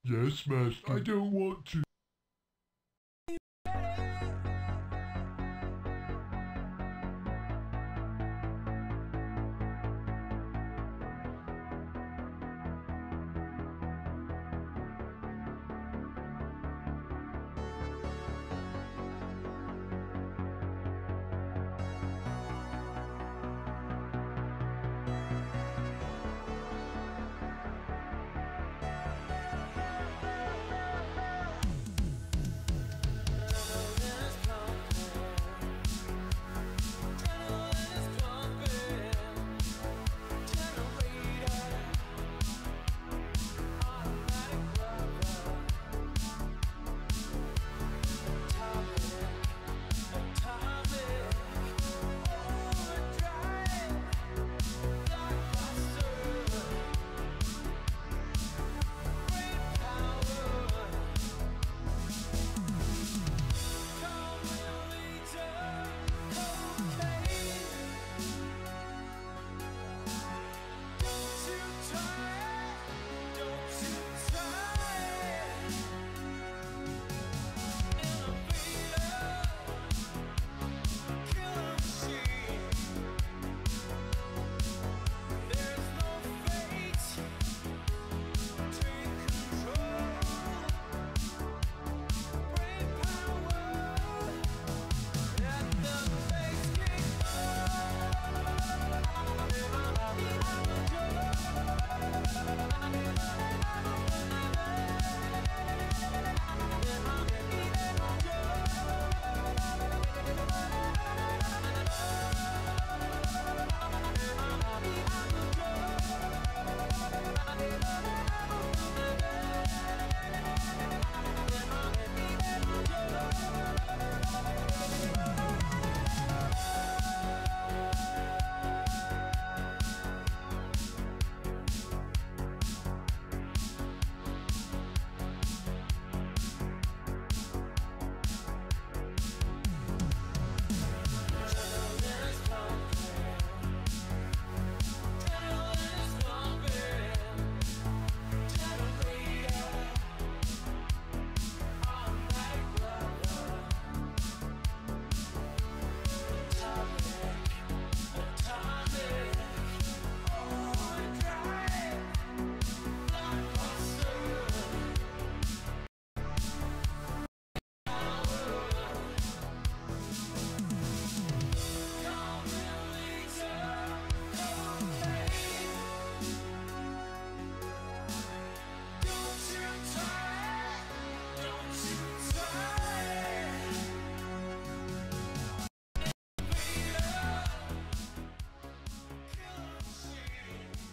Yes, Master. I don't want to.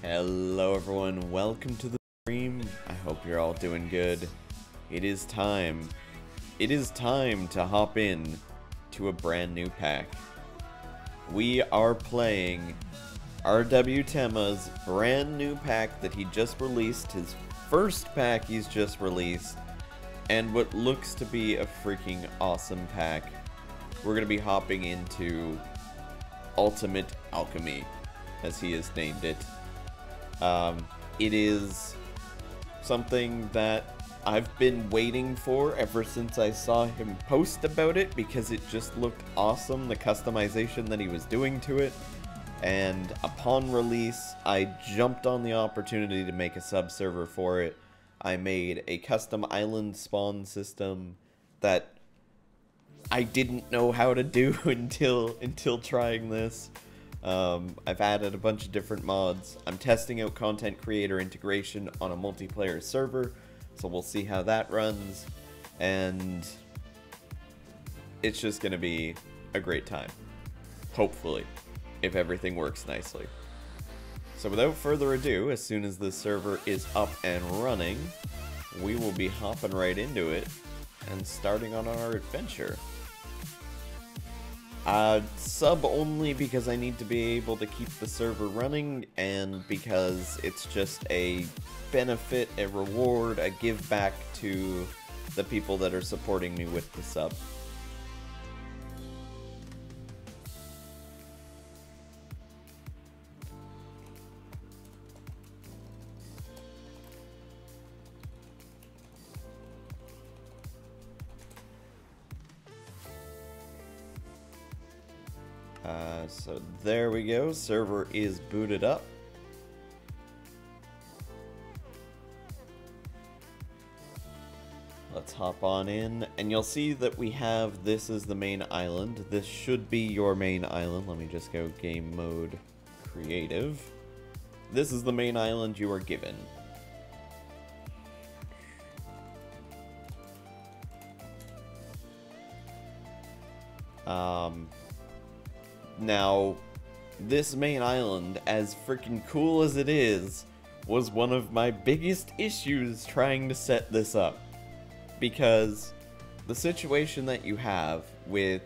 Hello everyone, welcome to the stream. I hope you're all doing good. It is time. It is time to hop in to a brand new pack. We are playing RW Tema's brand new pack that he just released, his first pack he's just released, and what looks to be a freaking awesome pack. We're going to be hopping into Ultimate Alchemy, as he has named it. It is something that I've been waiting for ever since I saw him post about it, because it just looked awesome, the customization that he was doing to it. And upon release, I jumped on the opportunity to make a sub-server for it. I made a custom island spawn system that I didn't know how to do until trying this. I've added a bunch of different mods. I'm testing out content creator integration on a multiplayer server, so we'll see how that runs, and it's just gonna be a great time, hopefully, if everything works nicely. So without further ado, as soon as this server is up and running, we will be hopping right into it and starting on our adventure. Sub only because I need to be able to keep the server running, and because it's just a benefit, a reward, a give back to the people that are supporting me with the sub. So there we go. Server is booted up. Let's hop on in, and you'll see that we have this as the main island. This should be your main island. Let me just go game mode creative. This is the main island you are given. Now, this main island, as freaking cool as it is, was one of my biggest issues trying to set this up. Because the situation that you have with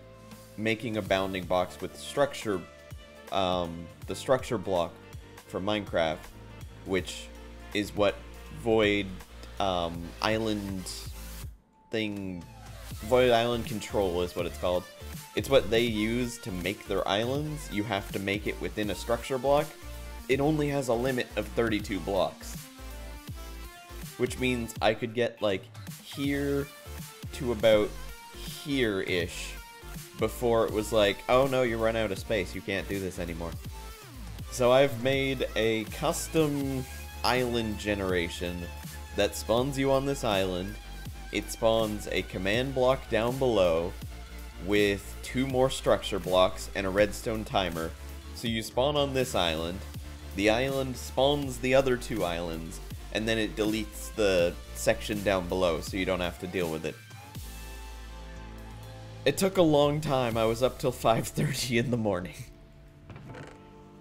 making a bounding box with structure, the structure block for Minecraft, which is what Void Island Control is what it's called. It's what they use to make their islands. You have to make it within a structure block. It only has a limit of 32 blocks. Which means I could get like here to about here-ish before it was like, oh no, you run out of space, you can't do this anymore. So I've made a custom island generation that spawns you on this island. It spawns a command block down below with 2 more structure blocks and a redstone timer. So you spawn on this island, the island spawns the other 2 islands, and then it deletes the section down below so you don't have to deal with it. It took a long time. I was up till 5:30 in the morning.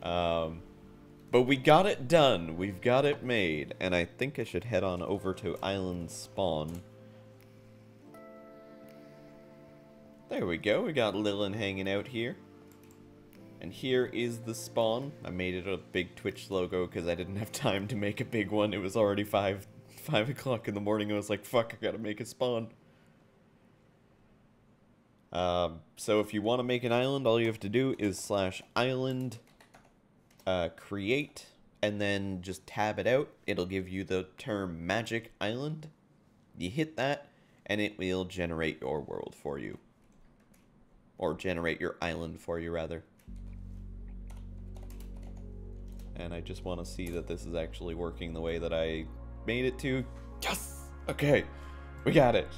But we got it done. We've got it made. And I think I should head on over to island spawn. There we go. We got Lilin hanging out here. And here is the spawn. I made it a big Twitch logo because I didn't have time to make a big one. It was already 5 o'clock in the morning. I was like, fuck, I gotta make a spawn. So if you want to make an island, all you have to do is /island create, and then just tab it out. It'll give you the term magic island. You hit that, and it will generate your world for you. Or generate your island for you, rather. And I just want to see that this is actually working the way that I made it to. Yes! Okay, we got it.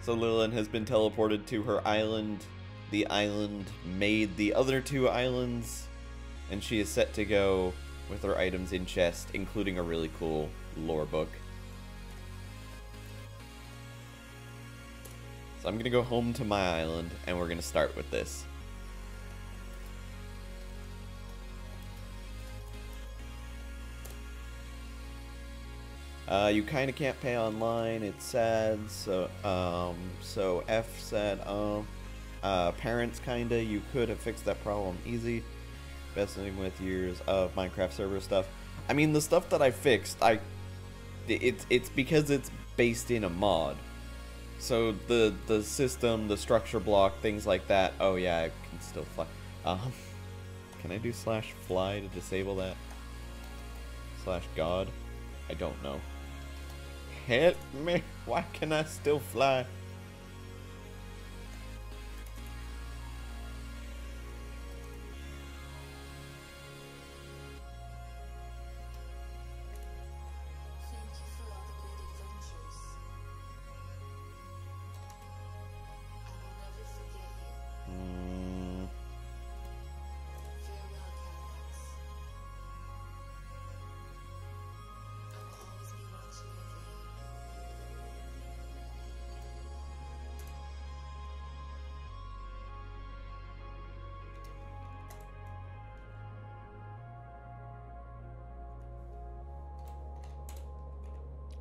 So Lilin has been teleported to her island. The island made the other 2 islands, and she is set to go with her items in chest, including a really cool lore book. So I'm going to go home to my island, and we're going to start with this. You kind of can't pay online, it's sad, so F said, parents kinda, you could have fixed that problem easy, investing with years of Minecraft server stuff. I mean, the stuff that I fixed, it's because it's based in a mod. So the system, the structure block, things like that, oh yeah, I can still fly. Can I do /fly to disable that? /god? I don't know. Help me! Why can I still fly?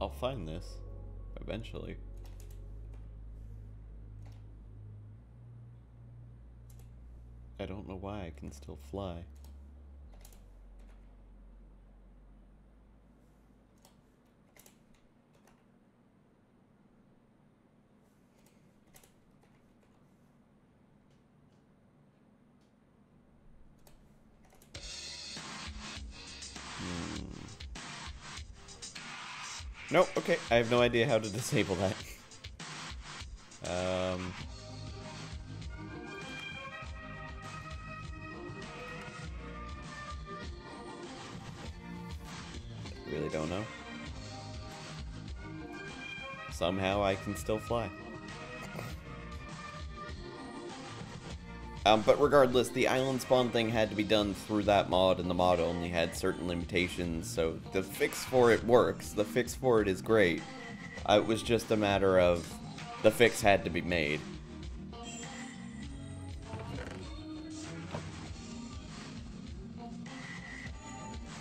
I'll find this eventually. I don't know why I can still fly. Nope, okay, I have no idea how to disable that. don't know. Somehow I can still fly. But regardless, the island spawn thing had to be done through that mod, and the mod only had certain limitations, so the fix for it works. The fix for it is great. It was just a matter of the fix had to be made.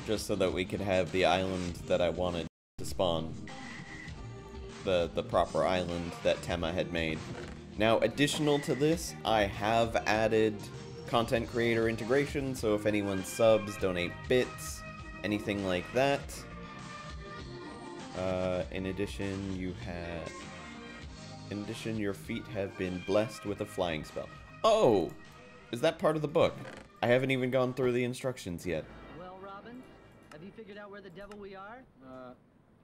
Just so that we could have the island that I wanted to spawn. The proper island that Tema had made. Now, additional to this, I have added content creator integration, so if anyone subs, donate bits, anything like that. In addition, your feet have been blessed with a flying spell. Oh! Is that part of the book? I haven't even gone through the instructions yet. Well, Robin, have you figured out where the devil we are?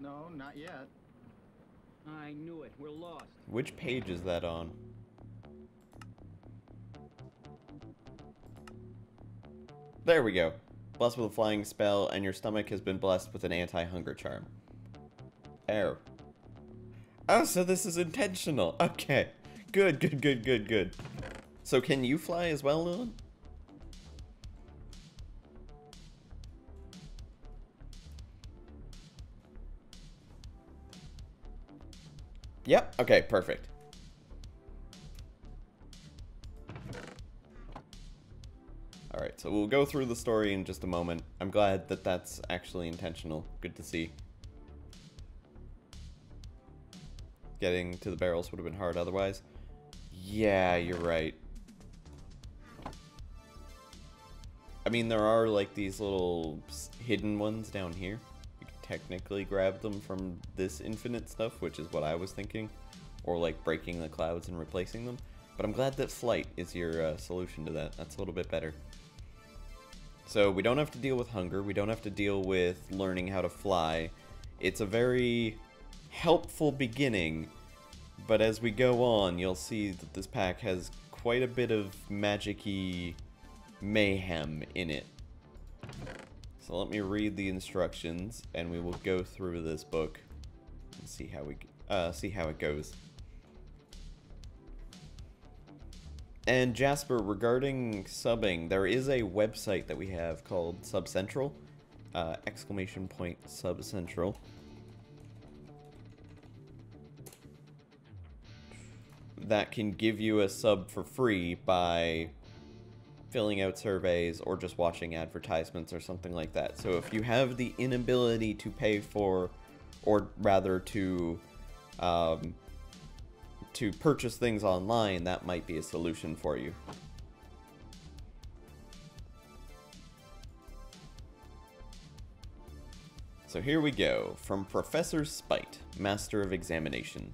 No, not yet. I knew it. We're lost. Which page is that on? There we go. Blessed with a flying spell, and your stomach has been blessed with an anti-hunger charm. Oh. Oh, so this is intentional. Okay. Good, good, good, good, good. So can you fly as well, Lilith? Yep, okay, perfect. Alright, so we'll go through the story in just a moment. I'm glad that that's actually intentional. Good to see. Getting to the barrels would have been hard otherwise. Yeah, you're right. I mean, there are like these little hidden ones down here. You can technically grab them from this infinite stuff, which is what I was thinking. Or like breaking the clouds and replacing them. But I'm glad that flight is your solution to that. That's a little bit better. So we don't have to deal with hunger. We don't have to deal with learning how to fly. It's a very helpful beginning. But as we go on, you'll see that this pack has quite a bit of magic-y mayhem in it. So let me read the instructions, and we will go through this book and see how it goes. And Jasper, regarding subbing, there is a website that we have called SubCentral, ! SubCentral. That can give you a sub for free by filling out surveys or just watching advertisements or something like that. So if you have the inability to pay for, or rather to purchase things online, that might be a solution for you. So here we go, from Professor Spite, Master of Examination.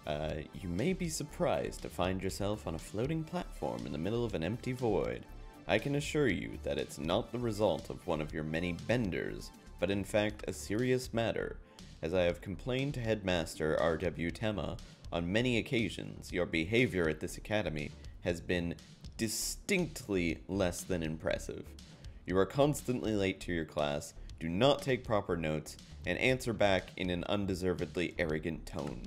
You may be surprised to find yourself on a floating platform in the middle of an empty void. I can assure you that it's not the result of one of your many benders, but in fact a serious matter. As I have complained to Headmaster R.W. Tema on many occasions, your behavior at this academy has been distinctly less than impressive. You are constantly late to your class, do not take proper notes, and answer back in an undeservedly arrogant tone.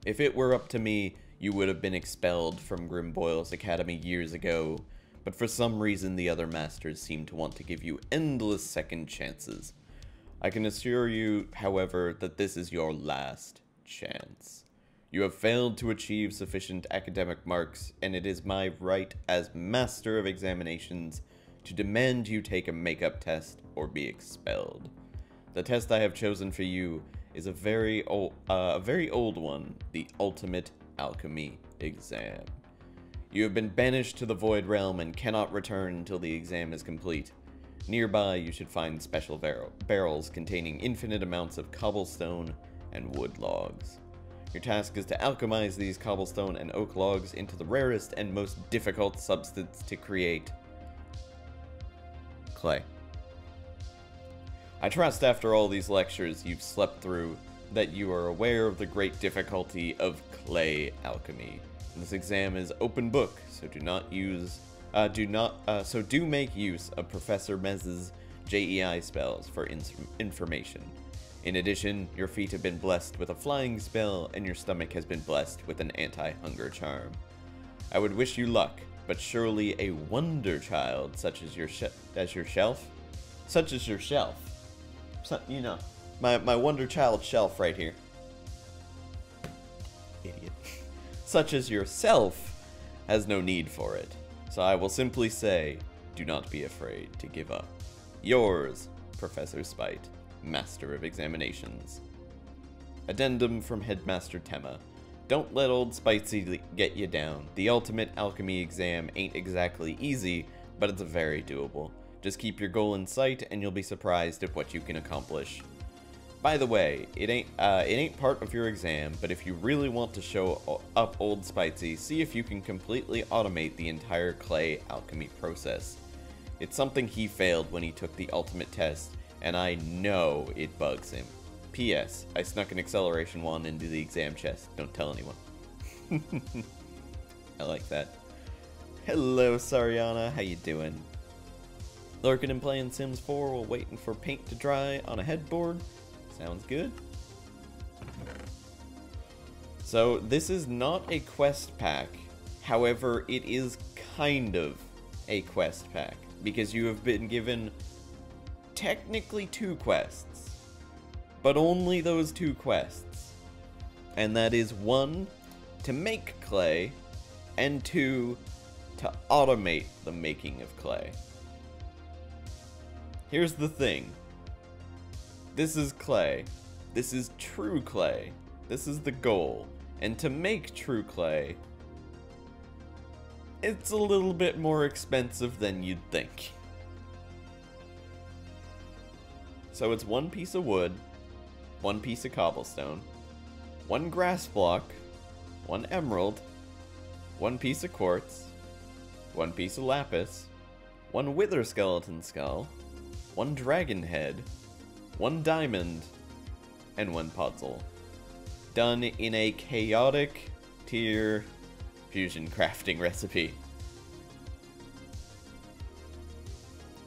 If it were up to me, you would have been expelled from Grimboyle's academy years ago, but for some reason the other masters seem to want to give you endless second chances. I can assure you, however, that this is your last chance. You have failed to achieve sufficient academic marks, and it is my right as Master of Examinations to demand you take a makeup test or be expelled. The test I have chosen for you is a very old one, the Ultimate Alchemy exam. You have been banished to the Void Realm and cannot return until the exam is complete. Nearby, you should find special barrels containing infinite amounts of cobblestone and wood logs. Your task is to alchemize these cobblestone and oak logs into the rarest and most difficult substance to create: clay. I trust after all these lectures you've slept through that you are aware of the great difficulty of clay alchemy. This exam is open book, so do make use of Professor Mez's JEI spells for information. In addition, your feet have been blessed with a flying spell, and your stomach has been blessed with an anti-hunger charm. I would wish you luck, but surely a wonder child such as your shelf? Such as your shelf. So, you know, my wonder child shelf right here. Idiot. Such as yourself has no need for it. So I will simply say, do not be afraid to give up. Yours, Professor Spite, Master of Examinations. Addendum from Headmaster Tema. Don't let old Spitesy get you down. The ultimate alchemy exam ain't exactly easy, but it's very doable. Just keep your goal in sight and you'll be surprised at what you can accomplish. By the way, it ain't part of your exam, but if you really want to show up old Spitesy, see if you can completely automate the entire clay alchemy process. It's something he failed when he took the ultimate test, and I know it bugs him. P.S. I snuck an acceleration wand into the exam chest. Don't tell anyone. I like that. Hello, Sariana. How you doing? Lurking and playing Sims 4 while waiting for paint to dry on a headboard. Sounds good. So, this is not a quest pack. However, it is kind of a quest pack, because you have been given technically 2 quests, but only those 2 quests. And that is 1, to make clay, and 2, to automate the making of clay. Here's the thing. This is clay. This is true clay. This is the goal. And to make true clay, it's a little bit more expensive than you'd think. So it's 1 piece of wood, 1 piece of cobblestone, 1 grass block, 1 emerald, 1 piece of quartz, 1 piece of lapis, 1 wither skeleton skull, 1 dragon head, 1 diamond, and 1 puzzle. Done in a chaotic tier fusion crafting recipe.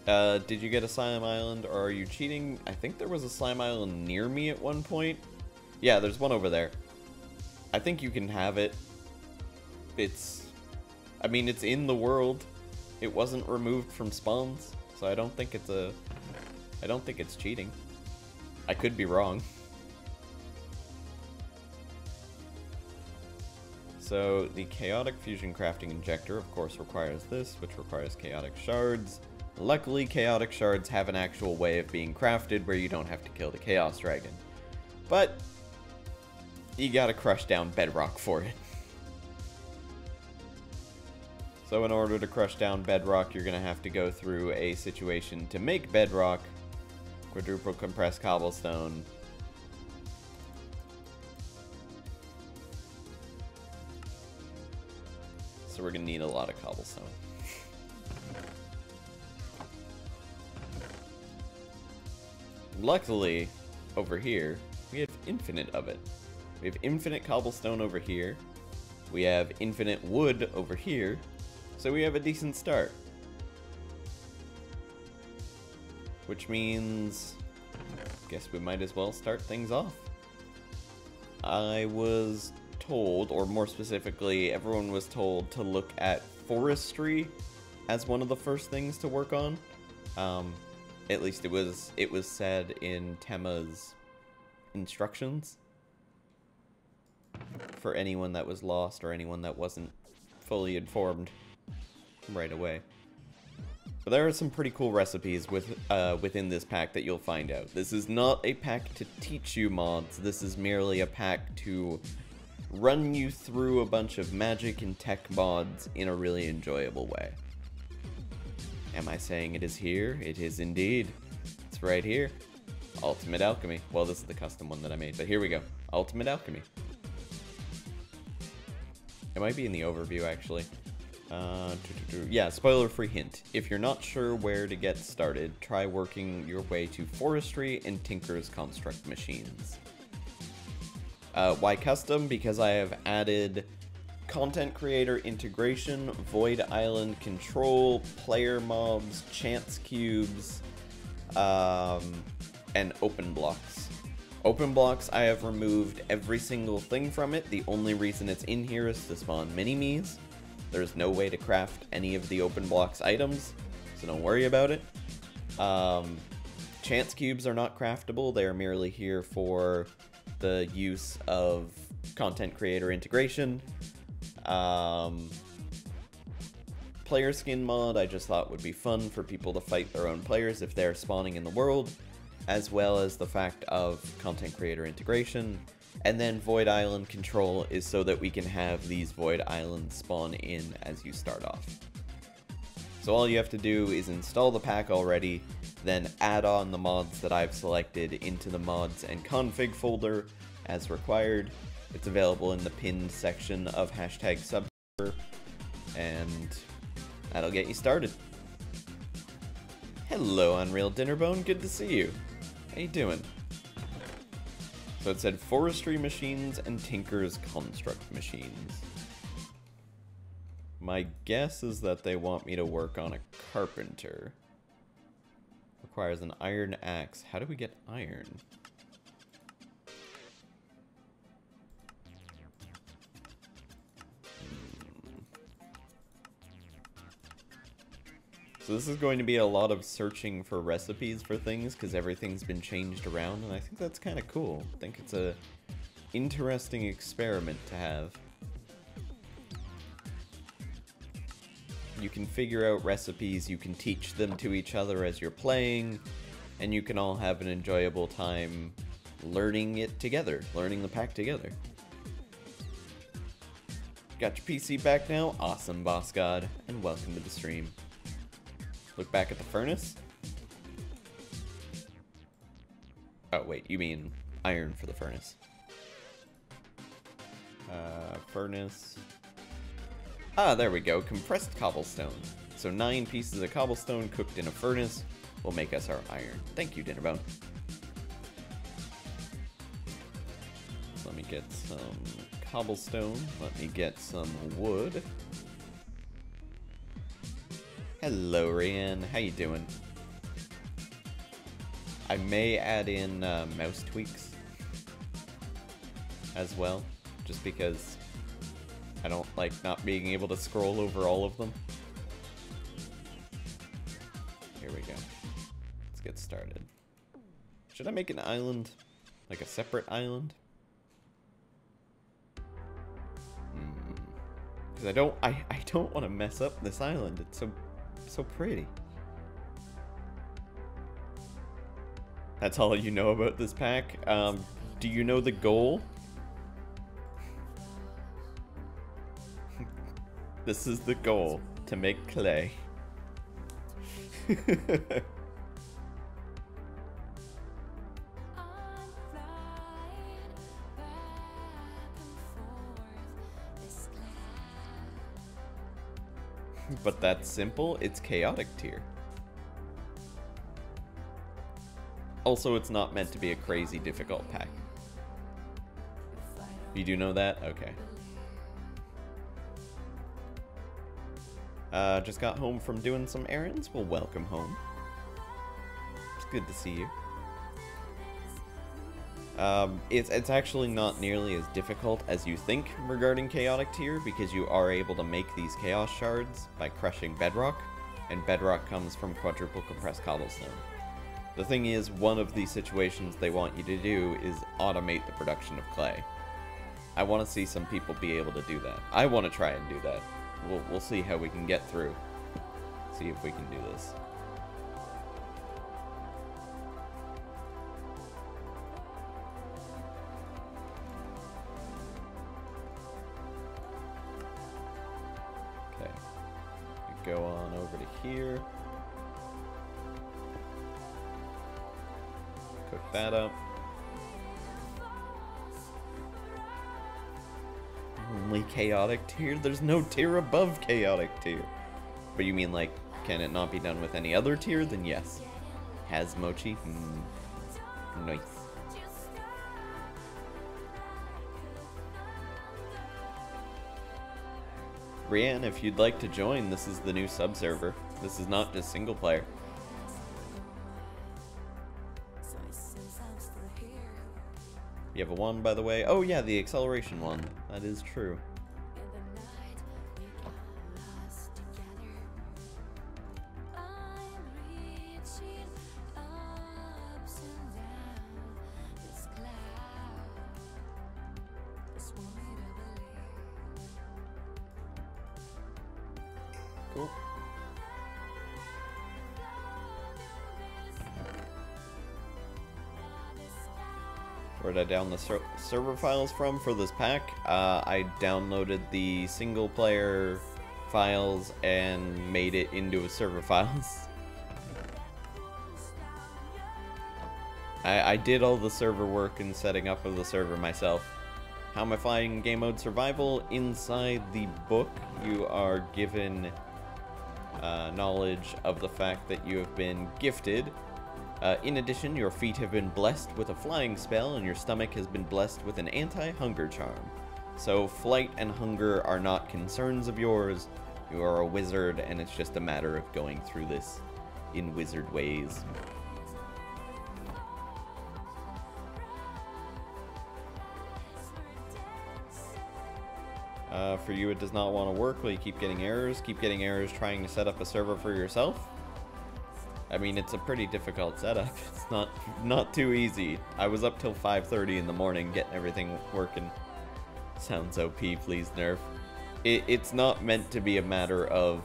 Did you get a slime island, or are you cheating? I think there was a slime island near me at one point. Yeah, there's one over there. I think you can have it. I mean, it's in the world. It wasn't removed from spawns, so I don't think it's cheating. I could be wrong. So the chaotic fusion crafting injector, of course, requires this, which requires chaotic shards. Luckily, chaotic shards have an actual way of being crafted where you don't have to kill the chaos dragon. But you gotta crush down bedrock for it. So in order to crush down bedrock, you're gonna have to go through a situation to make bedrock, quadruple compressed cobblestone, so we're gonna need a lot of cobblestone. Luckily, over here, we have infinite of it. We have infinite cobblestone over here. We have infinite wood over here. So we have a decent start. Which means, guess we might as well start things off. I was told, or more specifically, everyone was told to look at forestry as one of the first things to work on. At least it was said in Tema's instructions for anyone that was lost or anyone that wasn't fully informed right away. But there are some pretty cool recipes within this pack that you'll find out. This is not a pack to teach you mods, this is merely a pack to run you through a bunch of magic and tech mods in a really enjoyable way. Am I saying it is here? It is indeed. It's right here. Ultimate Alchemy. Well, this is the custom one that I made, but here we go. Ultimate Alchemy. It might be in the overview, actually. Yeah, spoiler-free hint. If you're not sure where to get started, try working your way to Forestry and Tinker's Construct Machines. Why custom? Because I have added content creator integration, void island control, player mobs, chance cubes, and open blocks. Open blocks, I have removed every single thing from it. The only reason it's in here is to spawn mini-me's. There's no way to craft any of the open blocks items, so don't worry about it. Chance cubes are not craftable. They are merely here for the use of content creator integration. Player skin mod, I just thought would be fun for people to fight their own players if they're spawning in the world, as well as the fact of content creator integration. And then Void Island control is so that we can have these Void Islands spawn in as you start off. So all you have to do is install the pack already, then add on the mods that I've selected into the mods and config folder as required. It's available in the pinned section of #subserver, and that'll get you started. Hello, Unreal Dinnerbone, good to see you. How you doing? So it said forestry machines and tinker's construct machines. My guess is that they want me to work on a carpenter. Requires an iron axe. How do we get iron? So this is going to be a lot of searching for recipes for things, because everything's been changed around, and I think that's kind of cool. I think it's a interesting experiment to have. You can figure out recipes, you can teach them to each other as you're playing, and you can all have an enjoyable time learning it together, learning the pack together. Got your PC back now? Awesome, Boss God, and welcome to the stream. Look back at the furnace? Oh, wait, you mean iron for the furnace. Furnace. Ah, there we go. Compressed cobblestone. So 9 pieces of cobblestone cooked in a furnace will make us our iron. Thank you, Dinnerbone. Let me get some cobblestone. Let me get some wood. Hello, Ryan. How you doing? I may add in mouse tweaks as well, just because I don't like not being able to scroll over all of them. Here we go. Let's get started. Should I make an island? Like a separate island? Because I don't want to mess up this island. It's so pretty. That's all you know about this pack. Do you know the goal? This is the goal, to make clay. But that's simple, it's chaotic tier. Also, it's not meant to be a crazy difficult pack. You do know that? Okay. Just got home from doing some errands. Well, welcome home. It's good to see you. It's actually not nearly as difficult as you think regarding chaotic tier, because you are able to make these chaos shards by crushing bedrock, and bedrock comes from quadruple compressed cobblestone. The thing is, one of the situations they want you to do is automate the production of clay. I want to see some people be able to do that. I want to try and do that. We'll see how we can get through. See if we can do this. Okay. We go on over to here. Cook that up. Only chaotic tier? There's no tier above chaotic tier. But you mean, like, can it not be done with any other tier? Then yes. Has mochi? Nice. Brienne, if you'd like to join, this is the new sub-server. This is not just single player. You have a wand, by the way. Oh yeah, the acceleration one. That is true. Cool. Where did I download the server files from for this pack? I downloaded the single player files and made it into a server files. I did all the server work and setting up of the server myself. How am I flying game mode survival? Inside the book, you are given knowledge of the fact that you have been gifted. In addition, your feet have been blessed with a flying spell, and your stomach has been blessed with an anti-hunger charm. So flight and hunger are not concerns of yours. You are a wizard, and it's just a matter of going through this in wizard ways. For you, it does not want to work. Will you keep getting errors? Keep getting errors trying to set up a server for yourself? I mean, it's a pretty difficult setup. It's not too easy. I was up till 5:30 in the morning getting everything working. Sounds OP, please nerf. It's not meant to be a matter of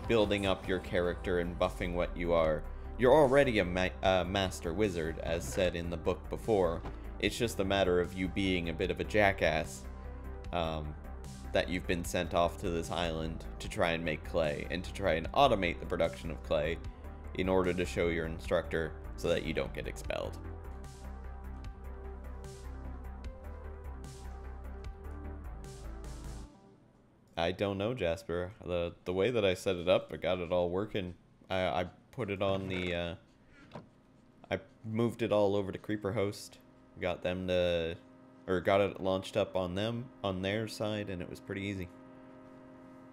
building up your character and buffing what you are. You're already a master wizard, as said in the book before. It's just a matter of you being a bit of a jackass. That you've been sent off to this island to try and make clay, and to try and automate the production of clay in order to show your instructor so that you don't get expelled. I don't know, Jasper. The way that I set it up, I got it all working. I put it on the I moved it all over to Creeper Host, got them to, or got it launched up on them, on their side, and it was pretty easy.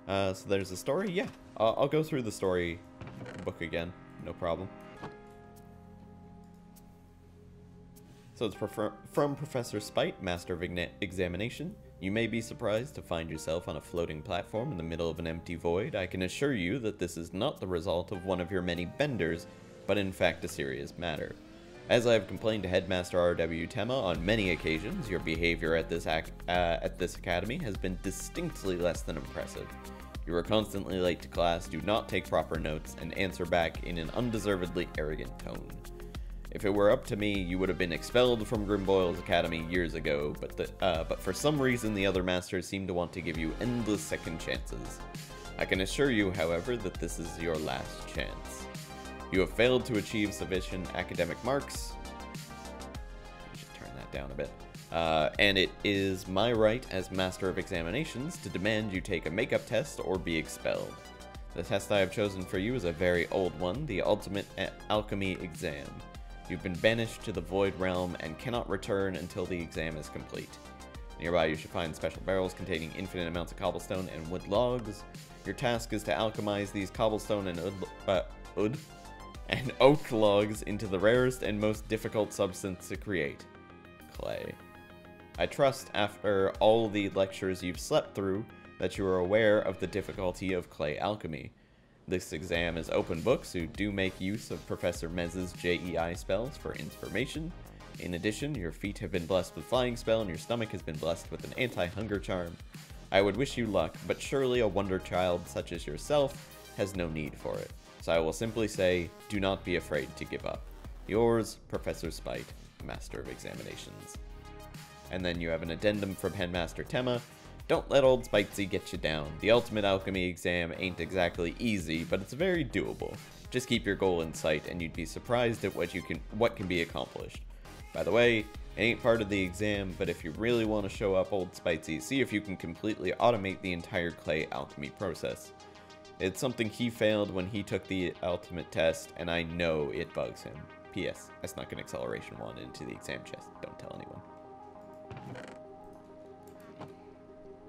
So there's the story. Yeah, I'll go through the story book again, no problem. So it's from Professor Spite, Master of Examination. You may be surprised to find yourself on a floating platform in the middle of an empty void. I can assure you that this is not the result of one of your many benders, but in fact a serious matter. As I have complained to Headmaster R.W. Tema on many occasions, your behavior at this academy has been distinctly less than impressive. You are constantly late to class, do not take proper notes, and answer back in an undeservedly arrogant tone. If it were up to me, you would have been expelled from Grimboyle's Academy years ago, but for some reason the other masters seem to want to give you endless second chances. I can assure you, however, that this is your last chance. You have failed to achieve sufficient academic marks. I should turn that down a bit. And it is my right as Master of Examinations to demand you take a makeup test or be expelled. The test I have chosen for you is a very old one, the Ultimate Alchemy exam. You've been banished to the Void Realm and cannot return until the exam is complete. Nearby you should find special barrels containing infinite amounts of cobblestone and wood logs. Your task is to alchemize these cobblestone and oak logs into the rarest and most difficult substance to create, clay. I trust after all the lectures you've slept through that you are aware of the difficulty of clay alchemy. This exam is open book, so do make use of Professor Mez's JEI spells for information. In addition, your feet have been blessed with flying spell and your stomach has been blessed with an anti-hunger charm. I would wish you luck, but surely a wonder child such as yourself has no need for it. So I will simply say, do not be afraid to give up. Yours, Professor Spite, Master of Examinations. And then you have an addendum from Headmaster Tema. Don't let old Spitesy get you down. The Ultimate Alchemy exam ain't exactly easy, but it's very doable. Just keep your goal in sight and you'd be surprised at what can be accomplished. By the way, it ain't part of the exam, but if you really want to show up old Spitesy, see if you can completely automate the entire clay alchemy process. It's something he failed when he took the ultimate test, and I know it bugs him. P.S. I snuck an acceleration wand into the exam chest. Don't tell anyone.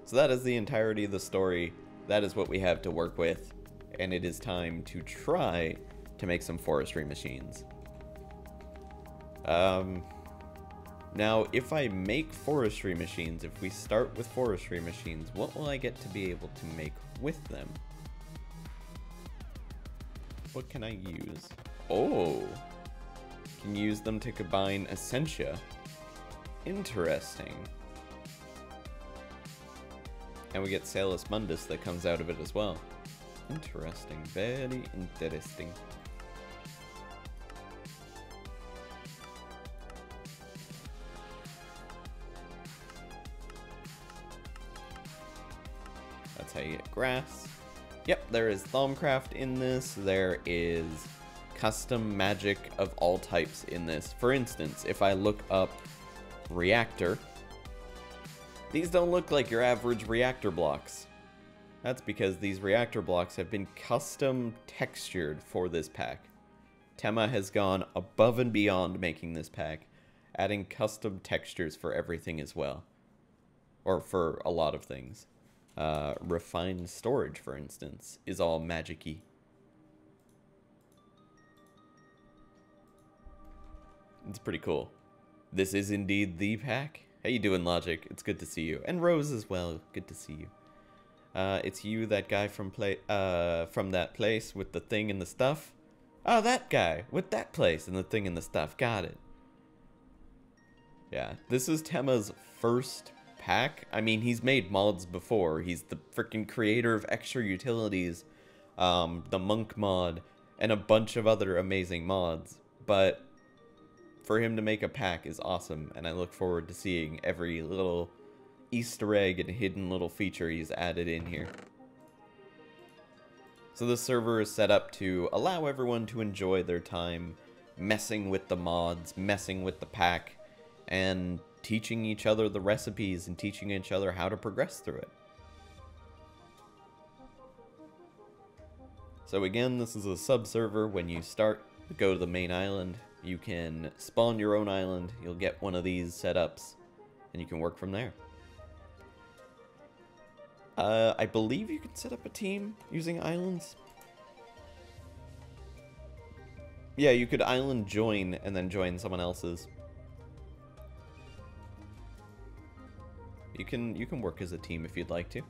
So that is the entirety of the story. That is what we have to work with, and it is time to try to make some forestry machines. Now, if I make forestry machines, if we start with forestry machines, what will I get to be able to make with them? What can I use? Oh! Can use them to combine Essentia. Interesting. And we get Salus Mundus that comes out of it as well. Interesting. Very interesting. That's how you get grass. Yep, there is Thaumcraft in this. There is custom magic of all types in this. For instance, if I look up reactor, these don't look like your average reactor blocks. That's because these reactor blocks have been custom textured for this pack. Tema has gone above and beyond making this pack, adding custom textures for everything as well. Or for a lot of things. Refined storage, for instance, is all magic-y. It's pretty cool. This is indeed the pack. How you doing, Logic? It's good to see you. And Rose as well. Good to see you. It's you, that guy from that place with the thing and the stuff. Oh, that guy with that place and the thing and the stuff. Got it. Yeah, this is Tema's first pack. I mean, he's made mods before. He's the freaking creator of extra utilities, the monk mod, and a bunch of other amazing mods. But for him to make a pack is awesome, and I look forward to seeing every little Easter egg and hidden little feature he's added in here. So this server is set up to allow everyone to enjoy their time messing with the mods, messing with the pack, and teaching each other the recipes and teaching each other how to progress through it. So again, this is a sub-server. When you start, go to the main island. You can spawn your own island. You'll get one of these setups, and you can work from there. I believe you can set up a team using islands. Yeah, you could island join and then join someone else's. You can work as a team if you'd like to.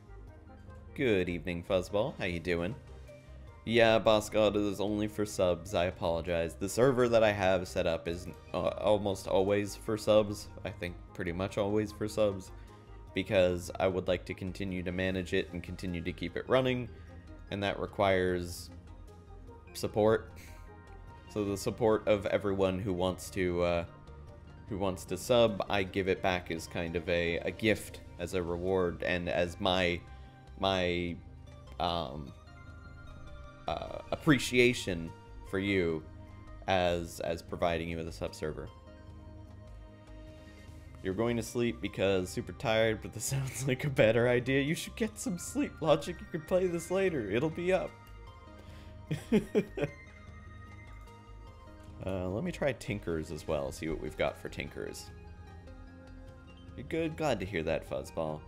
Good evening, Fuzzball. How you doing? Yeah, Boss God is only for subs. I apologize. The server that I have set up is almost always for subs. I think pretty much always for subs. Because I would like to continue to manage it and continue to keep it running. And that requires support. So the support of everyone who wants to sub, I give it back as kind of a gift, as a reward, and as my appreciation for you as providing you with a sub server. You're going to sleep because super tired, but this sounds like a better idea. You should get some sleep, Logic. You can play this later. It'll be up. Let me try Tinkers as well, see what we've got for Tinkers. You're good? Glad to hear that, Fuzzball.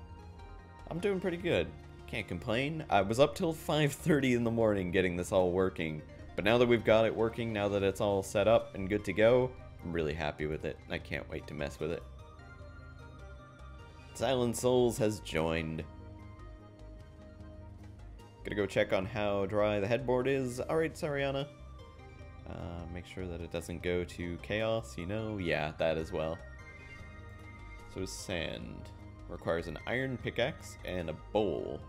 I'm doing pretty good. Can't complain. I was up till 5:30 in the morning getting this all working. But now that we've got it working, now that it's all set up and good to go, I'm really happy with it. I can't wait to mess with it. Silent Souls has joined. Gonna go check on how dry the headboard is. Alright, Sariana. Make sure that it doesn't go to chaos, you know? Yeah, that as well. So sand. Requires an iron pickaxe and a bowl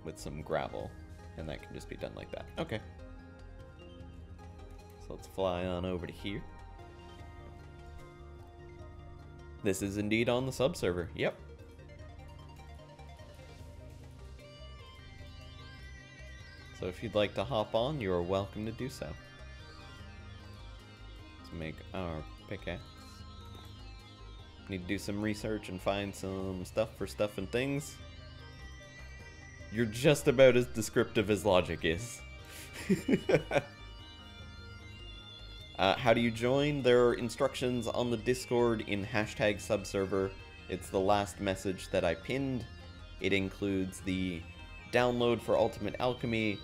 with some gravel. And that can just be done like that. Okay. So let's fly on over to here. This is indeed on the sub-server. Yep. So if you'd like to hop on, you are welcome to do so. Let's make our pickaxe. Need to do some research and find some stuff for stuff and things. You're just about as descriptive as Logic is. How do you join? There are instructions on the Discord in #subserver. It's the last message that I pinned. It includes the download for Ultimate Alchemy,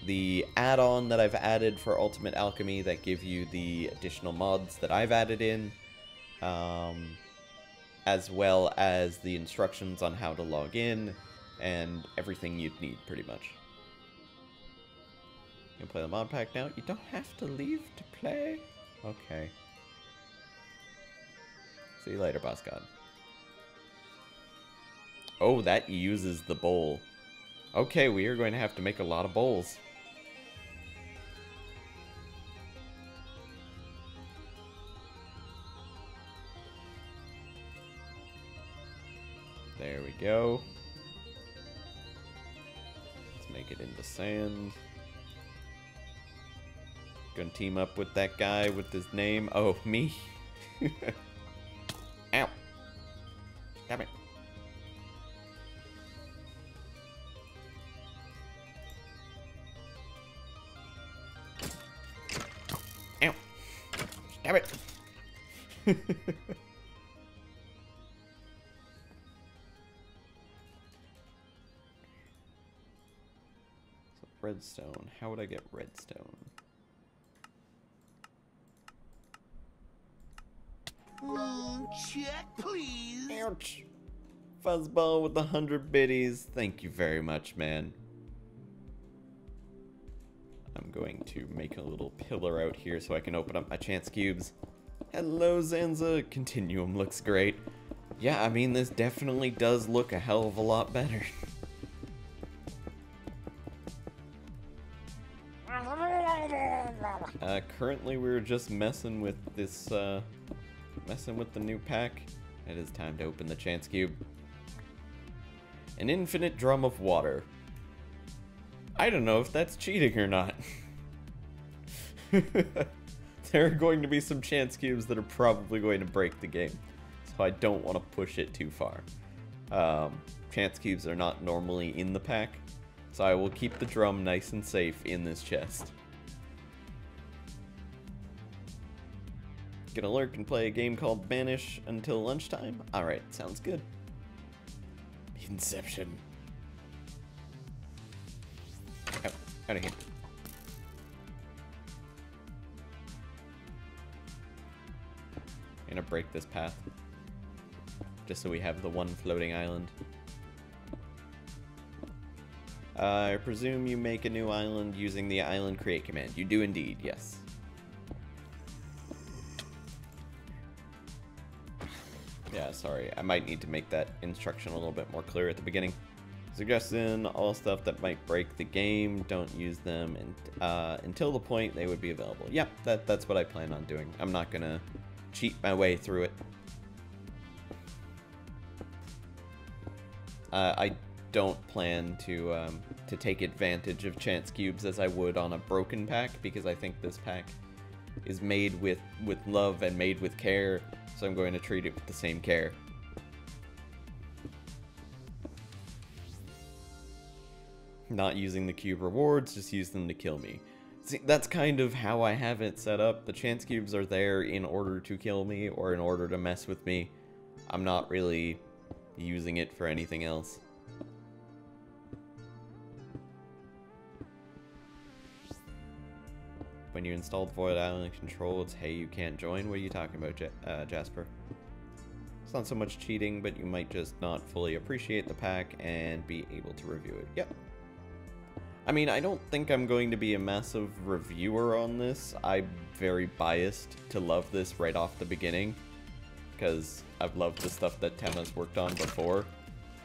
the add-on that I've added for Ultimate Alchemy that give you the additional mods that I've added in, as well as the instructions on how to log in, and everything you'd need, pretty much. You can play the mod pack now. You don't have to leave to play. Okay. See you later, boss god. Oh, that uses the bowl. Okay, we are going to have to make a lot of bowls. There we go. Let's make it into sand. Gonna team up with that guy with his name. Oh, me? Ow. Damn it. Ow. Damn it. So, redstone. How would I get redstone? Check, please. Ouch. Fuzzball with 100 biddies. Thank you very much, man. I'm going to make a little pillar out here so I can open up my chance cubes. Hello, Zanza. Continuum looks great. Yeah, I mean, this definitely does look a hell of a lot better. Currently we're just messing with this, messing with the new pack. It is time to open the chance cube. An infinite drum of water. I don't know if that's cheating or not. There are going to be some chance cubes that are probably going to break the game, so I don't want to push it too far. Chance cubes are not normally in the pack, so I will keep the drum nice and safe in this chest. Gonna lurk and play a game called Banish until lunchtime? Alright, sounds good. Inception. Out of here. I'm gonna break this path. Just so we have the one floating island. I presume you make a new island using the island create command. You do indeed, yes. Yeah, sorry. I might need to make that instruction a little bit more clear at the beginning. Suggesting all stuff that might break the game, don't use them until the point they would be available. Yep, that's what I plan on doing. I'm not gonna cheat my way through it. I don't plan to take advantage of chance cubes as I would on a broken pack, because I think this pack is made with love and made with care, so I'm going to treat it with the same care. Not using the cube rewards, just use them to kill me. See, that's kind of how I have it set up. The chance cubes are there in order to kill me or in order to mess with me. I'm not really using it for anything else. When you installed Void Island Control, it's hey, you can't join. What are you talking about, Jasper? It's not so much cheating, but you might just not fully appreciate the pack and be able to review it. Yep. I mean, I don't think I'm going to be a massive reviewer on this. I'm very biased to love this right off the beginning, because I've loved the stuff that Tema's worked on before,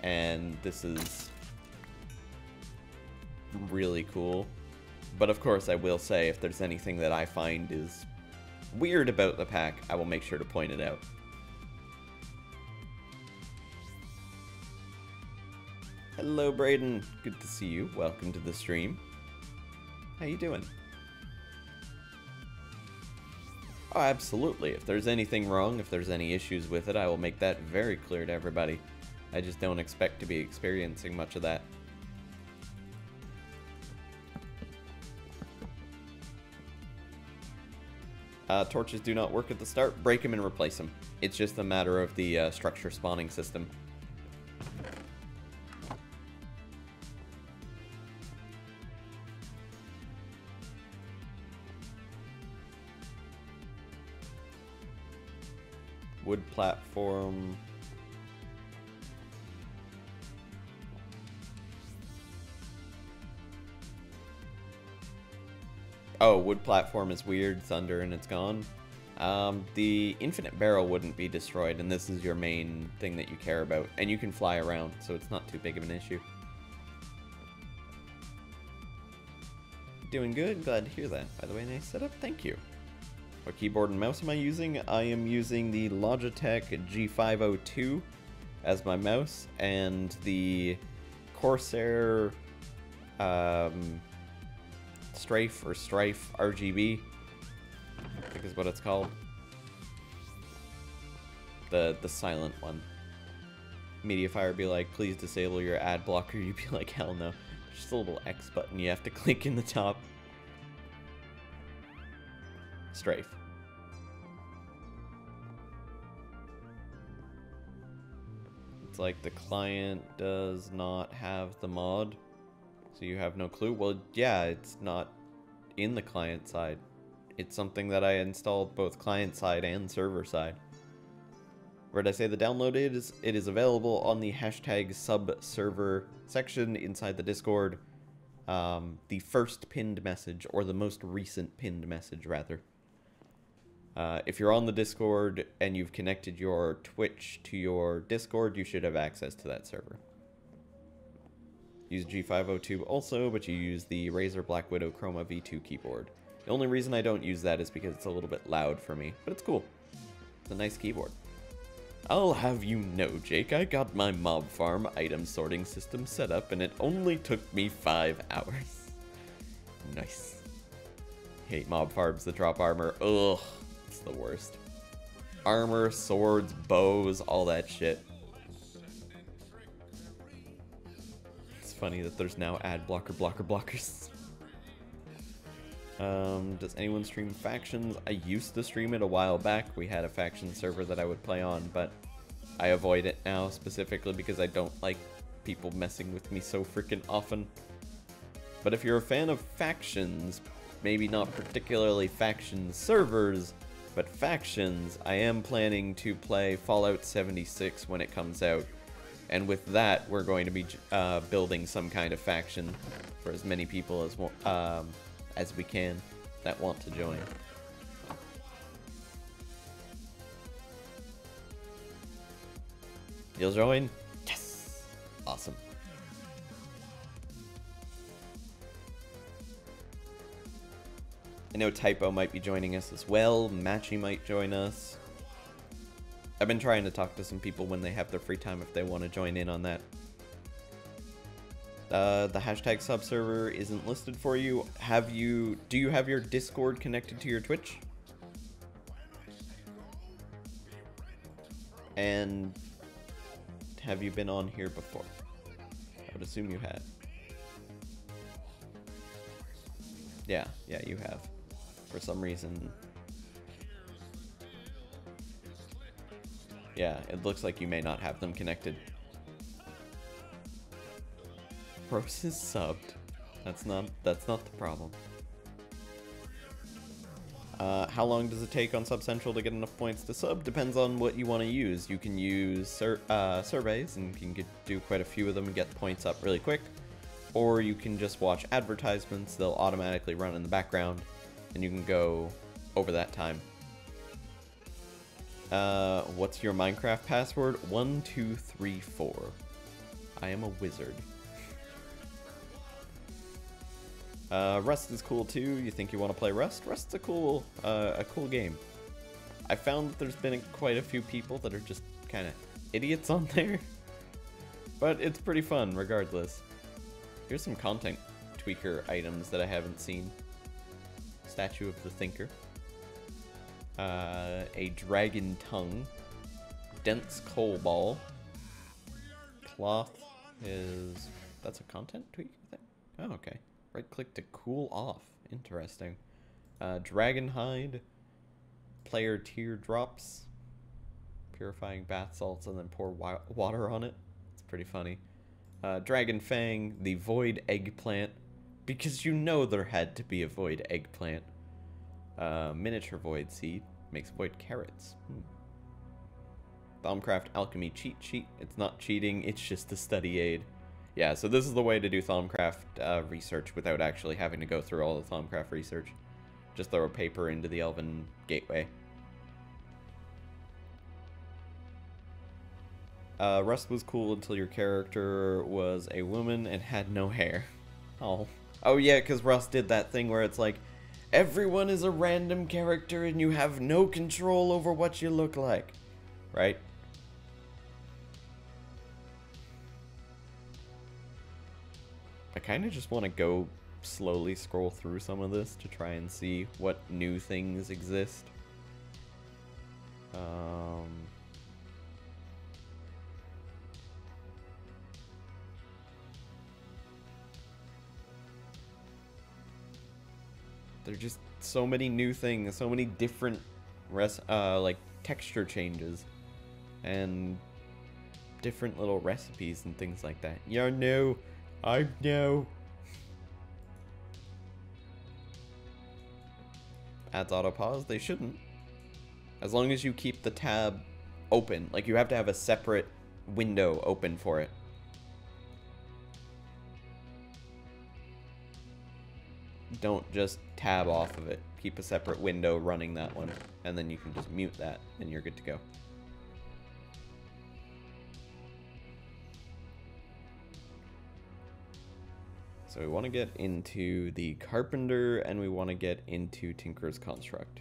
and this is really cool. But of course, I will say, if there's anything that I find is weird about the pack, I will make sure to point it out. Hello, Brayden. Good to see you. Welcome to the stream. How you doing? Oh, absolutely. If there's anything wrong, if there's any issues with it, I will make that very clear to everybody. I just don't expect to be experiencing much of that. Torches do not work at the start. Break them and replace them. It's just a matter of the structure spawning system. Wood platform. Oh, wood platform is weird, thunder, and it's gone. The infinite barrel wouldn't be destroyed, and this is your main thing that you care about. And you can fly around, so it's not too big of an issue. Doing good, glad to hear that. By the way, nice setup, thank you. What keyboard and mouse am I using? I am using the Logitech G502 as my mouse, and the Corsair Strife RGB, I think is what it's called. The silent one. Mediafire would be like, please disable your ad blocker. You'd be like, hell no. There's just a little X button you have to click in the top. Strafe. It's like the client does not have the mod, so you have no clue. Well, yeah, it's not in the client side. It's something that I installed both client side and server side. Where did I say the download is? It is available on the hashtag sub-server section inside the Discord. The first pinned message, or the most recent pinned message, rather. If you're on the Discord and you've connected your Twitch to your Discord, you should have access to that server. Use G502 also, but you use the Razer Black Widow Chroma V2 keyboard. The only reason I don't use that is because it's a little bit loud for me, but it's cool. It's a nice keyboard. I'll have you know, Jake, I got my mob farm item sorting system set up and it only took me 5 hours. Nice. Hate mob farms that drop armor. Ugh, it's the worst. Armor, swords, bows, all that shit. It's funny that there's now ad blockers. Does anyone stream factions? I used to stream it a while back. We had a faction server that I would play on, but I avoid it now specifically because I don't like people messing with me so freaking often. But if you're a fan of factions, maybe not particularly faction servers, but factions, I am planning to play Fallout 76 when it comes out. And with that, we're going to be building some kind of faction for as many people as we can that want to join. You'll join? Yes! Awesome. I know Typo might be joining us as well. Matchy might join us. I've been trying to talk to some people when they have their free time if they want to join in on that. The hashtag subserver isn't listed for you. Do you have your Discord connected to your Twitch? And have you been on here before? I would assume you had. Yeah, you have. For some reason. Yeah, it looks like you may not have them connected. Bros is subbed. That's not the problem. How long does it take on Sub Central to get enough points to sub? Depends on what you want to use. You can use surveys, and you can do quite a few of them and get the points up really quick. Or you can just watch advertisements. They'll automatically run in the background, and you can go over that time. What's your Minecraft password? 1234. I am a wizard. Rust is cool too. You think you want to play Rust? Rust's a cool game. I found that there's been quite a few people that are just kind of idiots on there, but it's pretty fun regardless. Here's some content tweaker items that I haven't seen. Statue of the Thinker. A dragon tongue. Dense coal ball. Cloth is... That's a content tweak, I think? Oh, okay. Right click to cool off. Interesting. Dragon hide. Player teardrops. Purifying bath salts and then pour water on it. It's pretty funny. Dragon fang. The void eggplant. Because you know there had to be a void eggplant. Miniature void seed. Makes void carrots. Thaumcraft alchemy cheat sheet. It's not cheating, it's just a study aid. Yeah, so this is the way to do Thaumcraft research without actually having to go through all the Thaumcraft research. Just throw a paper into the elven gateway. Rust was cool until your character was a woman and had no hair. Oh. Oh yeah, because Rust did that thing where it's like, everyone is a random character and you have no control over what you look like. Right? I kind of just want to go slowly scroll through some of this to try and see what new things exist. There are just so many new things, so many different like texture changes and different little recipes and things like that. Yeah, no, I know. Adds autopause, they shouldn't. As long as you keep the tab open, like you have to have a separate window open for it. Don't just tab off of it. Keep a separate window running that one, and then you can just mute that, and you're good to go. So we want to get into the Carpenter, and we want to get into Tinker's Construct.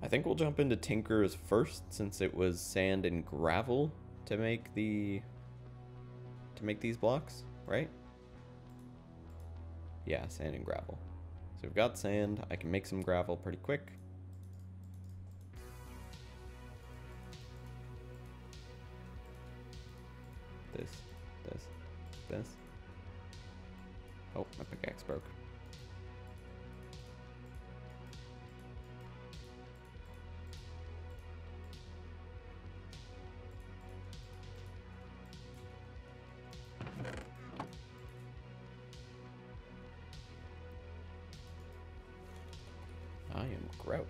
I think we'll jump into Tinker's first, since it was sand and gravel to make these blocks, right? Yeah, sand and gravel. So we've got sand. I can make some gravel pretty quick. This. Oh, my pickaxe broke. I am grout.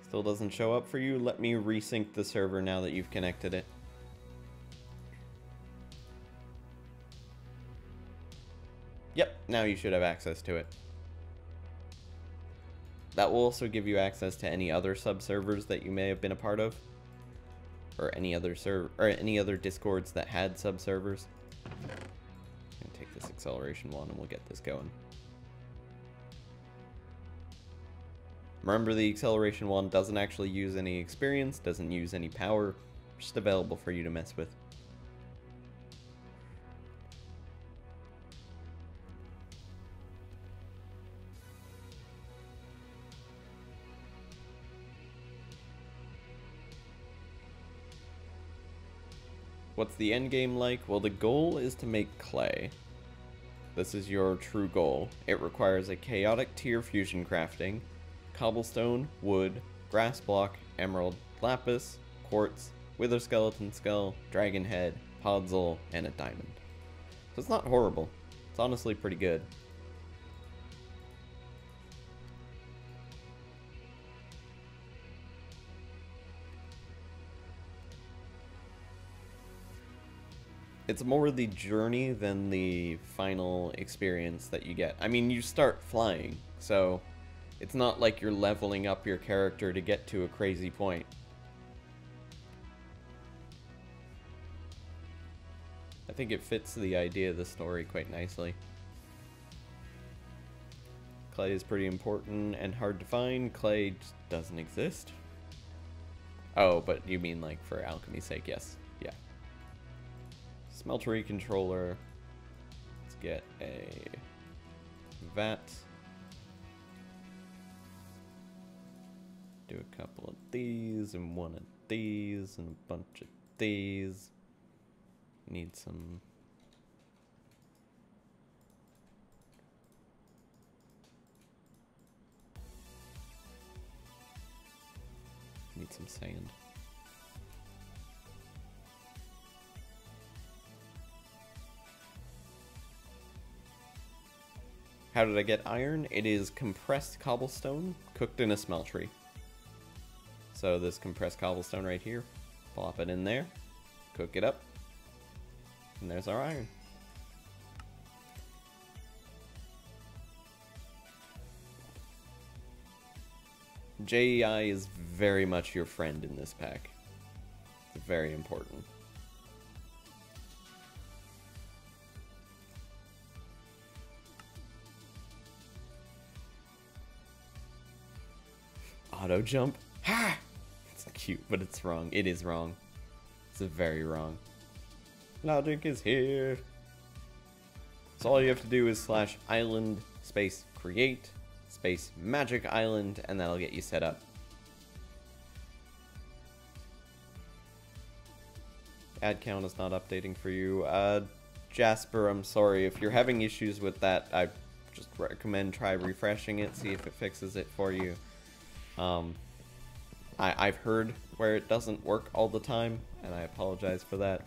Still doesn't show up for you? Let me resync the server now that you've connected it. Yep, now you should have access to it. That will also give you access to any other sub-servers that you may have been a part of. Or any other discords that had sub-servers. I'm gonna take this acceleration wand and we'll get this going. Remember, the acceleration wand doesn't actually use any experience, doesn't use any power, just available for you to mess with. What's the end game like? Well, the goal is to make clay. This is your true goal. It requires a chaotic tier fusion crafting, cobblestone, wood, grass block, emerald, lapis, quartz, wither skeleton skull, dragon head, podzol, and a diamond. So it's not horrible. It's honestly pretty good. It's more the journey than the final experience that you get. I mean, you start flying, so it's not like you're leveling up your character to get to a crazy point. I think it fits the idea of the story quite nicely. Clay is pretty important and hard to find. Clay just doesn't exist. Oh, but you mean like for alchemy's sake, yes. Yeah. Smeltery controller. Let's get a vat. Do a couple of these and one of these and a bunch of these. Need some sand. How did I get iron? It is compressed cobblestone cooked in a smeltery. So this compressed cobblestone right here, Plop it in there. Cook it up. And there's our iron. JEI is very much your friend in this pack. It's very important. Auto jump? Ha! It's cute, but it's wrong. It is wrong. It's very wrong. Logic is here. So all you have to do is slash island space create space magic island, and that'll get you set up. Ad count is not updating for you. Jasper, I'm sorry. If you're having issues with that, I just recommend try refreshing it, see if it fixes it for you. I've heard where it doesn't work all the time, and I apologize for that.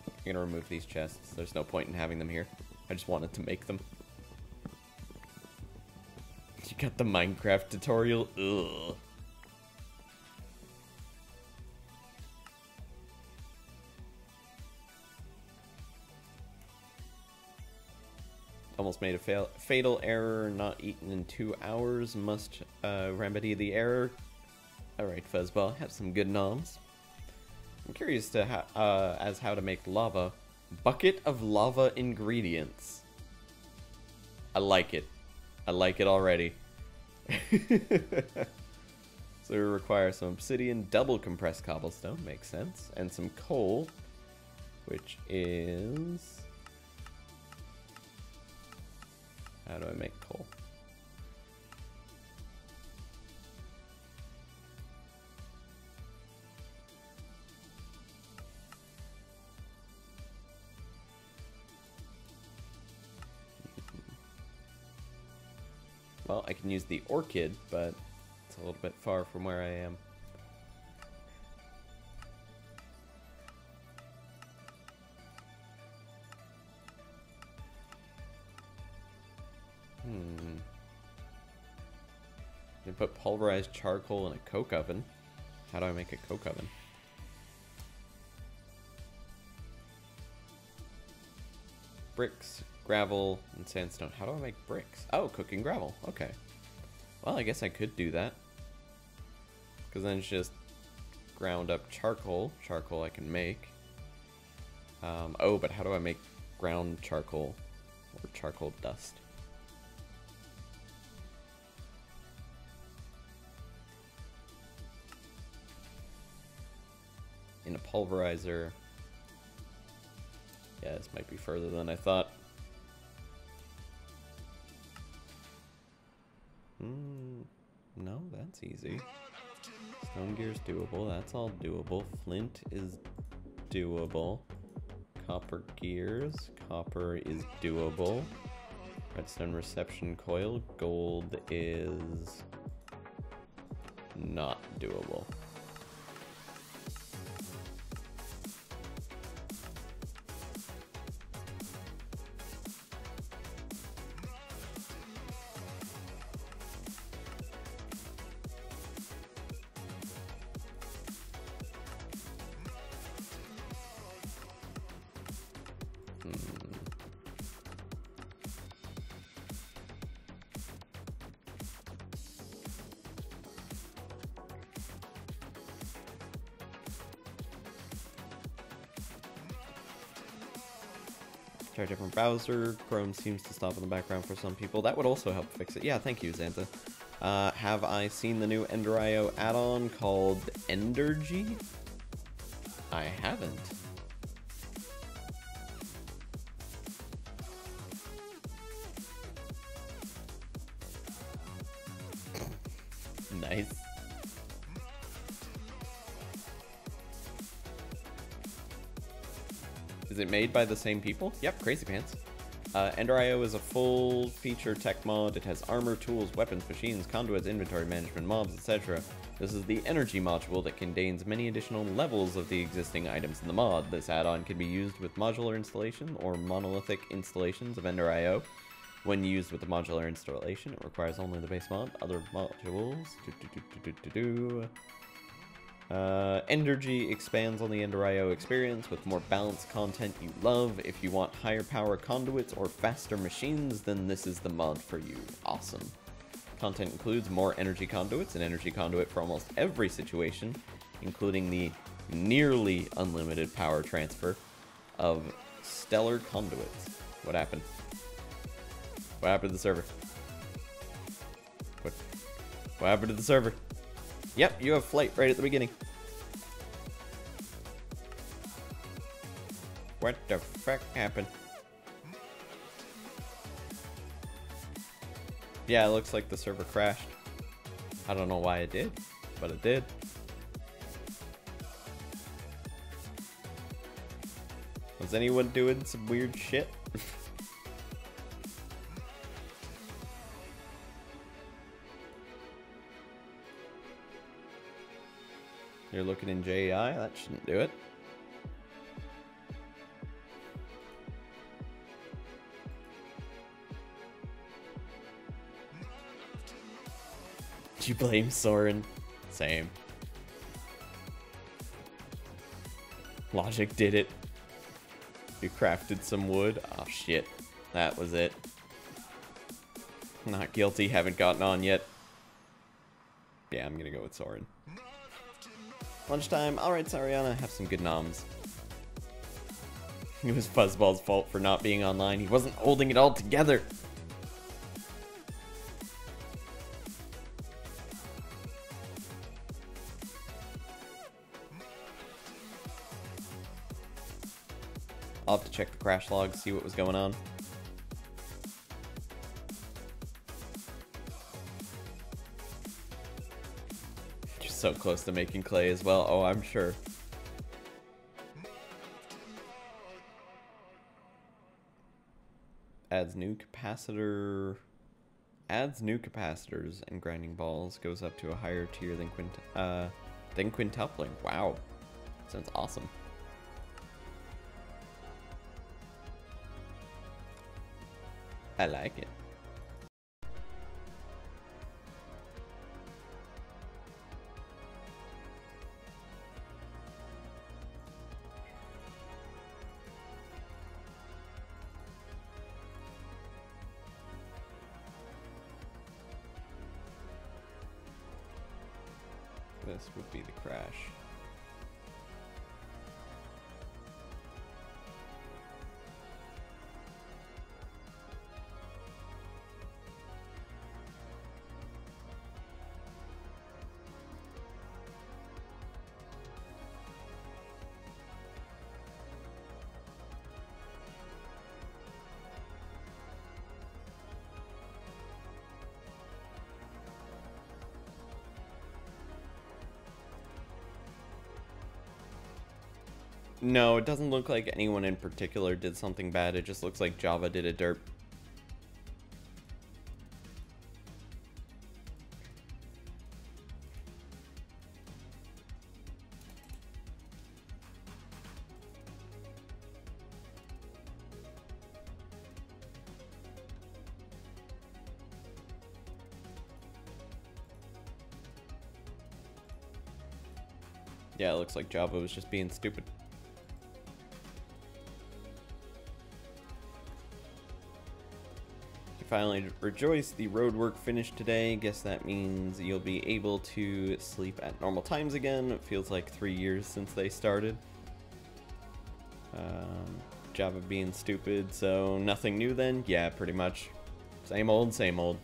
I'm gonna remove these chests. There's no point in having them here. I just wanted to make them. You got the Minecraft tutorial? Ugh. Almost made a fatal error, not eaten in 2 hours. Must remedy the error. Alright, Fuzzball, have some good noms. I'm curious to as how to make lava. Bucket of lava ingredients. I like it. I like it already. So we require some obsidian, double compressed cobblestone, makes sense, and some coal, which is... How do I make coal? Well, I can use the orchid, but it's a little bit far from where I am. I put pulverized charcoal in a coke oven. How do I make a coke oven? Bricks, gravel, and sandstone. How do I make bricks? Oh, cooking gravel. Okay. Well, I guess I could do that. Because then it's just ground up charcoal. Charcoal I can make. Oh, but how do I make ground charcoal or charcoal dust? In a pulverizer. Yeah, this might be further than I thought. No, that's easy. Stone gear's doable. That's all doable. Flint is doable. Copper gears. Copper is doable. Redstone reception coil. Gold is not doable. Try a different browser. Chrome seems to stop in the background for some people. That would also help fix it. Yeah, thank you, Xanta. Have I seen the new Ender.io add-on called Endergy? I haven't. Nice. Is it made by the same people? Yep, Crazy Pants. Ender.io is a full-feature tech mod. It has armor, tools, weapons, machines, conduits, inventory management, mobs, etc. This is the energy module that contains many additional levels of the existing items in the mod. This add-on can be used with modular installation or monolithic installations of Ender.io. When used with the modular installation, it requires only the base mod. Other modules. Energy expands on the Ender IO experience with more balanced content you love. If you want higher power conduits or faster machines, then this is the mod for you. Awesome. Content includes more energy conduits, an energy conduit for almost every situation, including the nearly unlimited power transfer of stellar conduits. What happened? What happened to the server? What happened to the server? Yep, you have flight right at the beginning. What the fuck happened? Yeah, it looks like the server crashed. I don't know why it did, but it did. Was anyone doing some weird shit? You're looking in JI? That shouldn't do it. Did you blame Soren? Same. Logic did it. You crafted some wood? Oh shit. That was it. Not guilty, haven't gotten on yet. Yeah, I'm gonna go with Soren. Lunchtime. Alright, Sariana, have some good noms. It was Fuzzball's fault for not being online. He wasn't holding it all together. I'll have to check the crash logs, see what was going on. You're so close to making clay as well. Oh, I'm sure. Adds new capacitor. Adds new capacitors and grinding balls. Goes up to a higher tier than quintupling. Wow. Sounds awesome. I like it. This would be the crash. No, it doesn't look like anyone in particular did something bad. It just looks like Java did a derp. Yeah, it looks like Java was just being stupid. Finally rejoice, the road work finished today. Guess that means you'll be able to sleep at normal times again. It feels like 3 years since they started. Java being stupid, so nothing new then? Yeah, pretty much. Same old, same old.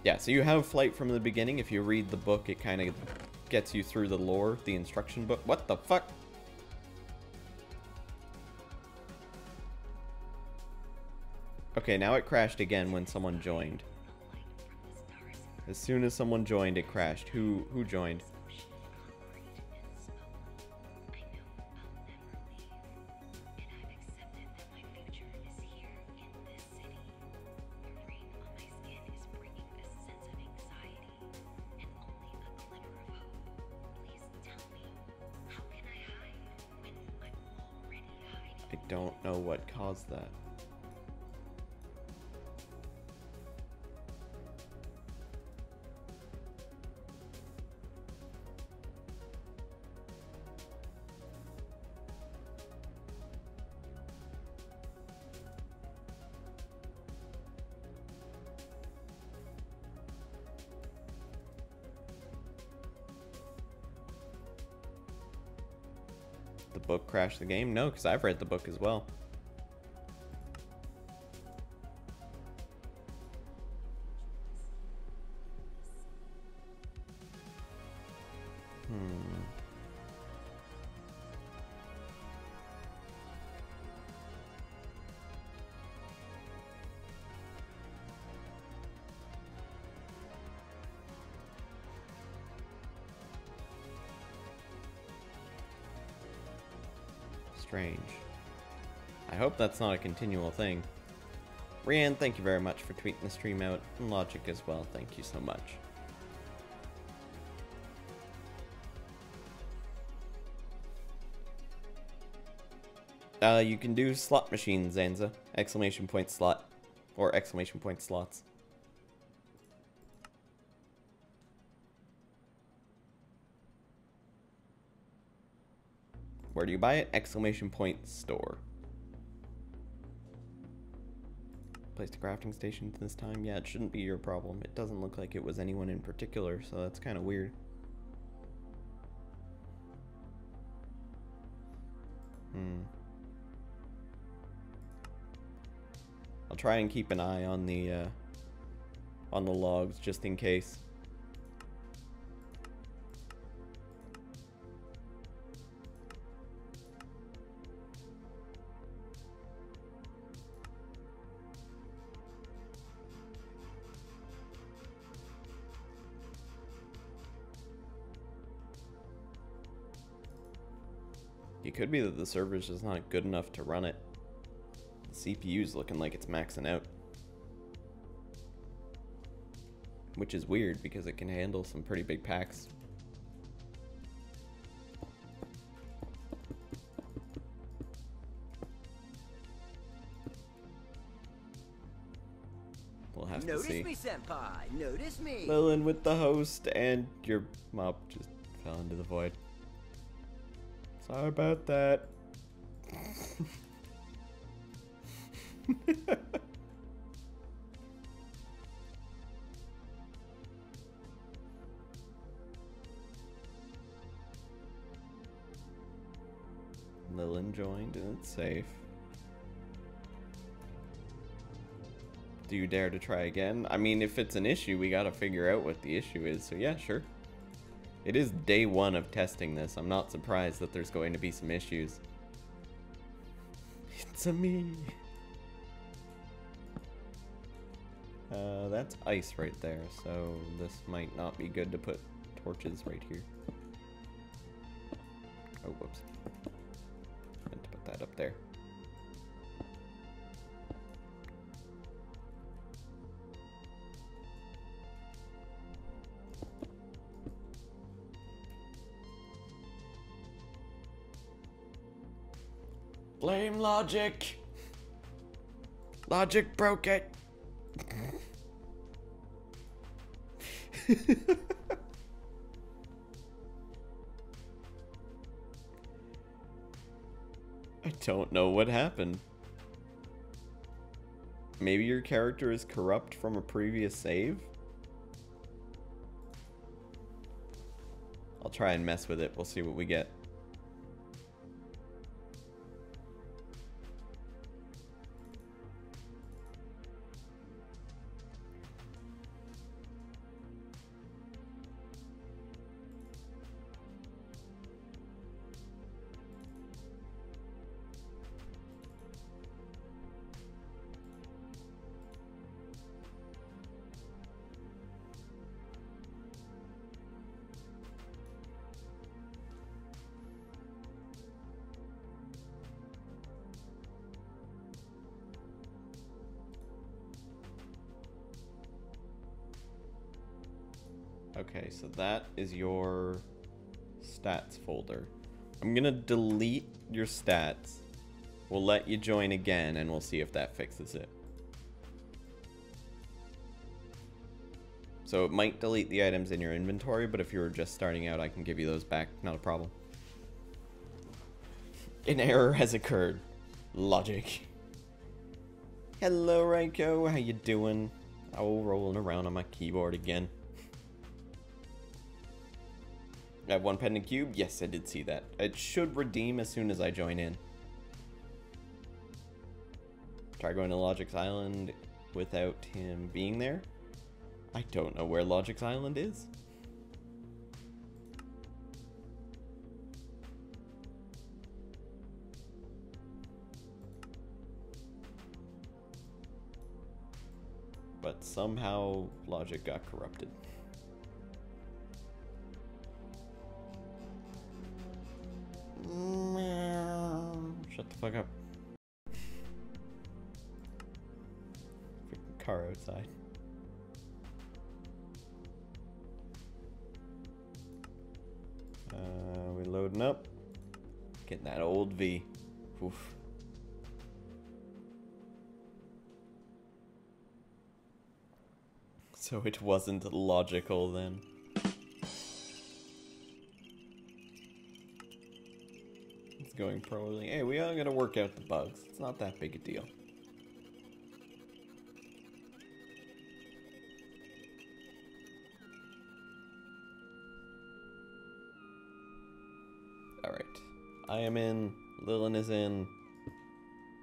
Yeah, so you have flight from the beginning. If you read the book, it kind of gets you through the lore, the instruction book. What the fuck? Okay, now it crashed again when someone joined. As soon as someone joined, it crashed. Who joined? I don't know what caused that. the book crash the game? No, because I've read the book as well. Strange. I hope that's not a continual thing. Rianne, thank you very much for tweeting the stream out, and Logic as well, thank you so much. You can do slot machines, Zanza. Exclamation point slot. Or exclamation point slots. Where do you buy it? Exclamation point store. Placed a crafting station this time? Yeah, it shouldn't be your problem. It doesn't look like it was anyone in particular, so that's kind of weird. I'll try and keep an eye on the logs just in case. It could be that the server's just not good enough to run it. The CPU's looking like it's maxing out. Which is weird because it can handle some pretty big packs. We'll have to see. Notice me, senpai. Notice me. Lilin with the host, and your mob just fell into the void. Sorry about that. Lilin joined and it's safe. Do you dare to try again? I mean, if it's an issue, we gotta figure out what the issue is, so yeah, sure. It is day one of testing this. I'm not surprised that there's going to be some issues. It's a me. That's ice right there, so this might not be good to put torches right here. Oh, whoops. Meant to put that up there. Blame Logic. Logic broke it. I don't know what happened. Maybe your character is corrupt from a previous save? I'll try and mess with it. We'll see what we get. Okay, so that is your stats folder. I'm gonna delete your stats. We'll let you join again and we'll see if that fixes it. So it might delete the items in your inventory, but if you were just starting out, I can give you those back, not a problem. An error has occurred. Logic. Hello, Raiko, how you doing? Oh, rolling around on my keyboard again. I have one pending cube. Yes, I did see that. It should redeem as soon as I join in. Try going to Logic's Island without him being there. I don't know where Logic's Island is. But somehow Logic got corrupted. Shut the fuck up. Freaking car outside. We loading up. Getting that old V. Oof. So it wasn't logical then. It's going poorly. Hey, we are gonna work out the bugs. It's not that big a deal. Alright. I am in. Lilin is in.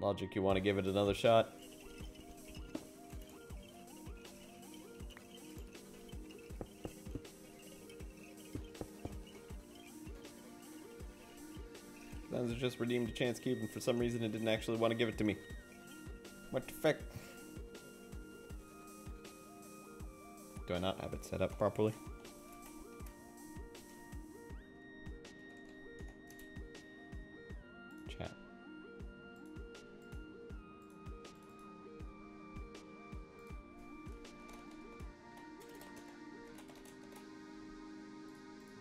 Logic, you want to give it another shot? It just redeemed a chance cube, and for some reason it didn't actually want to give it to me. What the fuck? Do I not have it set up properly? Chat.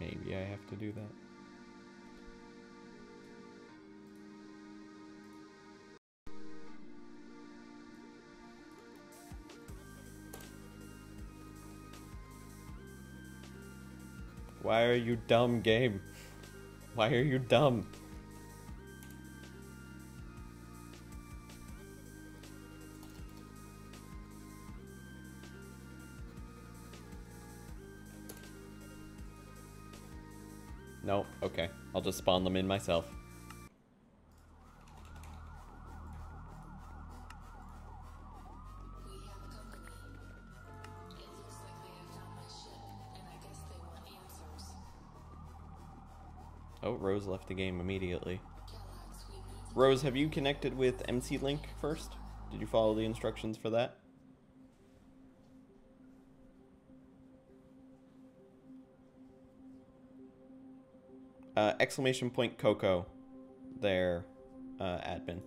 Maybe I have to do that. Why are you dumb, game? Why are you dumb? No, okay. I'll just spawn them in myself. Oh, Rose left the game immediately. Rose, have you connected with MC Link first? Did you follow the instructions for that? Exclamation point Coco, their admin.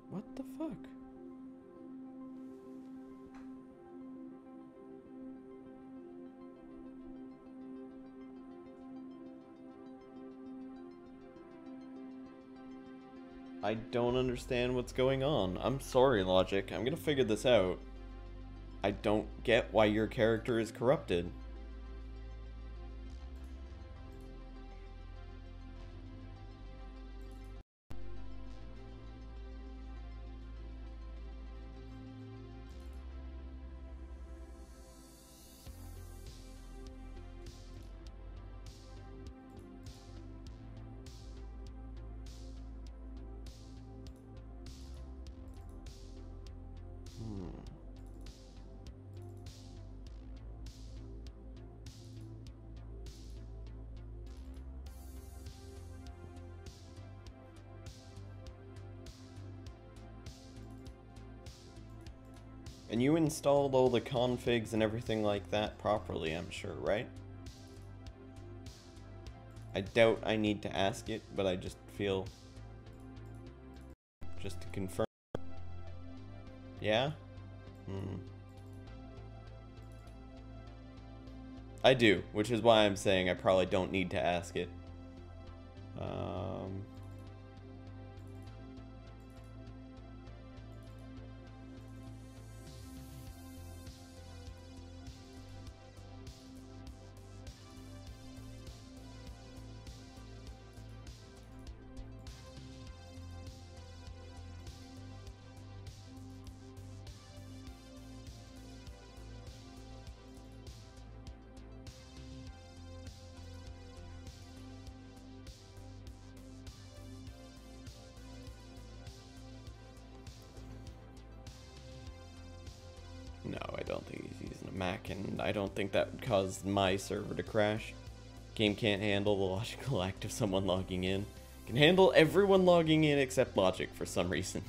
What the fuck? I don't understand what's going on. I'm sorry, Logic. I'm gonna figure this out. I don't get why your character is corrupted. And you installed all the configs and everything like that properly, I'm sure, right? I doubt I need to ask it, but I just feel... just to confirm. Yeah? I do, which is why I'm saying I probably don't need to ask it. don't think he's using a Mac, and I don't think that would cause my server to crash. Game can't handle the logical act of someone logging in. Can handle everyone logging in except Logic for some reason.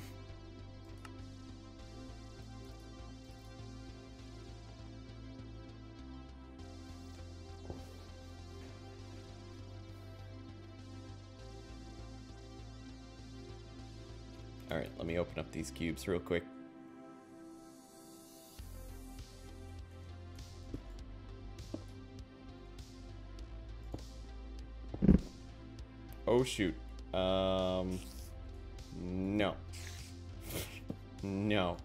Alright, let me open up these cubes real quick. Oh shoot. No. No.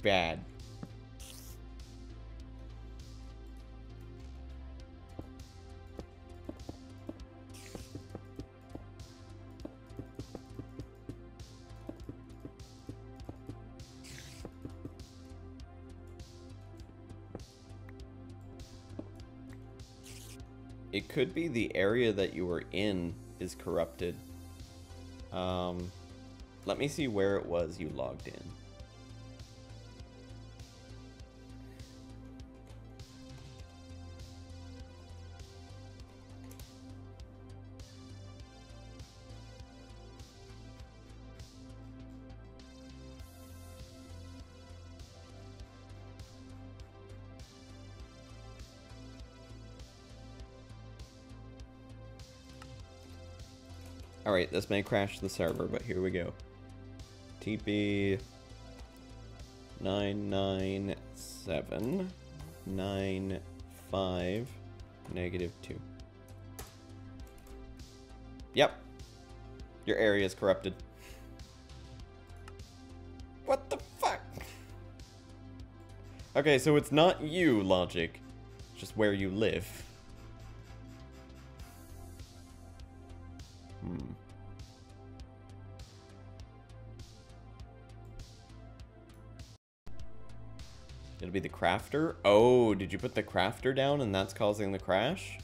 Bad. It could be the area that you were in is corrupted. Let me see where it was you logged in. Alright, this may crash the server, but here we go. TP 99795 -2. Yep. Your area is corrupted. What the fuck? Okay, so it's not you, Logic. It's just where you live. It'll be the crafter? Oh, did you put the crafter down and that's causing the crash?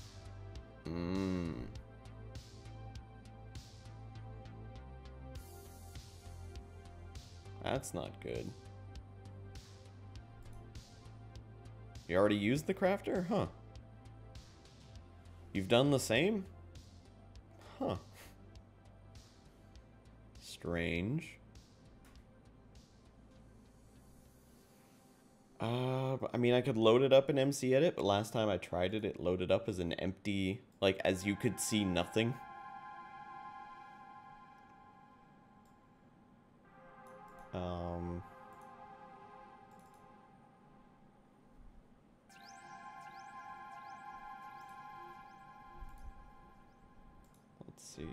That's not good. You already used the crafter? Huh. You've done the same? Huh. Strange. I mean, I could load it up in MC Edit, but last time I tried it, it loaded up as an empty, like, as you could see nothing. Let's see.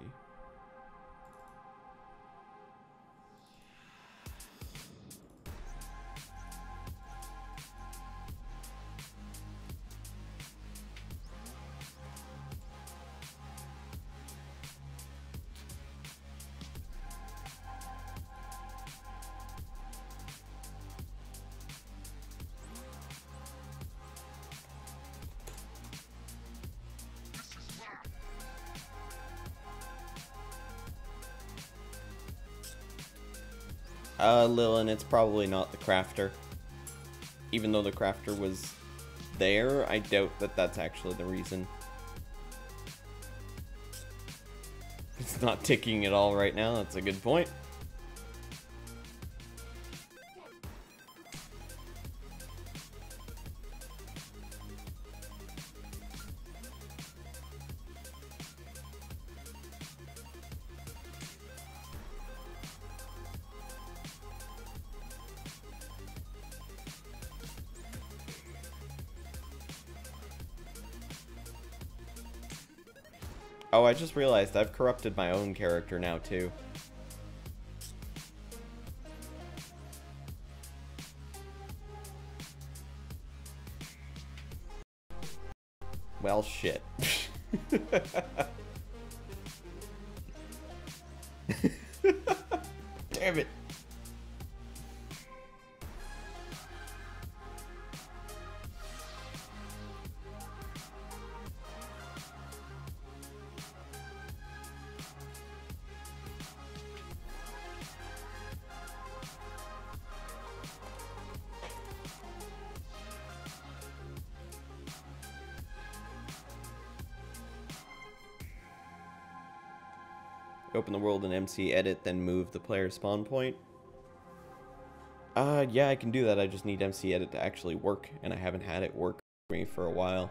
Lilin, it's probably not the crafter. Even though the crafter was there, I doubt that that's actually the reason. It's not ticking at all right now, that's a good point. Oh, I just realized I've corrupted my own character now, too. Well, shit. Damn it. Open the world in MC Edit, then move the player spawn point. Yeah, I can do that. I just need MC Edit to actually work, and I haven't had it work for me for a while.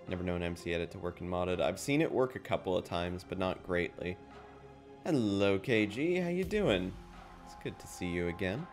Never known MC Edit to work in modded. I've seen it work a couple of times, but not greatly. Hello, KG. How you doing? It's good to see you again.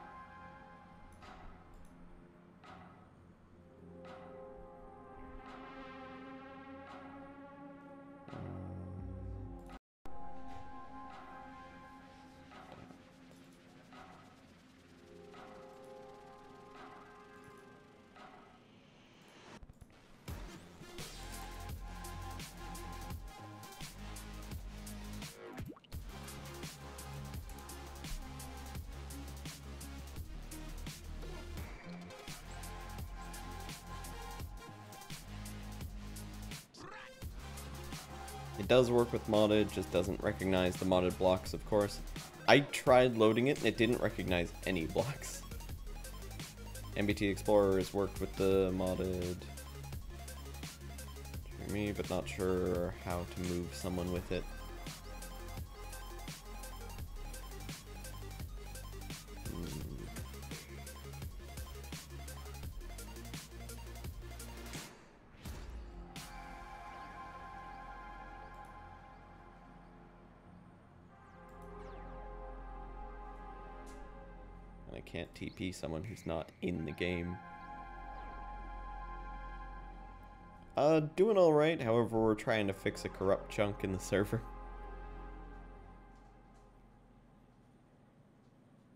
It does work with modded, just doesn't recognize the modded blocks, of course. I tried loading it and it didn't recognize any blocks. MBT Explorer has worked with the modded for me, but not sure how to move someone with it. I can't TP someone who's not in the game. Doing alright, however we're trying to fix a corrupt chunk in the server.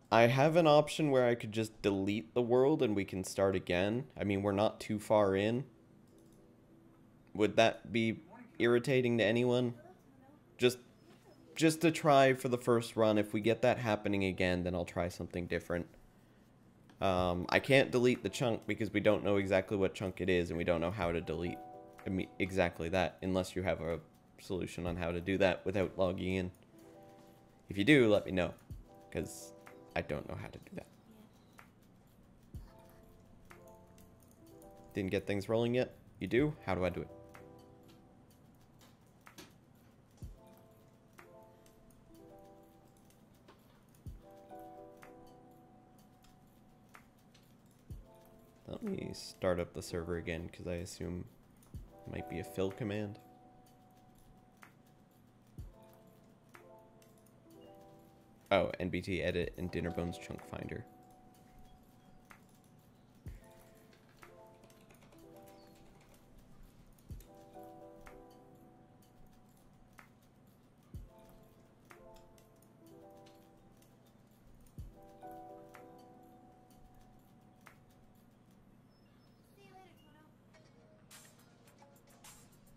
I have an option where I could just delete the world and we can start again. I mean, we're not too far in. Would that be irritating to anyone? Just to try for the first run. If we get that happening again, then I'll try something different. I can't delete the chunk because we don't know exactly what chunk it is, and we don't know how to delete exactly that, unless you have a solution on how to do that without logging in. If you do, let me know, because I don't know how to do that. Didn't get things rolling yet? You do? How do I do it? Let me start up the server again, because I assume it might be a fill command. Oh, NBT edit and Dinnerbones chunk finder.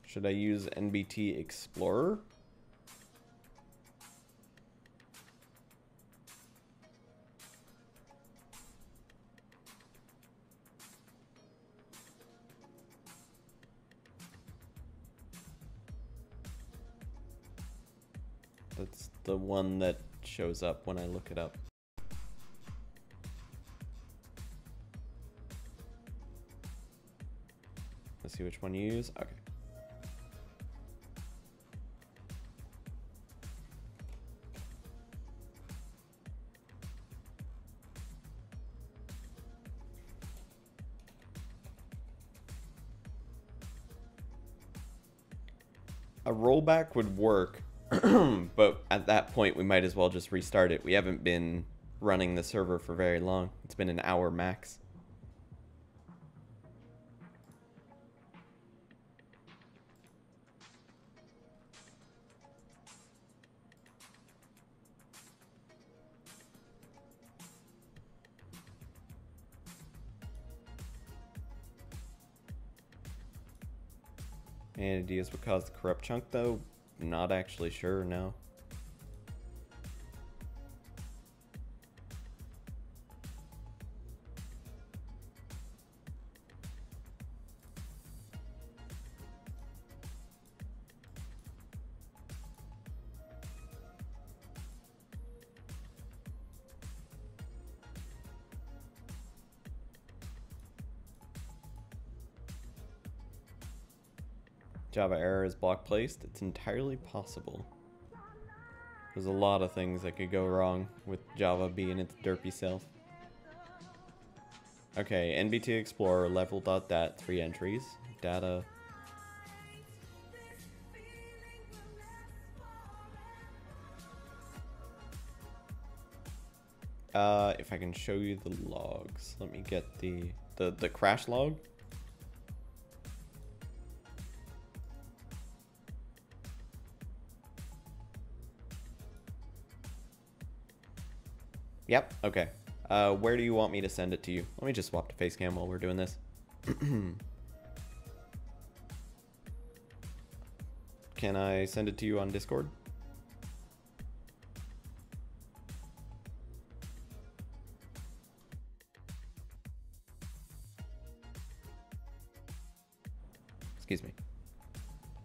Should I use NBT Explorer? That's the one that shows up when I look it up. Let's see which one you use. Okay. A rollback would work, but at that point we might as well just restart it. We haven't been running the server for very long. It's been an hour max. Any ideas what caused the corrupt chunk though? Not actually sure, no. Java error is block placed. It's entirely possible. There's a lot of things that could go wrong with Java being its derpy self. Okay, NBT Explorer level.dat 3 entries. Data. If I can show you the logs, let me get the crash log. Yep, okay. Where do you want me to send it to you? Let me just swap to Facecam while we're doing this. Can I send it to you on Discord? Excuse me.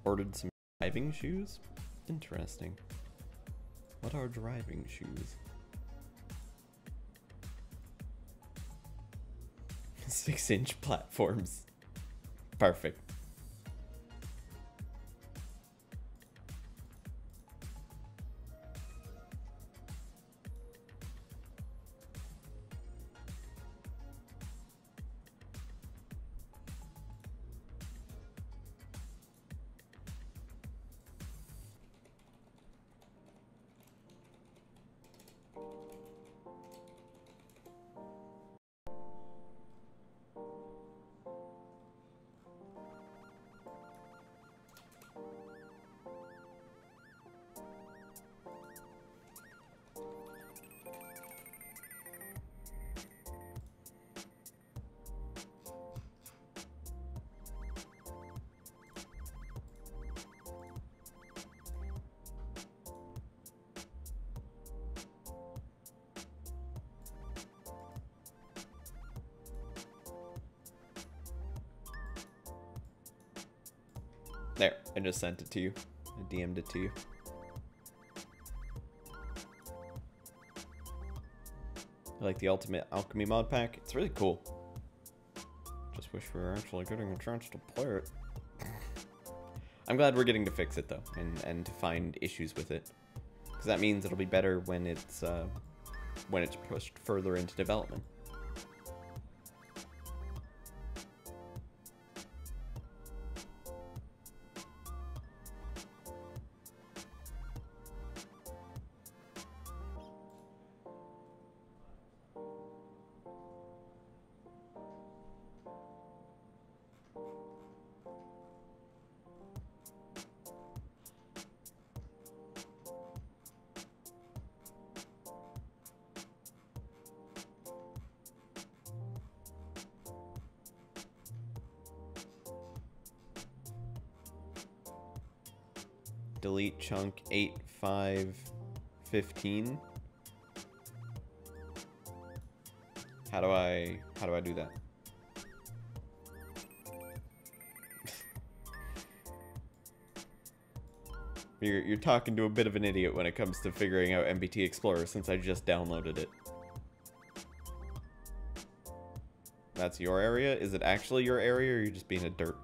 Ordered some driving shoes? Interesting. What are driving shoes? 6-inch platforms. Perfect. There, I just sent it to you. I DM'd it to you. I like the Ultimate Alchemy mod pack. It's really cool. Just wish we were actually getting a chance to play it. I'm glad we're getting to fix it though, and to find issues with it, because that means it'll be better when it's pushed further into development. Delete chunk 8515. How do I do that? You're talking to a bit of an idiot when it comes to figuring out NBT Explorer, since I just downloaded it. That's your area? Is it actually your area, or are you just being a derp?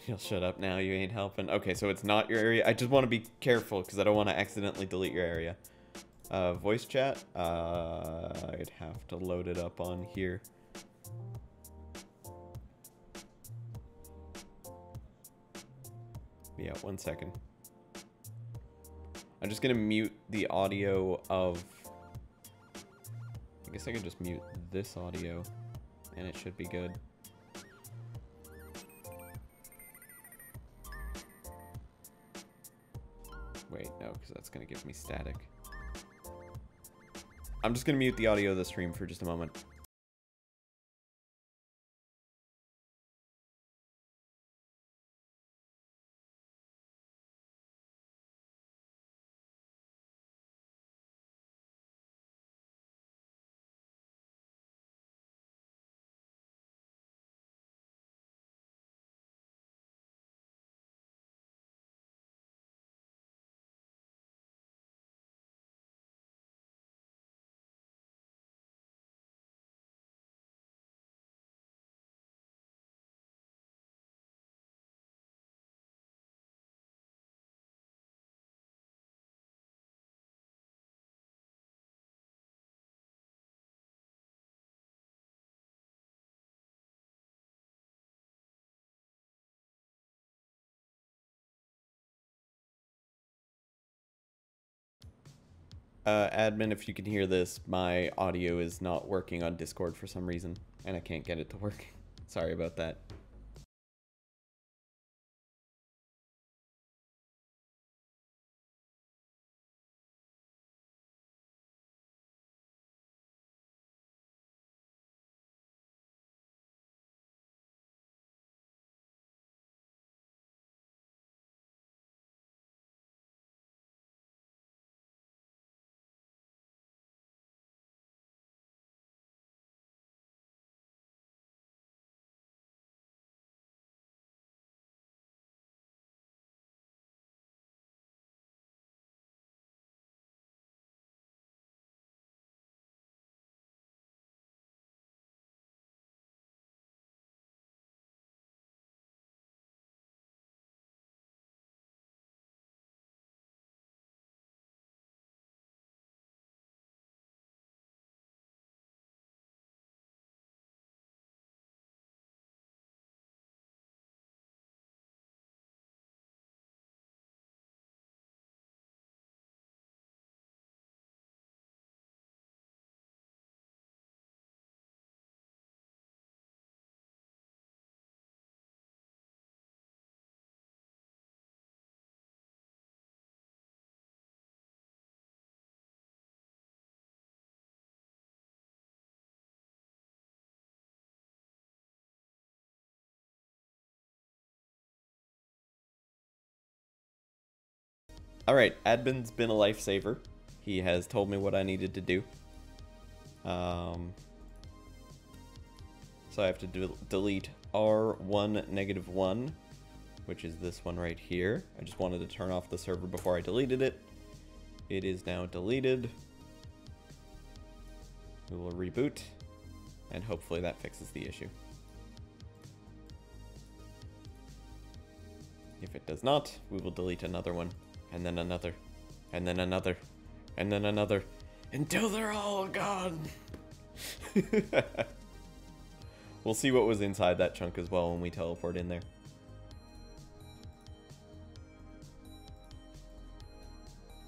You'll shut up now, you ain't helping. Okay, so it's not your area. I just want to be careful because I don't want to accidentally delete your area. Voice chat, I'd have to load it up on here. Yeah, 1 second. I'm just gonna mute the audio of... I guess I could just mute this audio and it should be good. Wait, no, because that's going to give me static. I'm just going to mute the audio of the stream for just a moment. Admin, if you can hear this, my audio is not working on Discord for some reason, and I can't get it to work. Sorry about that. Alright, admin's been a lifesaver. He has told me what I needed to do. So I have to delete R1-1, which is this one right here. I just wanted to turn off the server before I deleted it. It is now deleted. We will reboot, and hopefully that fixes the issue. If it does not, we will delete another one. And then another, and then another, and then another, until they're all gone. We'll see what was inside that chunk as well when we teleport in there.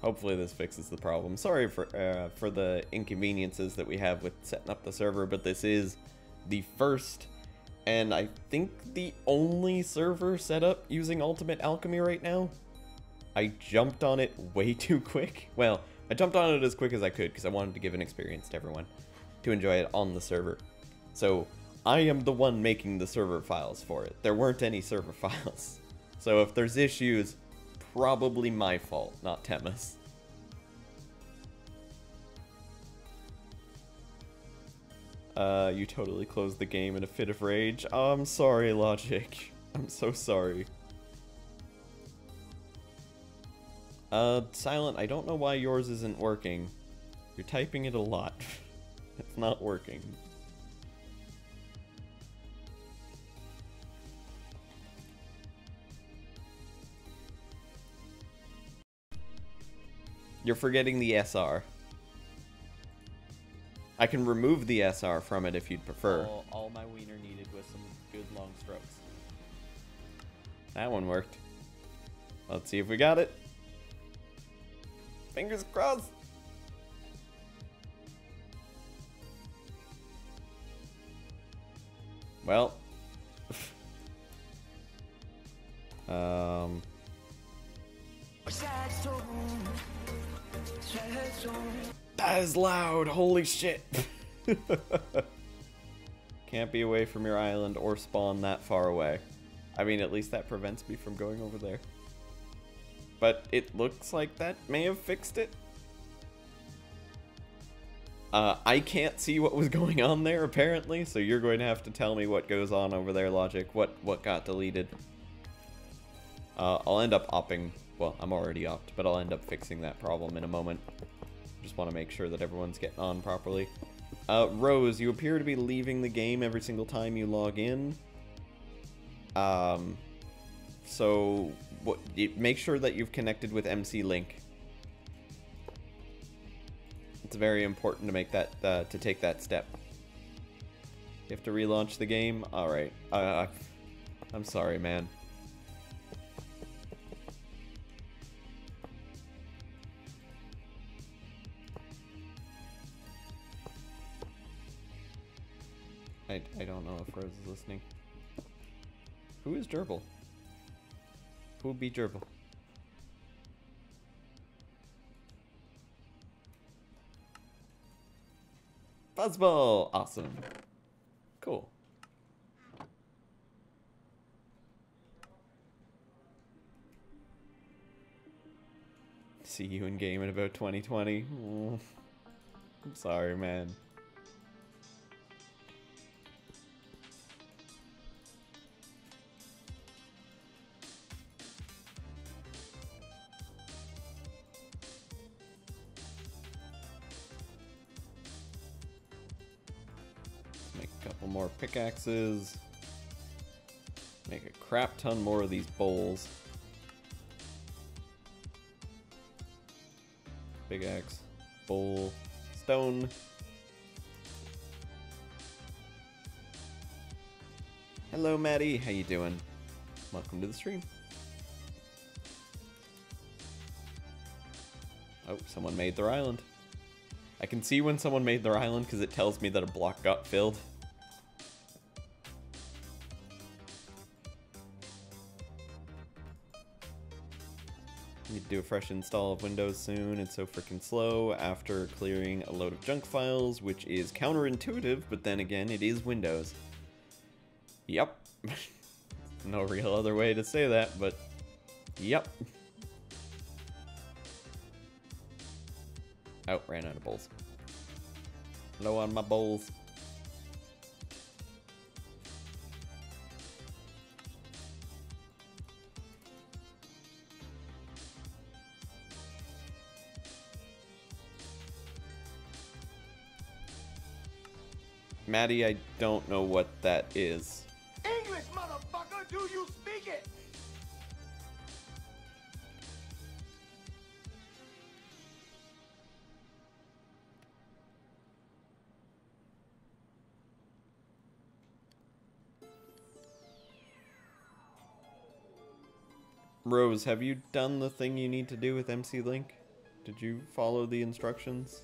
Hopefully this fixes the problem. Sorry for the inconveniences that we have with setting up the server, but this is the first and I think the only server set up using Ultimate Alchemy right now. I jumped on it way too quick. Well, I jumped on it as quick as I could because I wanted to give an experience to everyone to enjoy it on the server. So I am the one making the server files for it. There weren't any server files. So if there's issues, probably my fault, not Tema's. You totally closed the game in a fit of rage. Oh, I'm sorry, Logic. I'm so sorry. Silent, I don't know why yours isn't working. You're typing it a lot. It's not working. You're forgetting the SR. I can remove the SR from it if you'd prefer. All my wiener needed was some good long strokes. That one worked. Let's see if we got it. Fingers crossed. Well. That is loud, holy shit. Can't be away from your island or spawn that far away. I mean, at least that prevents me from going over there. But it looks like that may have fixed it. I can't see what was going on there, apparently, so you're going to have to tell me what goes on over there, Logic. What got deleted. I'll end up opping. Well, I'm already opt, but I'll end up fixing that problem in a moment. Just want to make sure that everyone's getting on properly. Rose, you appear to be leaving the game every single time you log in. So make sure that you've connected with MC Link. It's very important to make that to take that step. You have to relaunch the game. All right. I'm sorry, man. I don't know if Rose is listening. Who is Gerbil? Who would be Gerbil? Fuzzball! Awesome. Cool. See you in game in about 2020. Oh, I'm sorry, man. Make a couple more pickaxes. Make a crap ton more of these bowls. Big axe, bowl, stone. Hello, Maddie. How you doing? Welcome to the stream. Oh, someone made their island. I can see when someone made their island because it tells me that a block got filled. Need to do a fresh install of Windows soon. It's so freaking slow after clearing a load of junk files, which is counterintuitive, but then again, it is Windows. Yep. No real other way to say that, but yep. Oh, ran out of bowls. Low on my bowls. Maddie, I don't know what that is. English, motherfucker, do you speak it? Rose, have you done the thing you need to do with MC Link? Did you follow the instructions?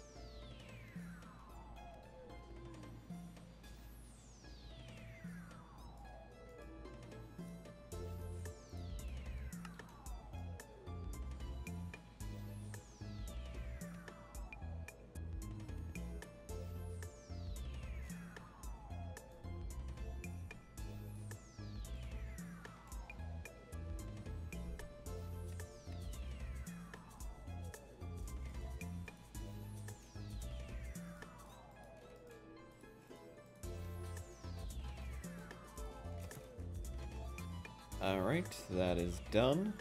Alright, that is done.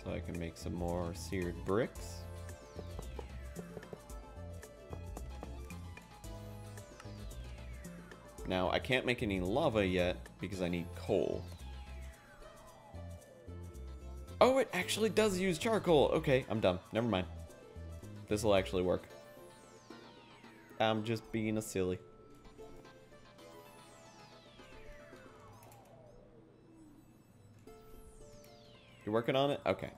So I can make some more seared bricks. Now, I can't make any lava yet because I need coal. Oh, it actually does use charcoal! Okay, I'm done. Never mind. This will actually work. I'm just being a silly. You're working on it? Okay.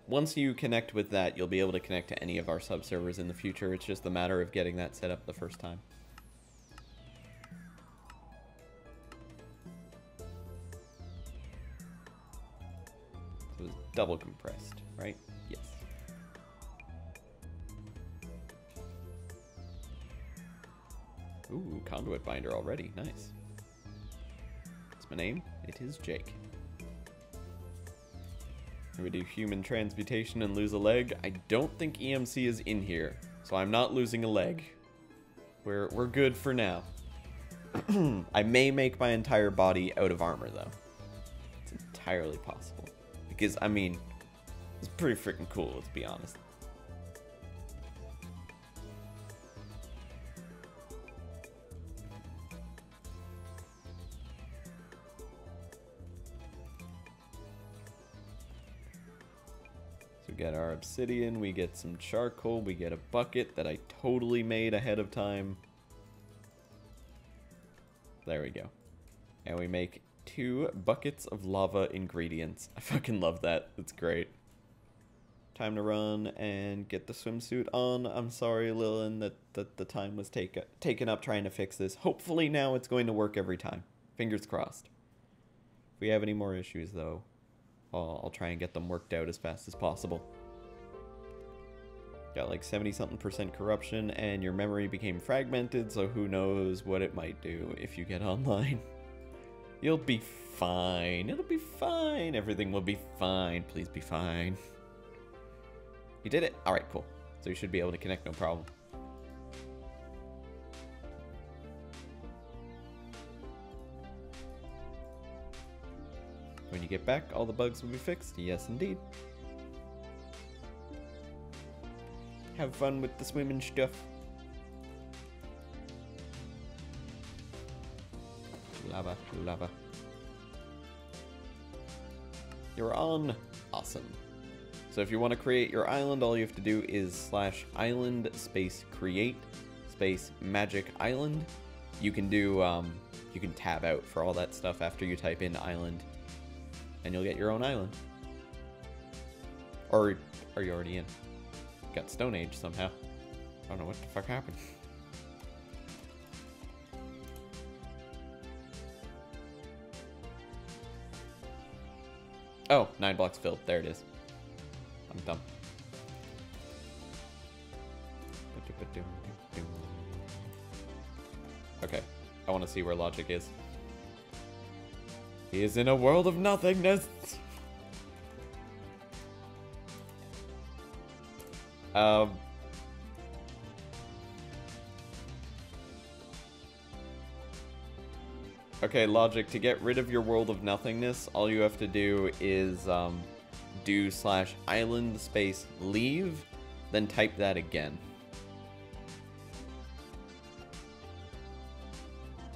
Once you connect with that, you'll be able to connect to any of our sub-servers in the future. It's just a matter of getting that set up the first time. So it's double compressed, right? Yes. Ooh, conduit binder already. Nice. My name, it is Jake. Can we do human transmutation and lose a leg? I don't think EMC is in here, so I'm not losing a leg. We're good for now. I may make my entire body out of armor though. It's entirely possible. Because, I mean, it's pretty freaking cool, let's be honest. We get our obsidian, we get some charcoal, we get a bucket that I totally made ahead of time. There we go. And we make 2 buckets of lava ingredients. I fucking love that. It's great. Time to run and get the swimsuit on. I'm sorry, Lillian, that the time was taken up trying to fix this. Hopefully now it's going to work every time. Fingers crossed. If we have any more issues, though, I'll try and get them worked out as fast as possible. Got like 70-something% corruption, and your memory became fragmented, so who knows what it might do if you get online. You'll be fine. It'll be fine. Everything will be fine. Please be fine. You did it? Alright, cool. So you should be able to connect, no problem. When you get back, all the bugs will be fixed. Yes, indeed. Have fun with the swimming stuff. Lava, lava. You're on. Awesome. So if you want to create your island, all you have to do is /island space create space magic island. You can do, you can tab out for all that stuff after you type in island, and you'll get your own island. Or are you already in? Got Stone Age somehow. I don't know what the fuck happened. Oh, 9 blocks filled. There it is. I'm dumb. Okay, I want to see where Logic is. He is in a world of nothingness. Okay, Logic, to get rid of your world of nothingness, all you have to do is do /island space leave, then type that again.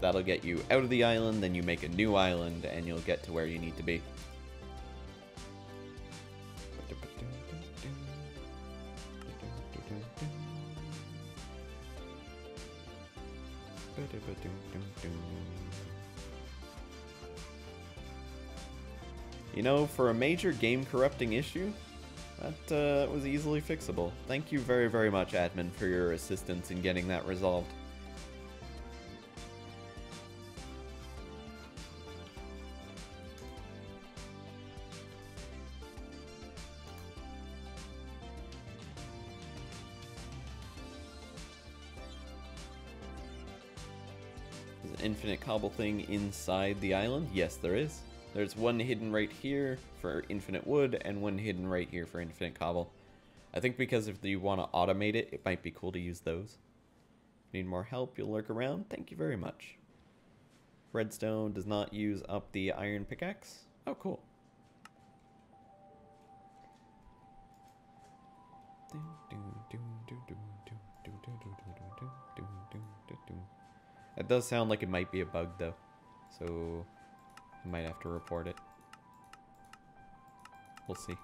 That'll get you out of the island, then you make a new island, and you'll get to where you need to be. You know, for a major game corrupting issue, that was easily fixable. Thank you very, very much, admin, for your assistance in getting that resolved. There's an infinite cobble thing inside the island? Yes, there is. There's one hidden right here for infinite wood, and one hidden right here for infinite cobble. I think because if you want to automate it, it might be cool to use those. If you need more help, you'll lurk around. Thank you very much. Redstone does not use up the iron pickaxe. Oh, cool. That does sound like it might be a bug, though. So I might have to report it. We'll see.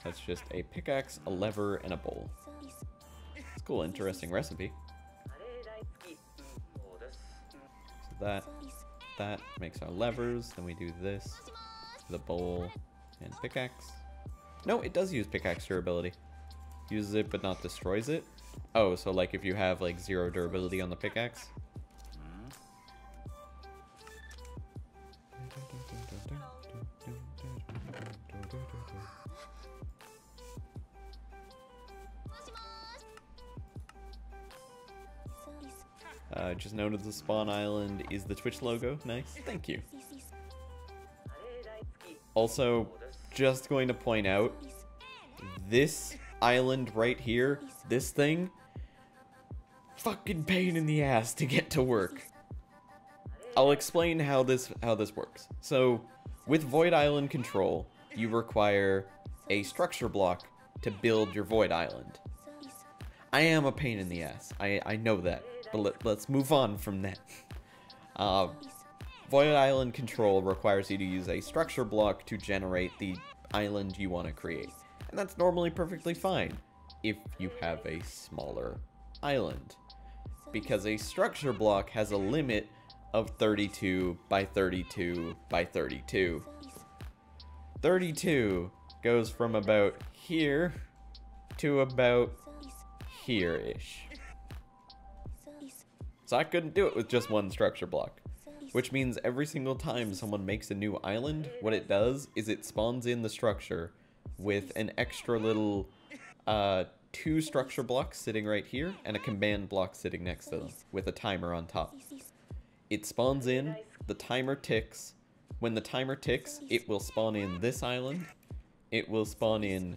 That's just a pickaxe, a lever, and a bowl. It's a cool, interesting recipe. So that makes our levers. Then we do this, the bowl, and pickaxe. No, it does use pickaxe durability. Uses it, but not destroys it. Oh, so like if you have like 0 durability on the pickaxe. Just noted the spawn island is the Twitch logo. Nice. Thank you. Also, just going to point out, this island right here, this thing, fucking pain in the ass to get to work. I'll explain how this works. So, with Void Island control, you require a structure block to build your Void Island. I am a pain in the ass. I know that. But let's move on from that. Void Island control requires you to use a structure block to generate the island you want to create. And that's normally perfectly fine if you have a smaller island. Because a structure block has a limit of 32 by 32 by 32. 32 goes from about here to about here-ish. So I couldn't do it with just one structure block. Which means every single time someone makes a new island, what it does is it spawns in the structure with an extra little 2 structure blocks sitting right here and a command block sitting next to them with a timer on top. It spawns in, the timer ticks. When the timer ticks, it will spawn in this island, it will spawn in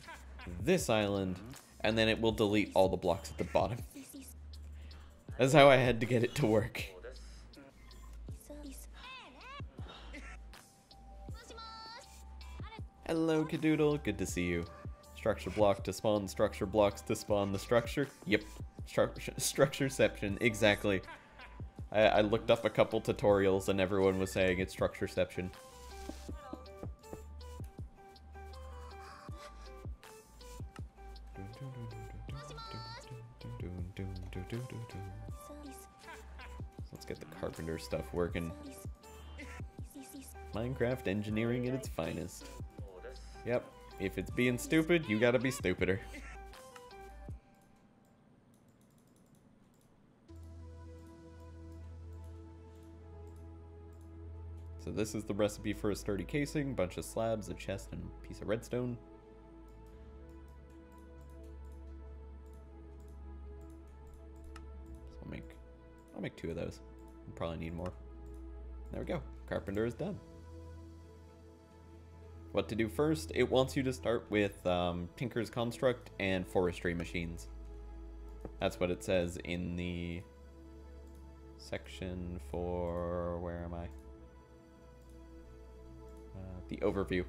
this island, and then it will delete all the blocks at the bottom. That's how I had to get it to work. Hello, Kadoodle. Good to see you. Structure block to spawn structure blocks to spawn the structure. Yep. Structureception. Exactly. I looked up a couple tutorials and everyone was saying it's structureception. Let's get the carpenter stuff working. Minecraft engineering at its finest. Yep, if it's being stupid, you gotta be stupider. So this is the recipe for a sturdy casing, bunch of slabs, a chest, and a piece of redstone. So I'll make 2 of those. I'll probably need more. There we go. Carpenter is done. What to do first? It wants you to start with Tinker's Construct and Forestry Machines. That's what it says in the section for... where am I? The overview.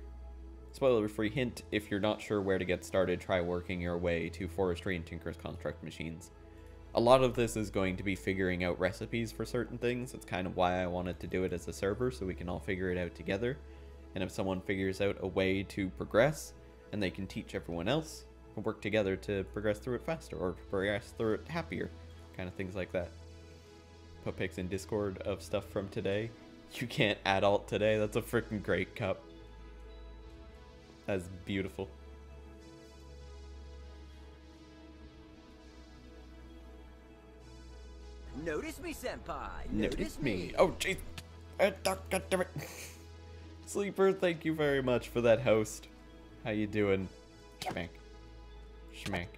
Spoiler-free hint, if you're not sure where to get started, try working your way to Forestry and Tinker's Construct Machines. A lot of this is going to be figuring out recipes for certain things. That's kind of why I wanted to do it as a server, so we can all figure it out together. And if someone figures out a way to progress, and they can teach everyone else, we'll work together to progress through it faster, or progress through it happier. Kind of things like that. Put pics in Discord of stuff from today. You can't add alt today, that's a freaking great cup. That's beautiful. Notice me, senpai. Notice me. Oh, jeez. God damn it. Sleeper, thank you very much for that host. How you doing? Schmank. Schmank.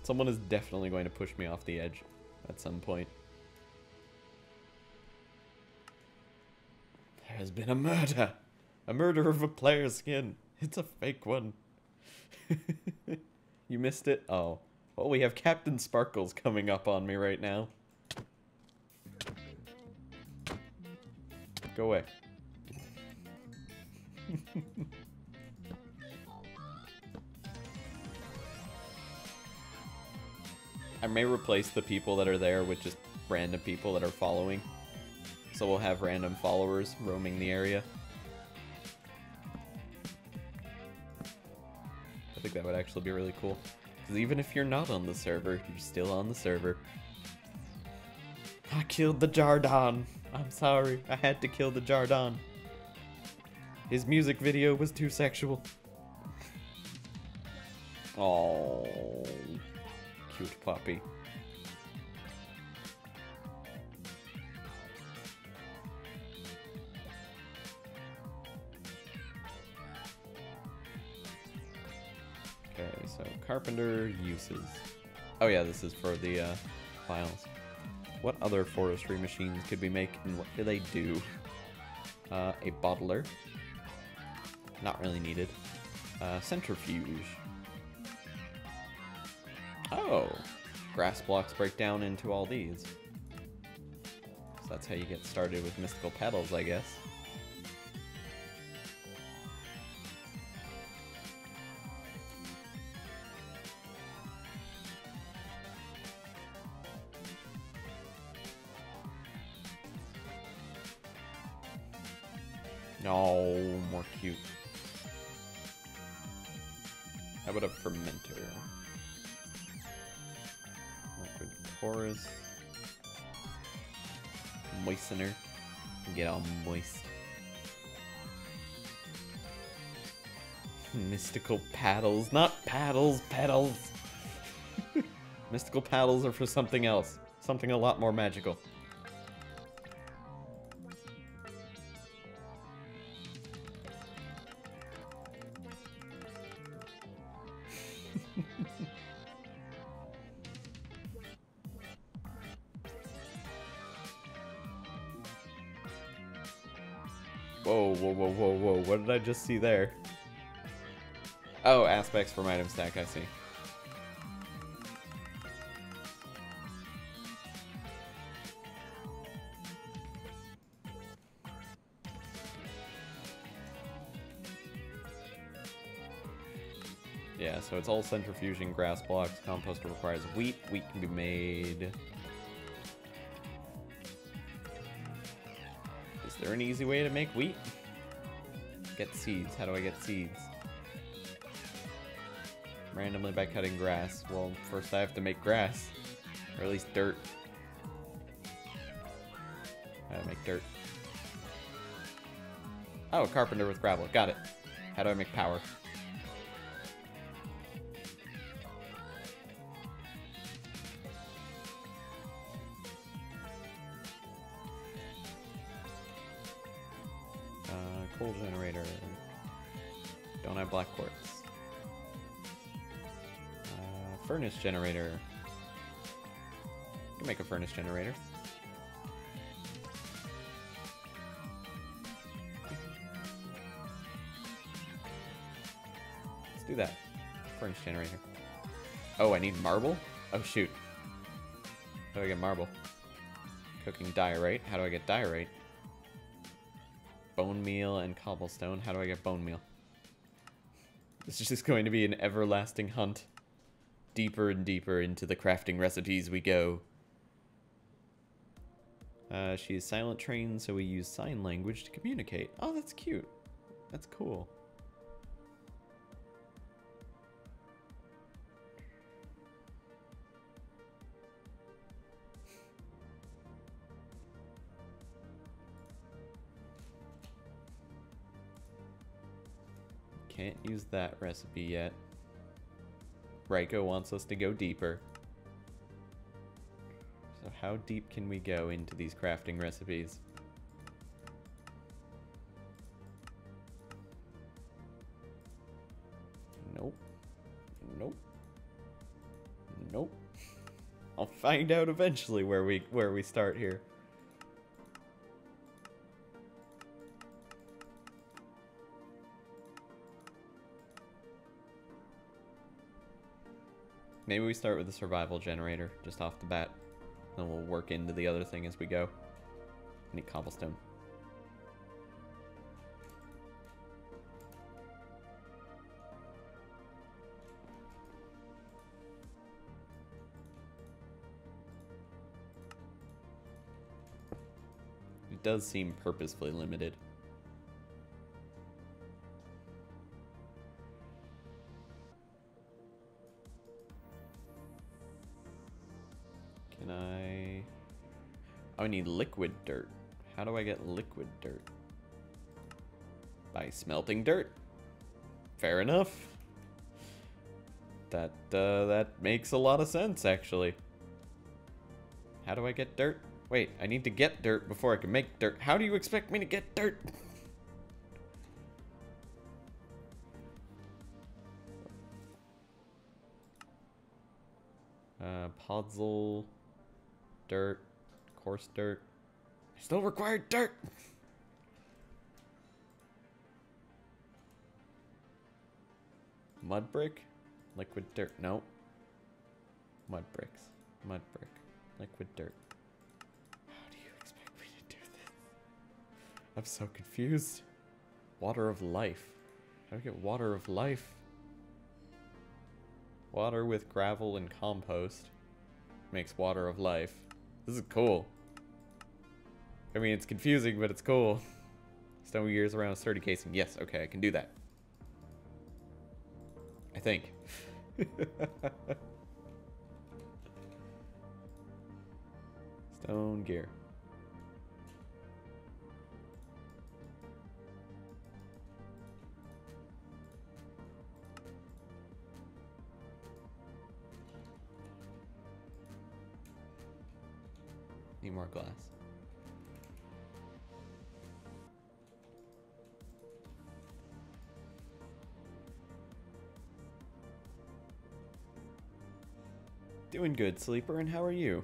Someone is definitely going to push me off the edge at some point. There has been a murder. A murder of a player's skin. It's a fake one. You missed it? Oh. Well, we have Captain Sparkles coming up on me right now. Go away. I may replace the people that are there with just random people that are following. So we'll have random followers roaming the area. I think that would actually be really cool. Because even if you're not on the server, you're still on the server. I killed the Jardin. I'm sorry. I had to kill the Jardin. His music video was too sexual. Oh, cute puppy. Okay, so carpenter uses. Oh yeah, this is for the files. What other forestry machines could we make, and what do they do? A bottler. Not really needed. Centrifuge. Oh! Grass blocks break down into all these. So that's how you get started with mystical petals, I guess. No, more cute. How about a fermenter? Liquid porous. moistener and get all moist. Mystical paddles, not paddles, pedals. Mystical paddles are for something else, something a lot more magical. Whoa, whoa, whoa, whoa, whoa, what did I just see there? Oh, aspects from item stack, I see. Yeah, so it's all centrifuging, grass blocks, composter requires wheat. Wheat can be made... Is there an easy way to make wheat? Get seeds. How do I get seeds? Randomly by cutting grass. Well, first I have to make grass. Or at least dirt. How do I make dirt? Oh, carpenter with gravel. Got it. How do I make power? Coal generator. Don't have black quartz. Furnace generator. Can make a furnace generator. Let's do that. Furnace generator. Oh, I need marble? Oh, shoot. How do I get marble? Cooking diorite. How do I get diorite? Bone meal and cobblestone. How do I get bone meal? This is just going to be an everlasting hunt. Deeper and deeper into the crafting recipes we go. She is silent trained, so we use sign language to communicate. Oh, that's cute. That's cool. Can't use that recipe yet. Raiko wants us to go deeper. So how deep can we go into these crafting recipes? Nope. Nope. Nope. I'll find out eventually where we start here. Maybe we start with the survival generator, just off the bat. Then we'll work into the other thing as we go. I need cobblestone. It does seem purposefully limited. I need liquid dirt. How do I get liquid dirt? By smelting dirt. Fair enough. That makes a lot of sense, actually. How do I get dirt? Wait, I need to get dirt before I can make dirt. How do you expect me to get dirt? Podzol, dirt, coarse dirt. I still require dirt. Mud brick, liquid dirt. No. Mud bricks, mud brick, liquid dirt. How do you expect me to do this? I'm so confused. Water of life. How do I get water of life? Water with gravel and compost makes water of life. This is cool. I mean, it's confusing, but it's cool. Stone gears around a sturdy casing. Yes, okay, I can do that. I think. Stone gear. Need more glass. Doing good, Sleeper, and how are you?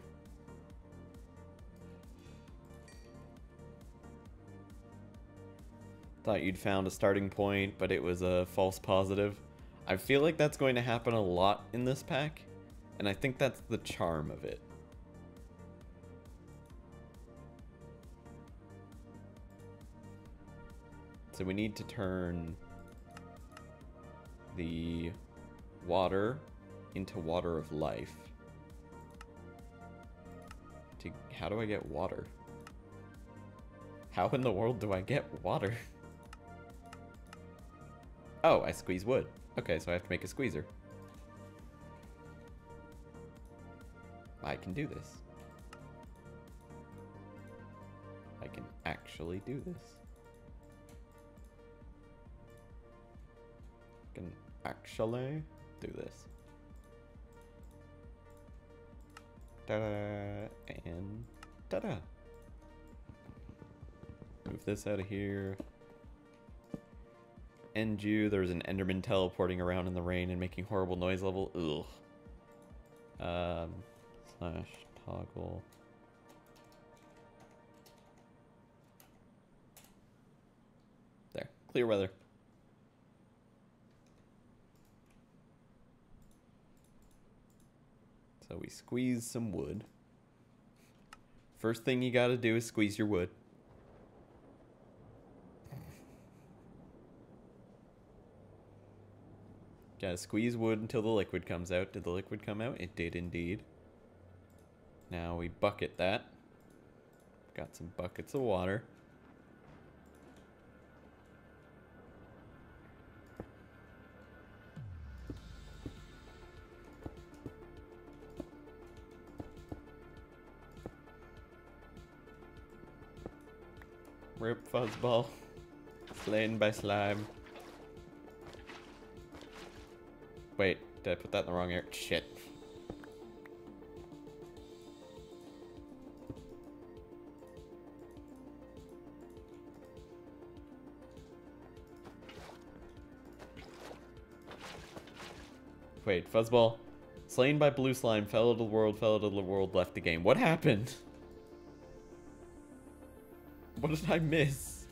Thought you'd found a starting point, but it was a false positive. I feel like that's going to happen a lot in this pack, and I think that's the charm of it. So we need to turn the water into water of life. How do I get water? How in the world do I get water? Oh, I squeeze wood. Okay, so I have to make a squeezer. I can do this. I can actually do this. I can actually do this. Ta-da! And ta-da! Move this out of here. End you. There's an Enderman teleporting around in the rain and making horrible noise level. Ugh. Slash toggle. There. Clear weather. So we squeeze some wood. First thing you gotta do is squeeze your wood. Gotta squeeze wood until the liquid comes out. Did the liquid come out? It did indeed. Now we bucket that. Got some buckets of water. Rip Fuzzball. Slain by slime. Wait, did I put that in the wrong area? Shit. Wait, Fuzzball. Slain by blue slime, fell to the world, left the game. What happened? What did I miss?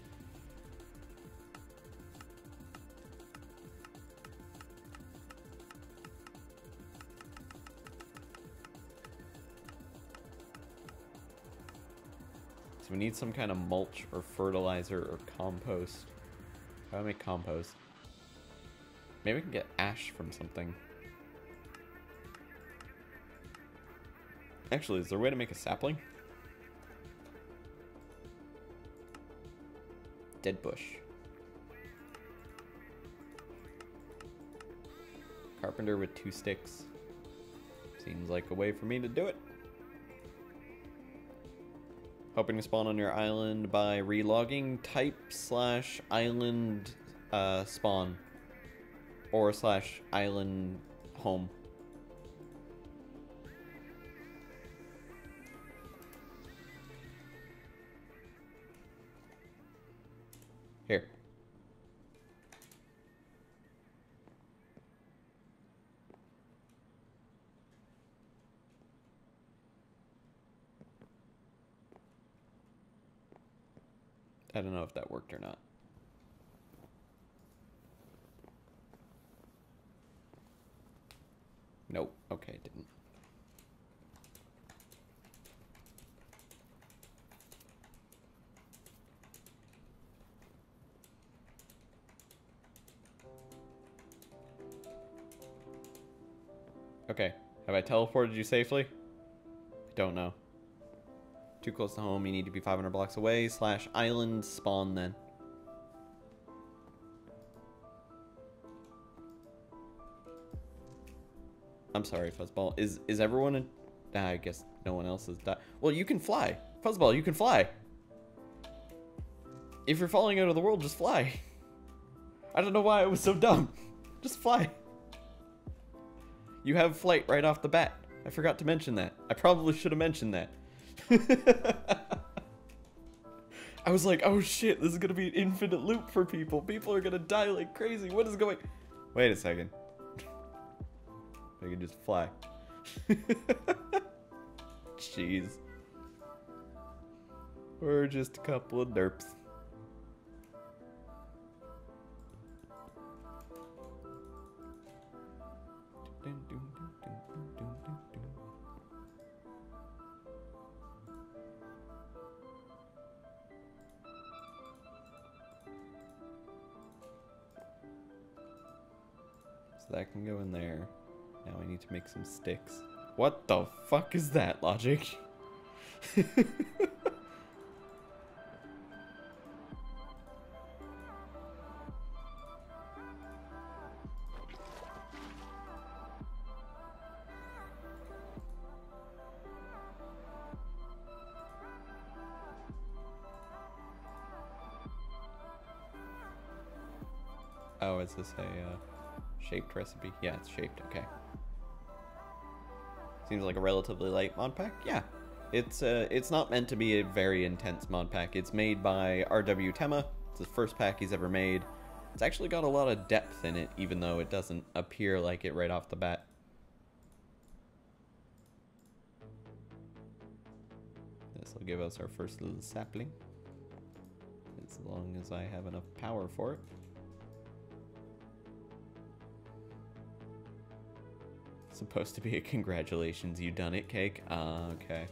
So we need some kind of mulch or fertilizer or compost. How do I make compost? Maybe we can get ash from something. Actually, is there a way to make a sapling? Dead bush. Carpenter with 2 sticks. Seems like a way for me to do it. Hoping to spawn on your island by relogging. Type / island spawn. Or / island home. Here. I don't know if that worked or not. Nope. Okay, it didn't. Okay. Have I teleported you safely? I don't know. Too close to home, you need to be 500 blocks away. / island spawn then. I'm sorry, Fuzzball. Is everyone in... Nah, I guess no one else has died. Well, you can fly. Fuzzball, you can fly. If you're falling out of the world, just fly. I don't know why I was so dumb. Just fly. You have flight right off the bat. I forgot to mention that. I probably should have mentioned that. I was like, oh shit, this is gonna be an infinite loop for people. People are gonna die like crazy. What is going... Wait a second. I can just fly. Jeez. We're just a couple of derps. So that can go in there. Now I need to make some sticks. What the fuck is that, Logic? Oh, is this a shaped recipe? Yeah, it's shaped, okay. Seems like a relatively light mod pack. Yeah, it's not meant to be a very intense mod pack. It's made by R.W. Tema. It's the first pack he's ever made. It's actually got a lot of depth in it, even though it doesn't appear like it right off the bat. This will give us our first little sapling, as long as I have enough power for it. Supposed to be a congratulations, you done it cake? Ah, okay.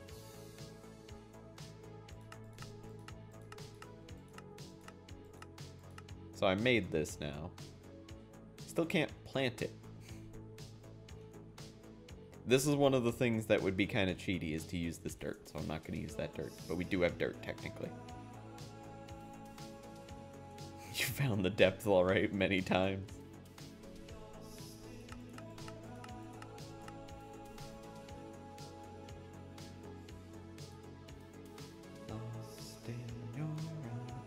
So I made this now. Still can't plant it. This is one of the things that would be kind of cheaty, is to use this dirt, so I'm not going to use that dirt. But we do have dirt, technically. You found the depth alright many times.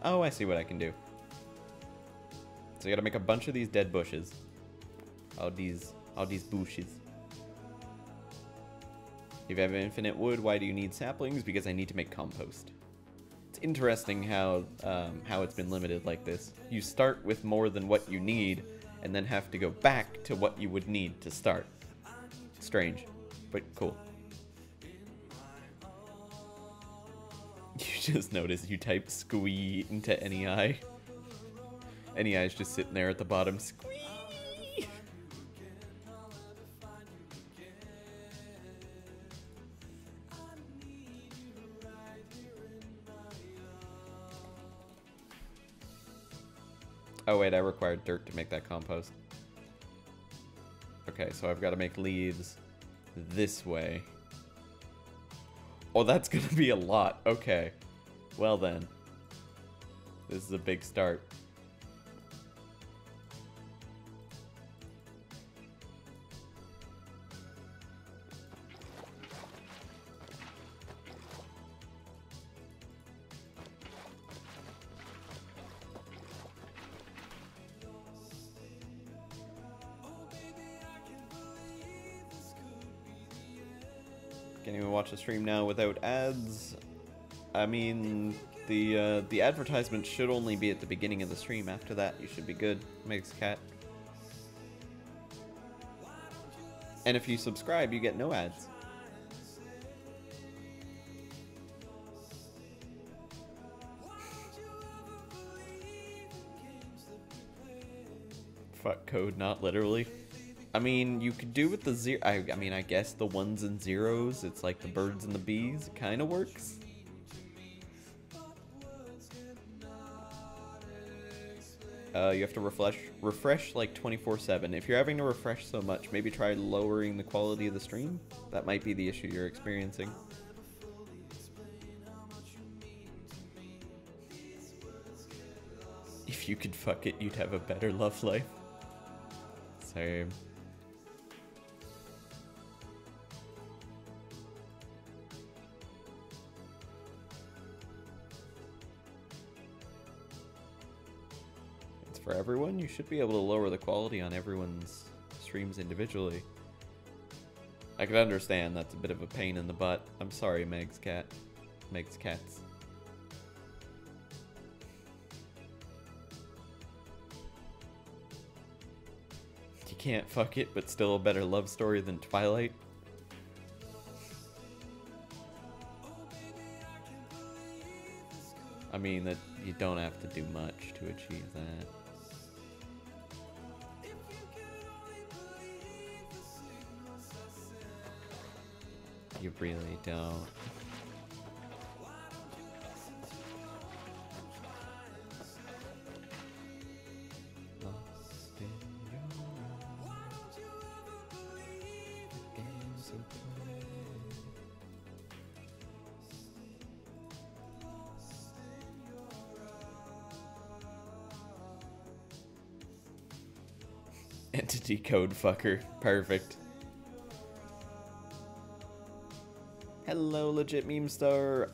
Oh, I see what I can do. So I gotta make a bunch of these dead bushes. All these bushes. If you have infinite wood, why do you need saplings? Because I need to make compost. It's interesting how it's been limited like this. You start with more than what you need, and then have to go back to what you would need to start. Strange, but cool. You just notice you type squee into NEI. NEI is just sitting there at the bottom. Squee! Oh wait, I required dirt to make that compost. Okay, so I've got to make leaves this way. Oh, that's gonna be a lot. Okay. Well then. This is a big start. Can't even watch the stream now without ads. I mean, the advertisement should only be at the beginning of the stream. After that, you should be good. Makes cat. And if you subscribe, you get no ads. Fuck code, not literally. I mean, you could do with the zero. I mean, I guess the ones and zeros. It's like the birds and the bees. It kind of works. You have to refresh like 24/7. If you're having to refresh so much, maybe try lowering the quality of the stream. That might be the issue you're experiencing. If you could fuck it, you'd have a better love life. Same. For everyone, you should be able to lower the quality on everyone's streams individually. I can understand that's a bit of a pain in the butt. I'm sorry, Meg's cat. Meg's cats. You can't fuck it, but still a better love story than Twilight. I mean, that you don't have to do much to achieve that. You really don't. Lost in your arms, the games of play. Entity code fucker. Perfect. Hello, Legit Meme Star.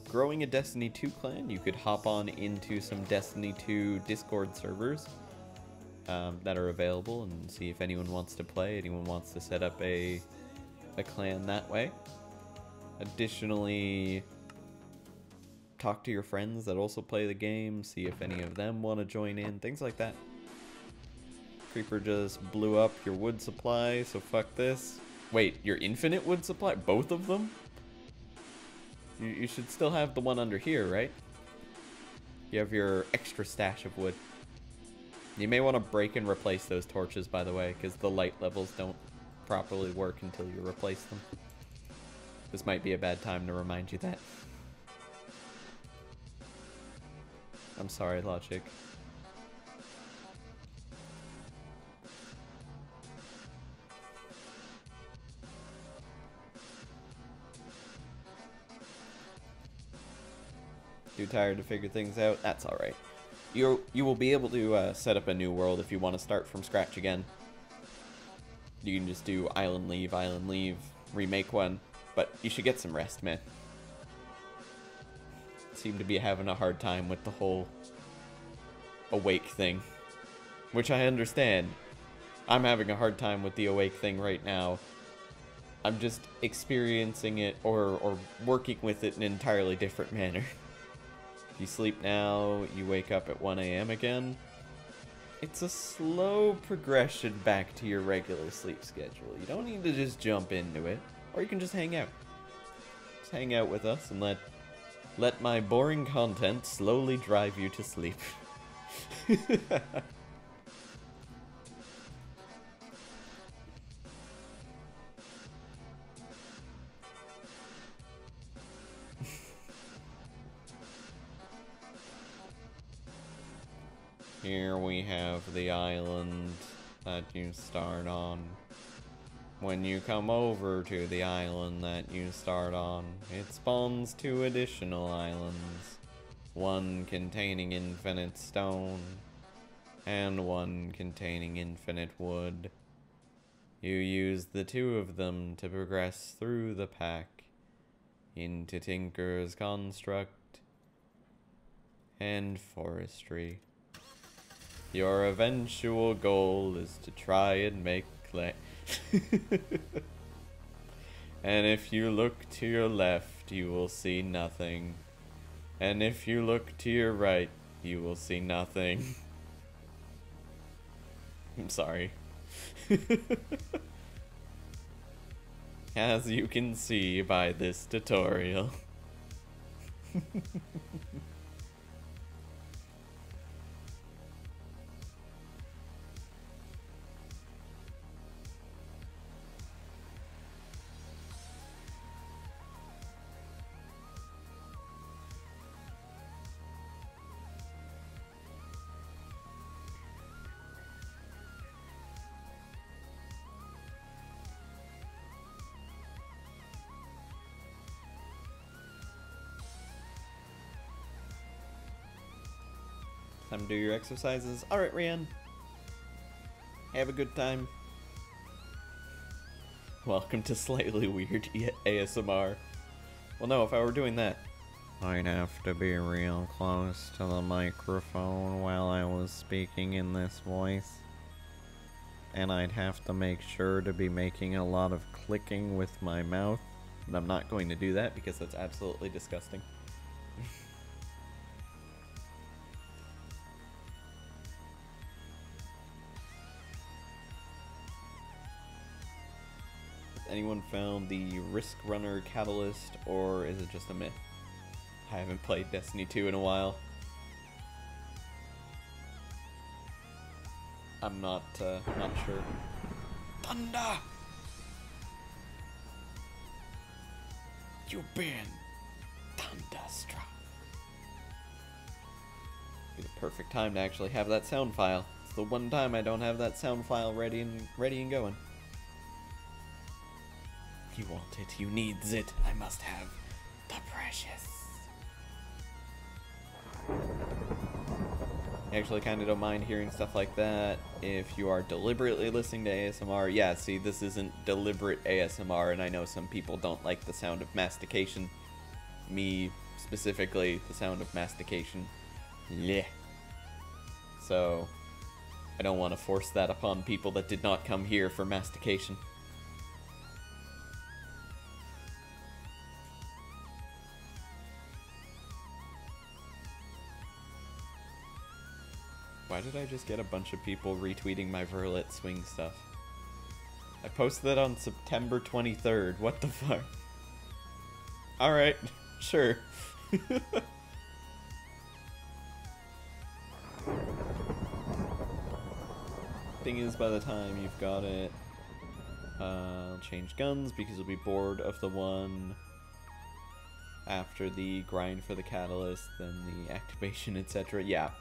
Growing a Destiny 2 clan, you could hop on into some Destiny 2 Discord servers that are available and see if anyone wants to play, anyone wants to set up a clan that way. Additionally, talk to your friends that also play the game, see if any of them want to join in, things like that. Creeper just blew up your wood supply, so fuck this. Wait, your infinite wood supply? Both of them? You should still have the one under here, right? You have your extra stash of wood. You may want to break and replace those torches, by the way, because the light levels don't properly work until you replace them. This might be a bad time to remind you that. I'm sorry, Logic. Too tired to figure things out? That's alright. You will be able to set up a new world if you want to start from scratch again. You can just do island leave, remake one. But you should get some rest, man. Seem to be having a hard time with the whole awake thing. Which I understand. I'm having a hard time with the awake thing right now. I'm just experiencing it or working with it in an entirely different manner. You sleep now, you wake up at 1 AM again. It's a slow progression back to your regular sleep schedule. You don't need to just jump into it, or you can just hang out. Just hang out with us and let my boring content slowly drive you to sleep. Here we have the island that you start on. When you come over to the island that you start on, it spawns 2 additional islands. One containing infinite stone, and one containing infinite wood. You use the 2 of them to progress through the pack into Tinker's Construct and Forestry. Your eventual goal is to try and make clay. And if you look to your left, you will see nothing. And if you look to your right, you will see nothing. I'm sorry. As you can see by this tutorial. Time to do your exercises. Alright, Rian. Have a good time. Welcome to Slightly Weird ASMR. Well, no, if I were doing that, I'd have to be real close to the microphone while I was speaking in this voice. and I'd have to make sure to be making a lot of clicking with my mouth. And I'm not going to do that because that's absolutely disgusting. Has anyone found the Risk Runner Catalyst, or is it just a myth? I haven't played Destiny 2 in a while. I'm not sure. Thunder! You've been thunderstruck. Be the perfect time to actually have that sound file. It's the one time I don't have that sound file ready and going. You want it, you needs it. I must have the precious. I actually kind of don't mind hearing stuff like that if you are deliberately listening to ASMR. Yeah, see, this isn't deliberate ASMR, and I know some people don't like the sound of mastication. Me, specifically, the sound of mastication. Yeah. So, I don't want to force that upon people that did not come here for mastication. Why did I just get a bunch of people retweeting my Verlet swing stuff? I posted that on September 23rd. What the fuck? Alright, sure. Thing is, by the time you've got it, I'll change guns because you'll be bored of the one after the grind for the catalyst, then the activation, etc. Yeah.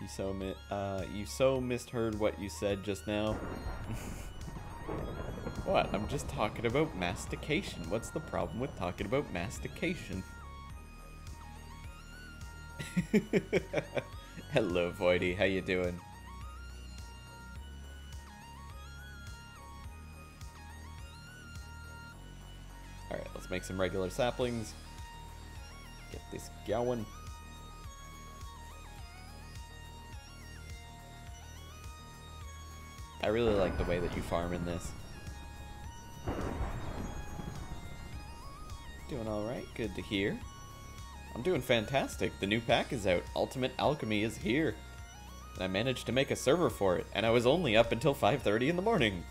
You so misheard what you said just now. What? I'm just talking about mastication. What's the problem with talking about mastication? Hello, Voidy. How you doing? Alright, let's make some regular saplings. Get this going. I really like the way that you farm in this. Doing alright, good to hear. I'm doing fantastic. The new pack is out. Ultimate Alchemy is here. And I managed to make a server for it, and I was only up until 5:30 in the morning.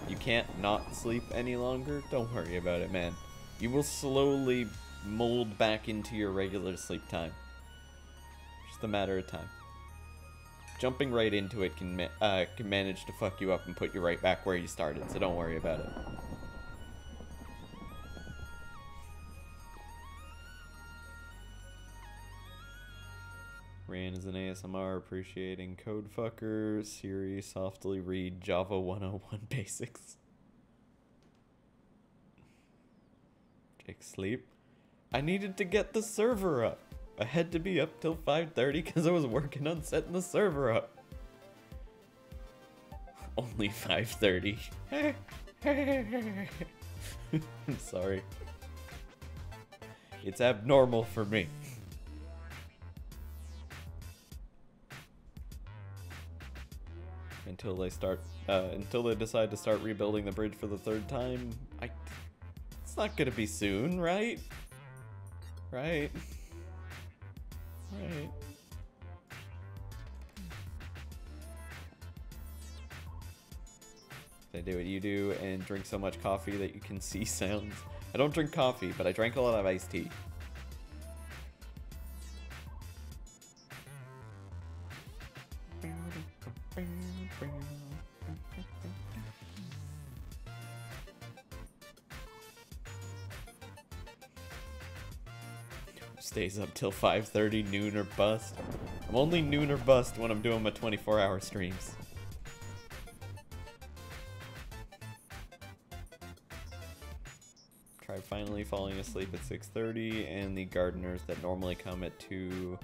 You can't not sleep any longer? Don't worry about it, man. You will slowly mold back into your regular sleep time. Just a matter of time. Jumping right into it can manage to fuck you up and put you right back where you started, so don't worry about it. Ran as an ASMR appreciating Codefucker, Siri softly read Java 101 basics. Jake sleep. I needed to get the server up. I had to be up till 5:30 because I was working on setting the server up. Only 5:30. I'm sorry. It's abnormal for me. Until they decide to start rebuilding the bridge for the third time. It's not gonna be soon, right? Right. Right. They do what you do and drink so much coffee that you can see sounds. I don't drink coffee, but I drank a lot of iced tea. Stays up till 5:30, noon or bust. I'm only noon or bust when I'm doing my 24-hour streams. Try finally falling asleep at 6:30, and the gardeners that normally come at 2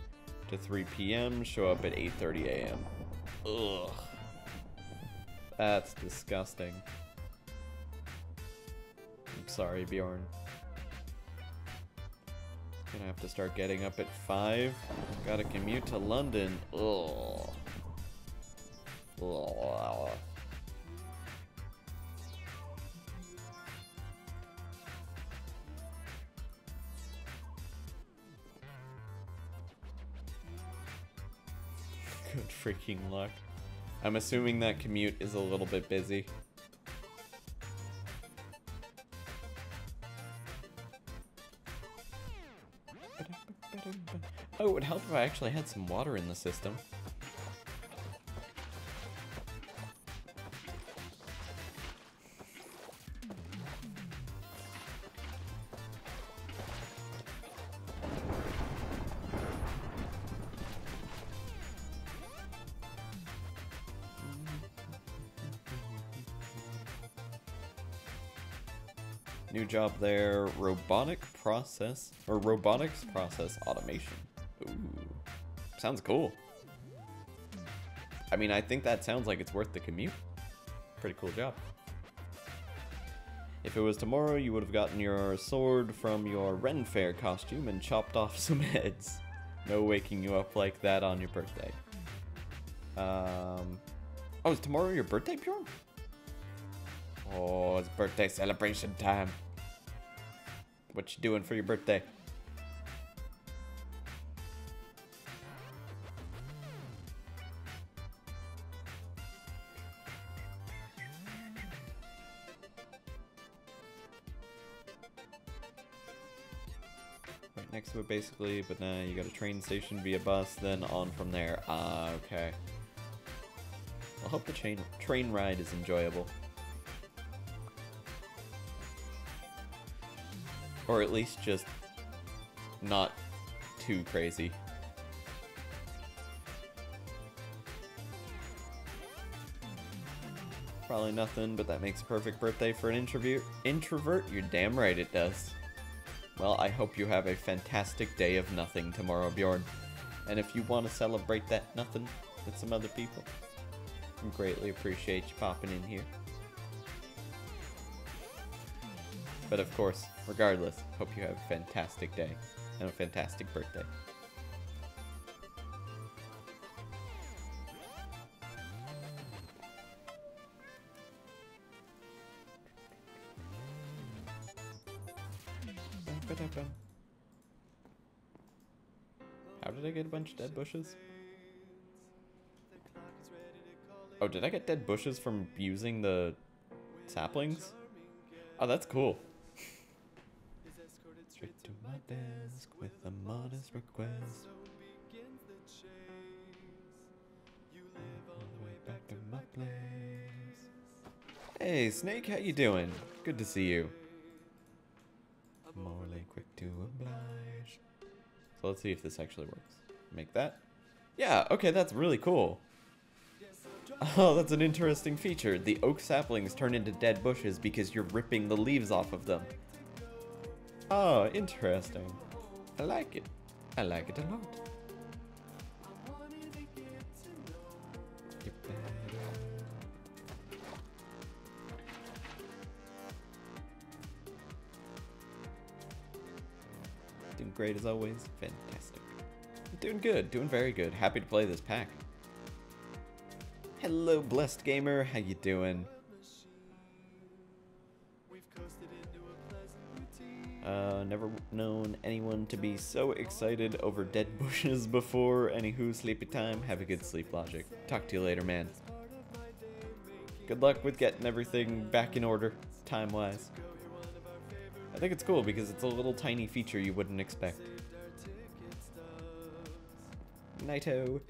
to 3 p.m. show up at 8:30 a.m. Ugh. That's disgusting. I'm sorry, Bjorn. Gonna have to start getting up at 5. Gotta commute to London. Ugh. Ugh. Good freaking luck. I'm assuming that commute is a little bit busy. Oh, it would help if I actually had some water in the system. New job there, robotics process automation. Ooh, sounds cool. I mean, I think that sounds like it's worth the commute. Pretty cool job. If it was tomorrow, you would have gotten your sword from your Ren Fair costume and chopped off some heads. No waking you up like that on your birthday. Oh, is tomorrow your birthday, Bjorn? Oh, it's birthday celebration time. What you doing for your birthday? Right next to it, basically, but now you got a train station via bus, then on from there. Ah, okay. I hope the train ride is enjoyable. Or at least just not too crazy. Probably nothing, but that makes a perfect birthday for an introvert? You're damn right it does. Well, I hope you have a fantastic day of nothing tomorrow, Bjorn. And if you want to celebrate that nothing with some other people, I greatly appreciate you popping in here. But of course, regardless, hope you have a fantastic day and a fantastic birthday. How did I get a bunch of dead bushes? Oh, did I get dead bushes from using the saplings? Oh, that's cool. Straight to my desk with a modest request. All the way back to my place. Hey, Snake, how you doing? Good to see you. Morally quick to oblige. So let's see if this actually works. Make that. Yeah, okay, that's really cool. Oh, that's an interesting feature. The oak saplings turn into dead bushes because you're ripping the leaves off of them. Oh, interesting. I like it. I like it a lot. Doing great as always. Fantastic. Doing good. Doing very good. Happy to play this pack. Hello, Blessed Gamer. How you doing? Never known anyone to be so excited over dead bushes before. Anywho, sleepy time. Have a good sleep, Logic. Talk to you later, man. Good luck with getting everything back in order, time-wise. I think it's cool because it's a little tiny feature you wouldn't expect. Nighto.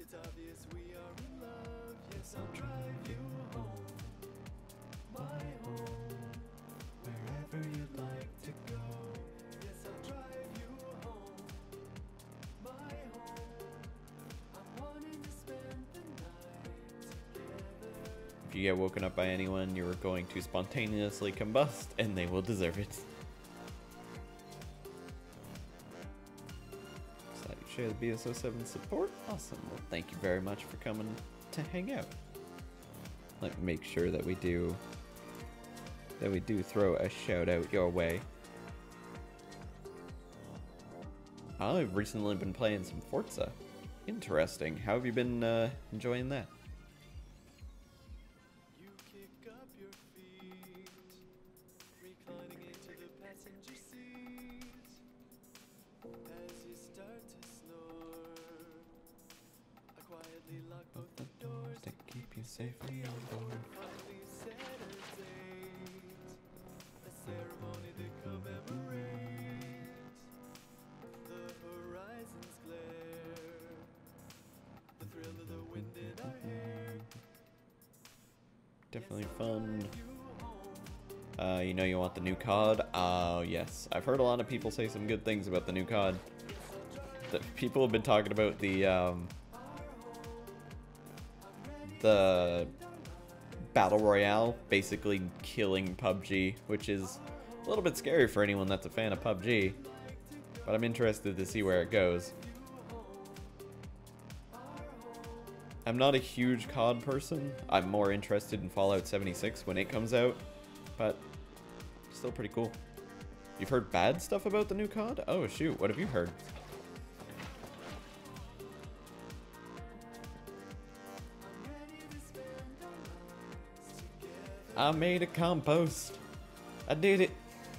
If you get woken up by anyone, you are going to spontaneously combust, and they will deserve it. Decided to share the BS07 support. Awesome. Well, thank you very much for coming to hang out. Let me make sure that we do throw a shout out your way. I've recently been playing some Forza. Interesting. How have you been enjoying that? You kick up your feet, reclining into the passenger seat. As you start to snore, I quietly lock both the doors to keep you safely on board. finally set a date, a ceremony that commemorates the horizon's glare, the thrill of the wind in our hair. Definitely fun. You know you want the new COD? Oh, yes. I've heard a lot of people say some good things about the new COD. People have been talking about the Battle Royale basically killing PUBG, which is a little bit scary for anyone that's a fan of PUBG. But I'm interested to see where it goes. I'm not a huge COD person. I'm more interested in Fallout 76 when it comes out, but still pretty cool. You've heard bad stuff about the new COD? Oh shoot, what have you heard? I made a compost. I did it.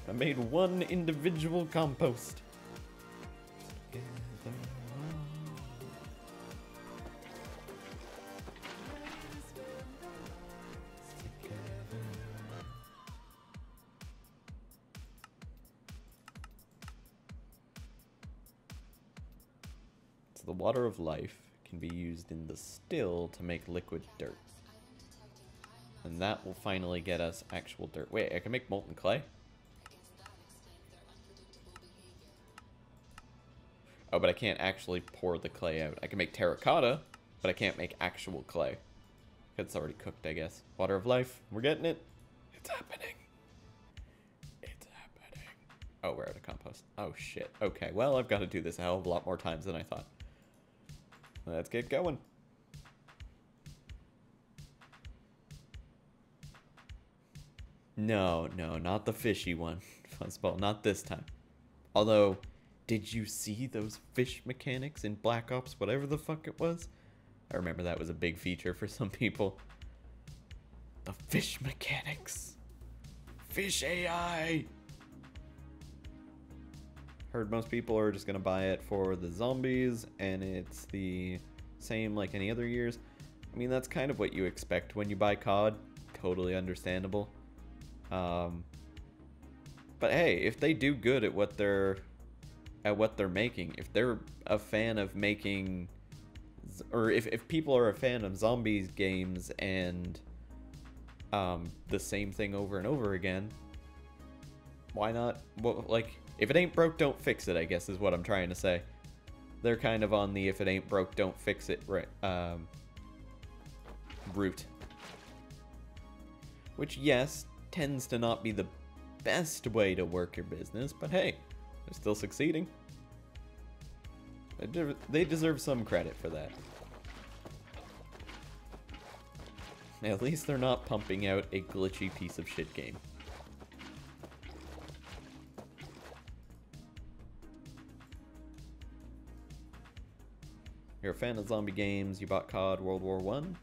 I made one individual compost. The water of life can be used in the still to make liquid dirt. And that will finally get us actual dirt. Wait, I can make molten clay? Oh, but I can't actually pour the clay out. I can make terracotta, but I can't make actual clay. It's already cooked, I guess. Water of life. We're getting it. It's happening. It's happening. Oh, we're out of compost. Oh, shit. Okay, well, I've got to do this a hell of a lot more times than I thought. Let's get going. No, not the fishy one. Fuzzball, not this time. Although, did you see those fish mechanics in Black Ops, whatever the fuck it was? I remember that was a big feature for some people. The fish mechanics. Fish AI. Heard most people are just gonna buy it for the zombies, and it's the same like any other years. I mean, that's kind of what you expect when you buy COD. Totally understandable. But hey, if they do good at what they're making, if they're a fan of making, or if people are a fan of zombies games and the same thing over and over again, why not? Well, like, if it ain't broke, don't fix it, I guess is what I'm trying to say. They're kind of on the if it ain't broke, don't fix it route. Which, yes, tends to not be the best way to work your business, but hey, they're still succeeding. They deserve some credit for that. At least they're not pumping out a glitchy piece of shit game. You're a fan of zombie games, you bought COD World War One?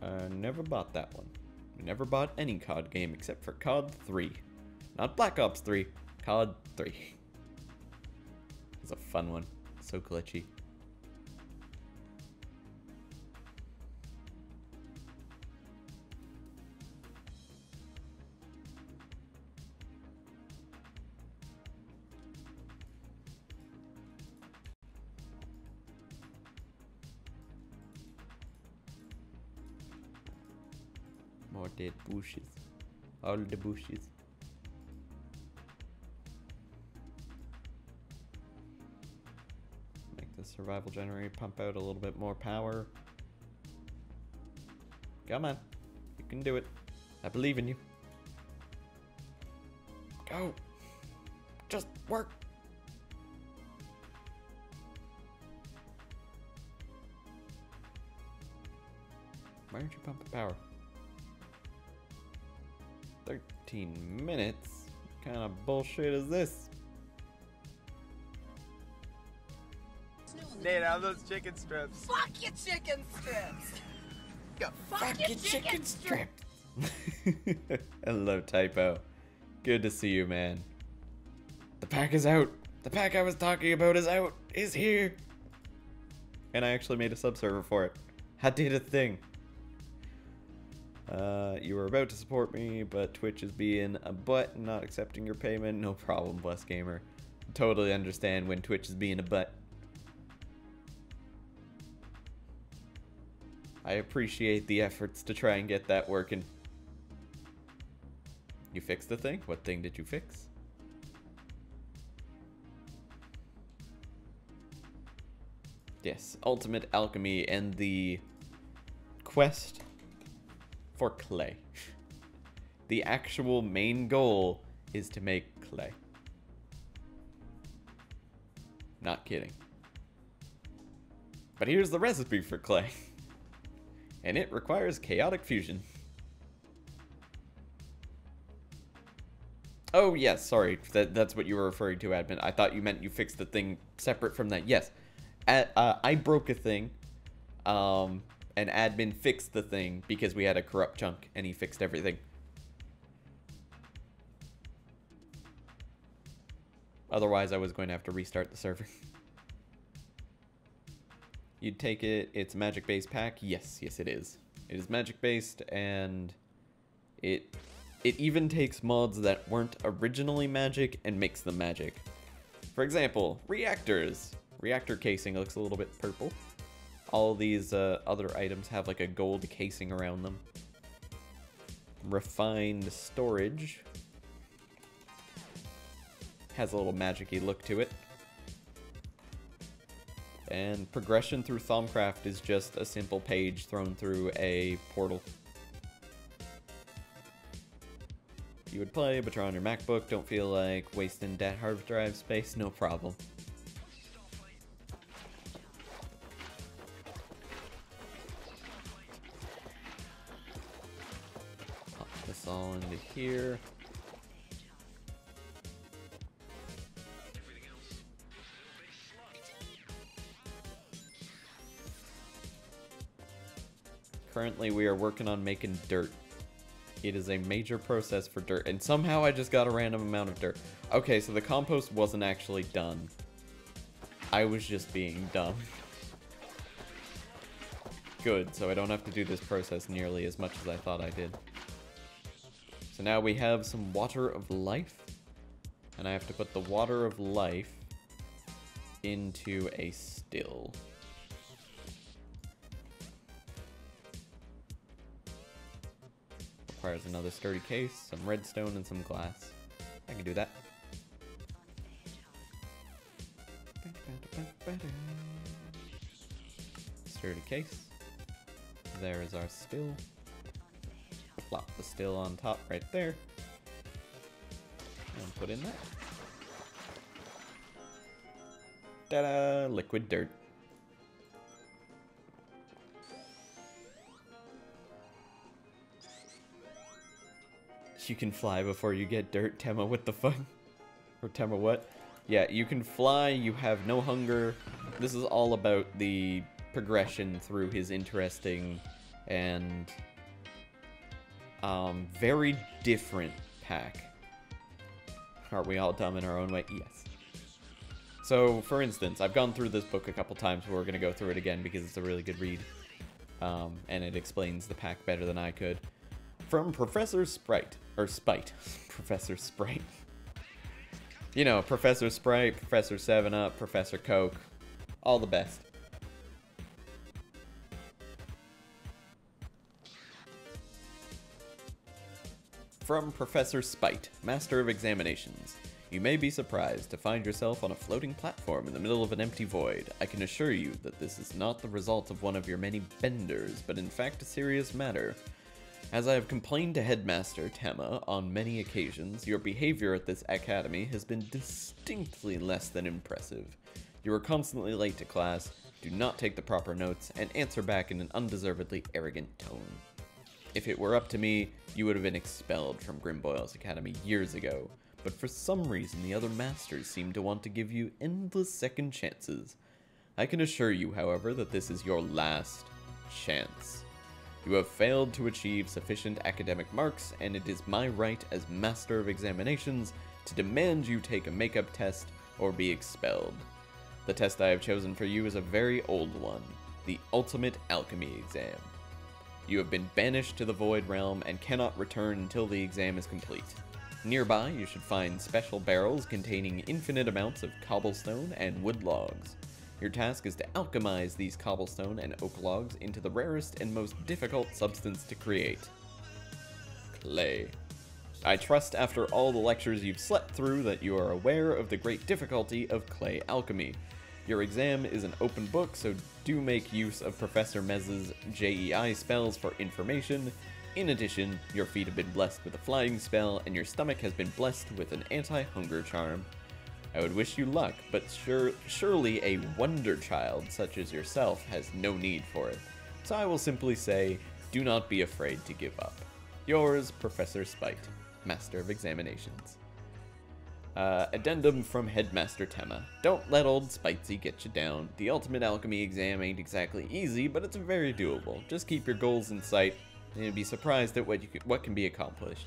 I never bought that one. I never bought any COD game except for COD 3. Not Black Ops 3, COD 3. It's a fun one. So glitchy. More dead bushes. All the bushes. Make the survival generator pump out a little bit more power. Come on. You can do it. I believe in you. Go. Just work. Why aren't you pumping power? 13 minutes? What kind of bullshit is this? Nate, how those chicken strips? Fuck your chicken strips! Fuck your chicken strip. Hello, Typo. Good to see you, man. The pack is out. The pack I was talking about is out. Is here. And I actually made a subserver for it. I did a thing. You were about to support me, but Twitch is being a butt and not accepting your payment. No problem, Bless Gamer. Totally understand when Twitch is being a butt. I appreciate the efforts to try and get that working. You fixed the thing? What thing did you fix? Yes, Ultimate Alchemy and the quest for clay. The actual main goal is to make clay. Not kidding. But here's the recipe for clay. And it requires chaotic fusion. Oh, yes, sorry. That's what you were referring to, admin. I thought you meant you fixed the thing separate from that. Yes. I broke a thing. And admin fixed the thing because we had a corrupt chunk and he fixed everything. Otherwise, I was going to have to restart the server. You'd take it, it's magic-based pack? Yes, yes it is. It is magic-based, and it even takes mods that weren't originally magic and makes them magic. For example, reactors. Reactor casing looks a little bit purple. All these other items have like a gold casing around them. Refined storage has a little magic-y look to it. And progression through Thaumcraft is just a simple page thrown through a portal. You would play, but you're on your MacBook, don't feel like wasting that hard drive space, no problem. Pop this all into here. Currently, we are working on making dirt. It is a major process for dirt, and somehow I just got a random amount of dirt. Okay, so the compost wasn't actually done. I was just being dumb. Good, so I don't have to do this process nearly as much as I thought I did. So now we have some water of life, and I have to put the water of life into a still. Requires another sturdy case, some redstone, and some glass. I can do that. Sturdy case. There is our still. Plop the still on top right there. And put in that. Ta-da! Liquid dirt. You can fly before you get dirt, Tema, what the fuck? Or Tema what? Yeah, you can fly, you have no hunger. This is all about the progression through his interesting and very different pack. Are we all dumb in our own way? Yes. So, for instance, I've gone through this book a couple times, but we're going to go through it again because it's a really good read. And it explains the pack better than I could. From Professor Sprite, or Spite, Professor Sprite. You know, Professor Sprite, Professor 7-Up, Professor Coke, all the best. From Professor Spite, Master of Examinations. You may be surprised to find yourself on a floating platform in the middle of an empty void. I can assure you that this is not the result of one of your many benders, but in fact a serious matter. As I have complained to Headmaster Tema on many occasions, your behavior at this academy has been distinctly less than impressive. You are constantly late to class, do not take the proper notes, and answer back in an undeservedly arrogant tone. If it were up to me, you would have been expelled from Grimboyle's Academy years ago, but for some reason the other masters seem to want to give you endless second chances. I can assure you, however, that this is your last chance. You have failed to achieve sufficient academic marks, and it is my right as Master of Examinations to demand you take a makeup test or be expelled. The test I have chosen for you is a very old one, the Ultimate Alchemy exam. You have been banished to the Void Realm and cannot return until the exam is complete. Nearby, you should find special barrels containing infinite amounts of cobblestone and wood logs. Your task is to alchemize these cobblestone and oak logs into the rarest and most difficult substance to create: clay. I trust after all the lectures you've slept through that you are aware of the great difficulty of clay alchemy. Your exam is an open book, so do make use of Professor Mez's JEI spells for information. In addition, your feet have been blessed with a flying spell, and your stomach has been blessed with an anti-hunger charm. I would wish you luck, but surely a wonder child such as yourself has no need for it. So I will simply say, do not be afraid to give up. Yours, Professor Spite, Master of Examinations. Addendum from Headmaster Tema. Don't let old Spitesy get you down. The Ultimate Alchemy exam ain't exactly easy, but it's very doable. Just keep your goals in sight, and you'll be surprised at what can be accomplished.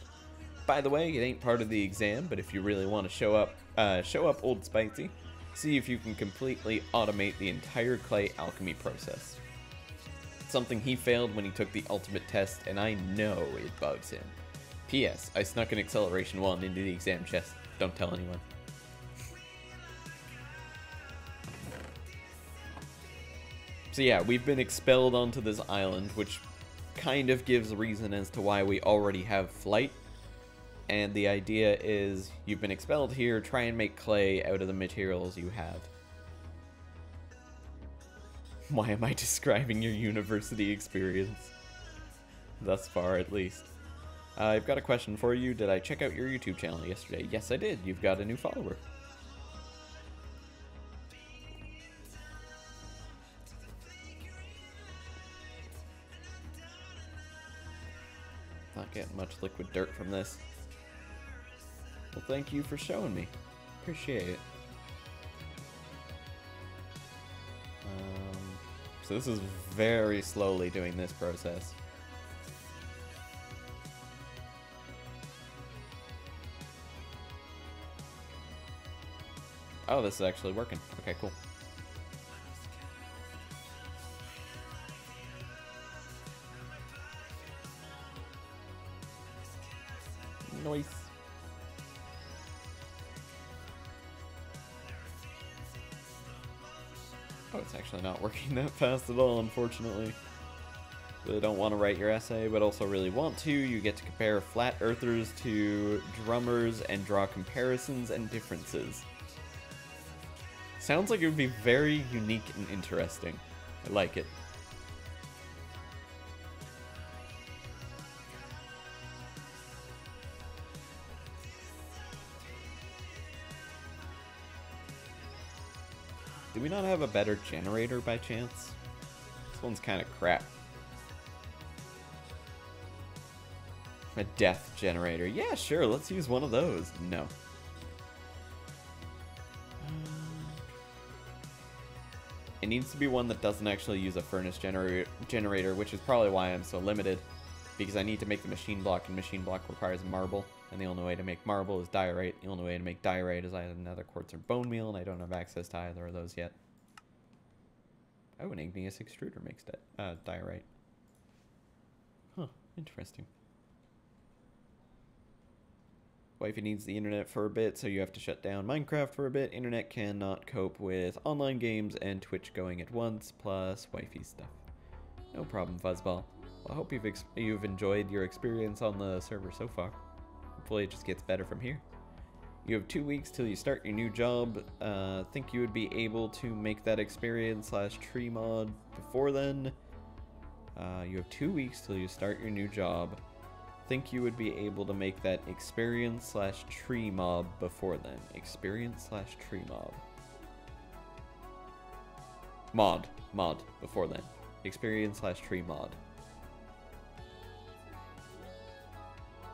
By the way, it ain't part of the exam, but if you really want to show up old Spitesy, see if you can completely automate the entire clay alchemy process. Something he failed when he took the ultimate test, and I know it bugs him. P.S. I snuck an acceleration wand into the exam chest. Don't tell anyone. So yeah, we've been expelled onto this island, which kind of gives a reason as to why we already have flight. And the idea is, you've been expelled here, try and make clay out of the materials you have. Why am I describing your university experience? Thus far, at least. I've got a question for you. Did I check out your YouTube channel yesterday? Yes, I did. You've got a new follower. Not getting much liquid dirt from this. Well, thank you for showing me. Appreciate it. So this is very slowly doing this process. Oh, this is actually working. Okay, cool. Nice. Oh, it's actually not working that fast at all, unfortunately. Really don't want to write your essay, but also really want to. You get to compare flat earthers to drummers and draw comparisons and differences. Sounds like it would be very unique and interesting. I like it. Do we not have a better generator by chance? This one's kind of crap. A death generator. Yeah, sure, let's use one of those. No. It needs to be one that doesn't actually use a furnace generator, which is probably why I'm so limited. Because I need to make the machine block, and machine block requires marble. And the only way to make marble is diorite. The only way to make diorite is either another quartz or bone meal, and I don't have access to either of those yet. Oh, an igneous extruder makes diorite. Huh, interesting. Wifey needs the internet for a bit, so you have to shut down Minecraft for a bit. Internet cannot cope with online games and Twitch going at once, plus wifey stuff. No problem, Fuzzball. Well, I hope you've enjoyed your experience on the server so far. Hopefully it just gets better from here. You have 2 weeks till you start your new job. Think you would be able to make that experience / tree mod before then? You have 2 weeks till you start your new job. Think you would be able to make that experience / tree mob before then. Experience / tree mob. Mod before then. Experience / tree mod.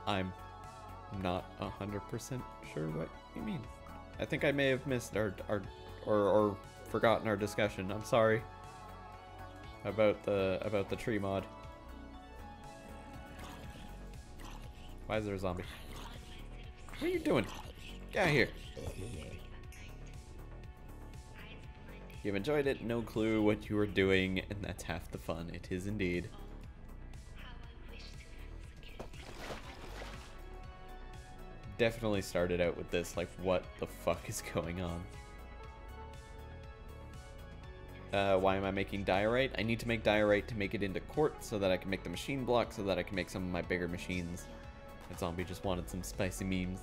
I'm not 100% sure what you mean. I think I may have missed or forgotten our discussion. I'm sorry. About the tree mod. Why is there a zombie? What are you doing? Get out of here. You've enjoyed it, no clue what you were doing, and that's half the fun. It is indeed. Definitely started out with this, like, what the fuck is going on? Why am I making diorite? I need to make diorite to make it into quartz so that I can make the machine block so that I can make some of my bigger machines. That zombie just wanted some spicy memes.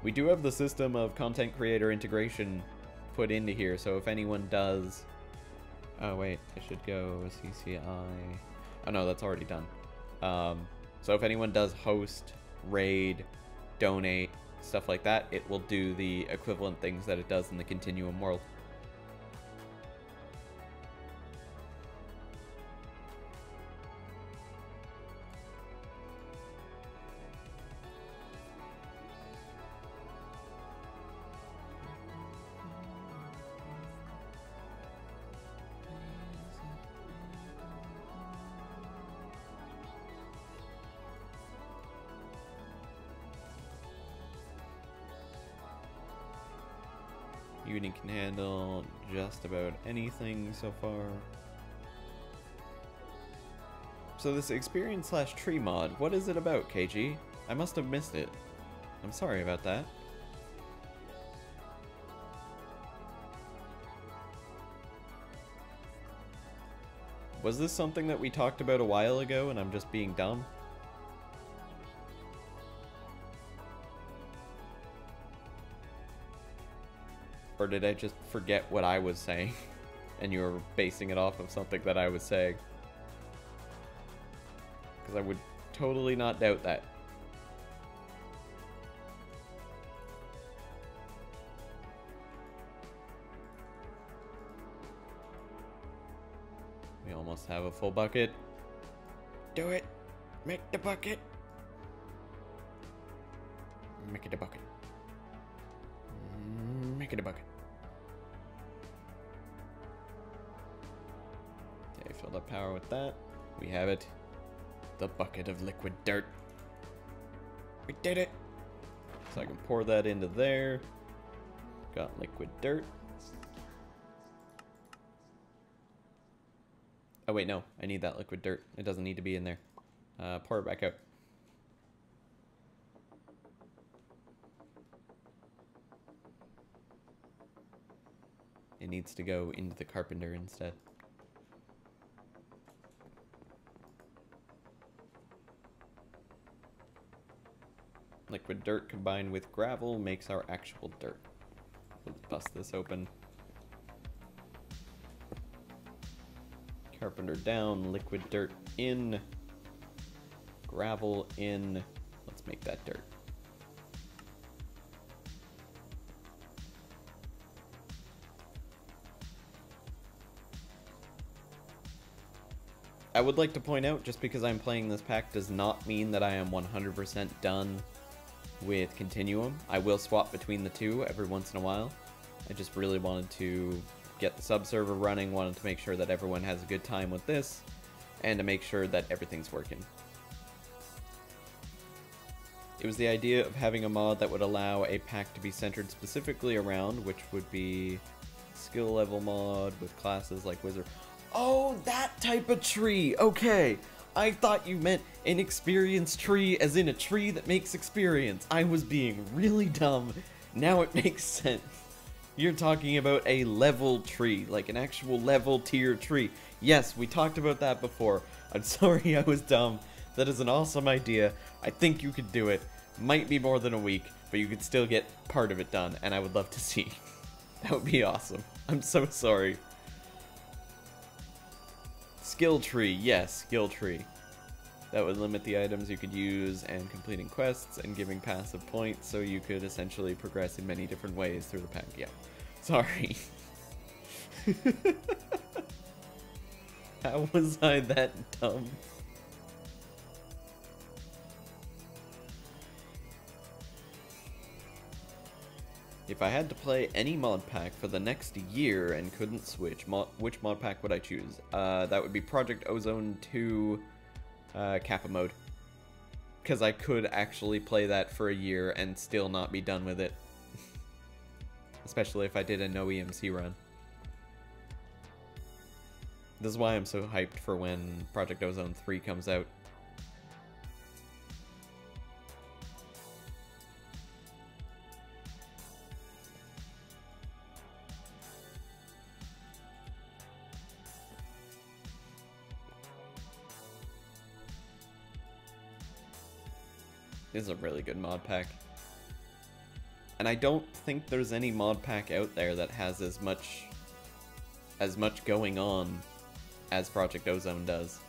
We do have the system of content creator integration put into here, so if anyone does... Oh wait, I should go CCI... Oh no, that's already done. So if anyone does host, raid, donate, stuff like that, it will do the equivalent things that it does in the Continuum world. Unit can handle just about anything so far. So this experience/tree mod, what is it about, KG? I must have missed it. I'm sorry about that. Was this something that we talked about a while ago and I'm just being dumb? Or did I just forget what I was saying and you were basing it off of something that I was saying? Because I would totally not doubt that. We almost have a full bucket. Do it! Make the bucket! Make it a bucket. Make it a bucket. Okay, filled up power with that. We have it. The bucket of liquid dirt. We did it! So I can pour that into there. Got liquid dirt. Oh wait, no. I need that liquid dirt. It doesn't need to be in there. Pour it back out. It needs to go into the carpenter instead. Liquid dirt combined with gravel makes our actual dirt. Let's bust this open. Carpenter down, liquid dirt in, gravel in. Let's make that dirt. I would like to point out, just because I'm playing this pack does not mean that I am 100% done with Continuum. I will swap between the two every once in a while. I just really wanted to get the sub-server running, wanted to make sure that everyone has a good time with this, and to make sure that everything's working. It was the idea of having a mod that would allow a pack to be centered specifically around, which would be skill level mod with classes like Wizard. Oh, that type of tree! Okay! I thought you meant an experience tree as in a tree that makes experience. I was being really dumb. Now it makes sense. You're talking about a level tree, like an actual level tier tree. Yes, we talked about that before. I'm sorry I was dumb. That is an awesome idea. I think you could do it. Might be more than a week, but you could still get part of it done, and I would love to see. That would be awesome. I'm so sorry. Skill tree, yes, skill tree. That would limit the items you could use and completing quests and giving passive points, so you could essentially progress in many different ways through the pack. Yeah, sorry. How was I that dumb? If I had to play any mod pack for the next year and couldn't switch, which mod pack would I choose? That would be Project Ozone 2 Kappa mode. Because I could actually play that for a year and still not be done with it. Especially if I did a no EMC run. This is why I'm so hyped for when Project Ozone 3 comes out. This is a really good mod pack. And I don't think there's any mod pack out there that has as much going on as Project Ozone does.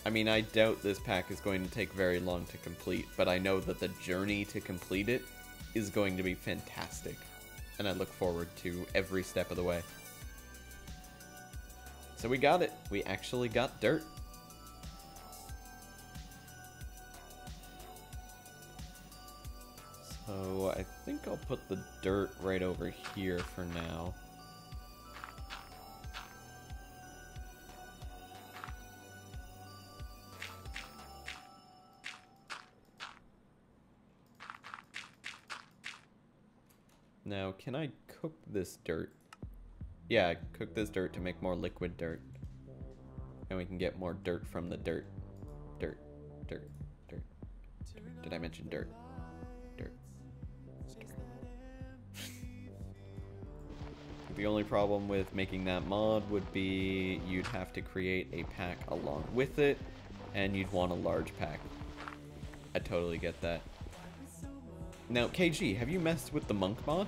I mean, I doubt this pack is going to take very long to complete, but I know that the journey to complete it is going to be fantastic. And I look forward to every step of the way. So we got it. We actually got dirt. So I think I'll put the dirt right over here for now. Now, can I cook this dirt? Yeah, cook this dirt to make more liquid dirt. And we can get more dirt from the dirt. Dirt, dirt, dirt. Did I mention dirt? Dirt. The only problem with making that mod would be you'd have to create a pack along with it, and you'd want a large pack. I totally get that. Now, KG, have you messed with the monk mod?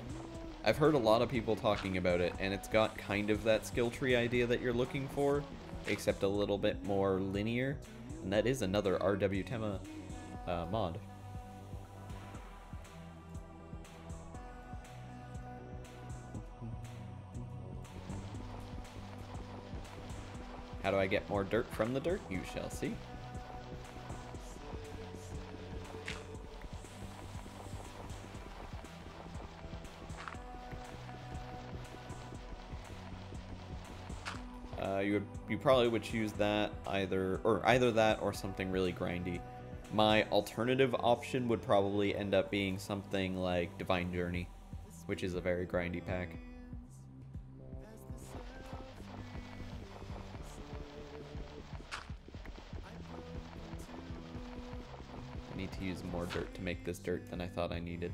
I've heard a lot of people talking about it, and it's got kind of that skill tree idea that you're looking for, except a little bit more linear, and that is another RW Tema mod. How do I get more dirt from the dirt? You shall see. You probably would choose that either that or something really grindy. My alternative option would probably end up being something like Divine Journey, which is a very grindy pack. I need to use more dirt to make this dirt than I thought I needed.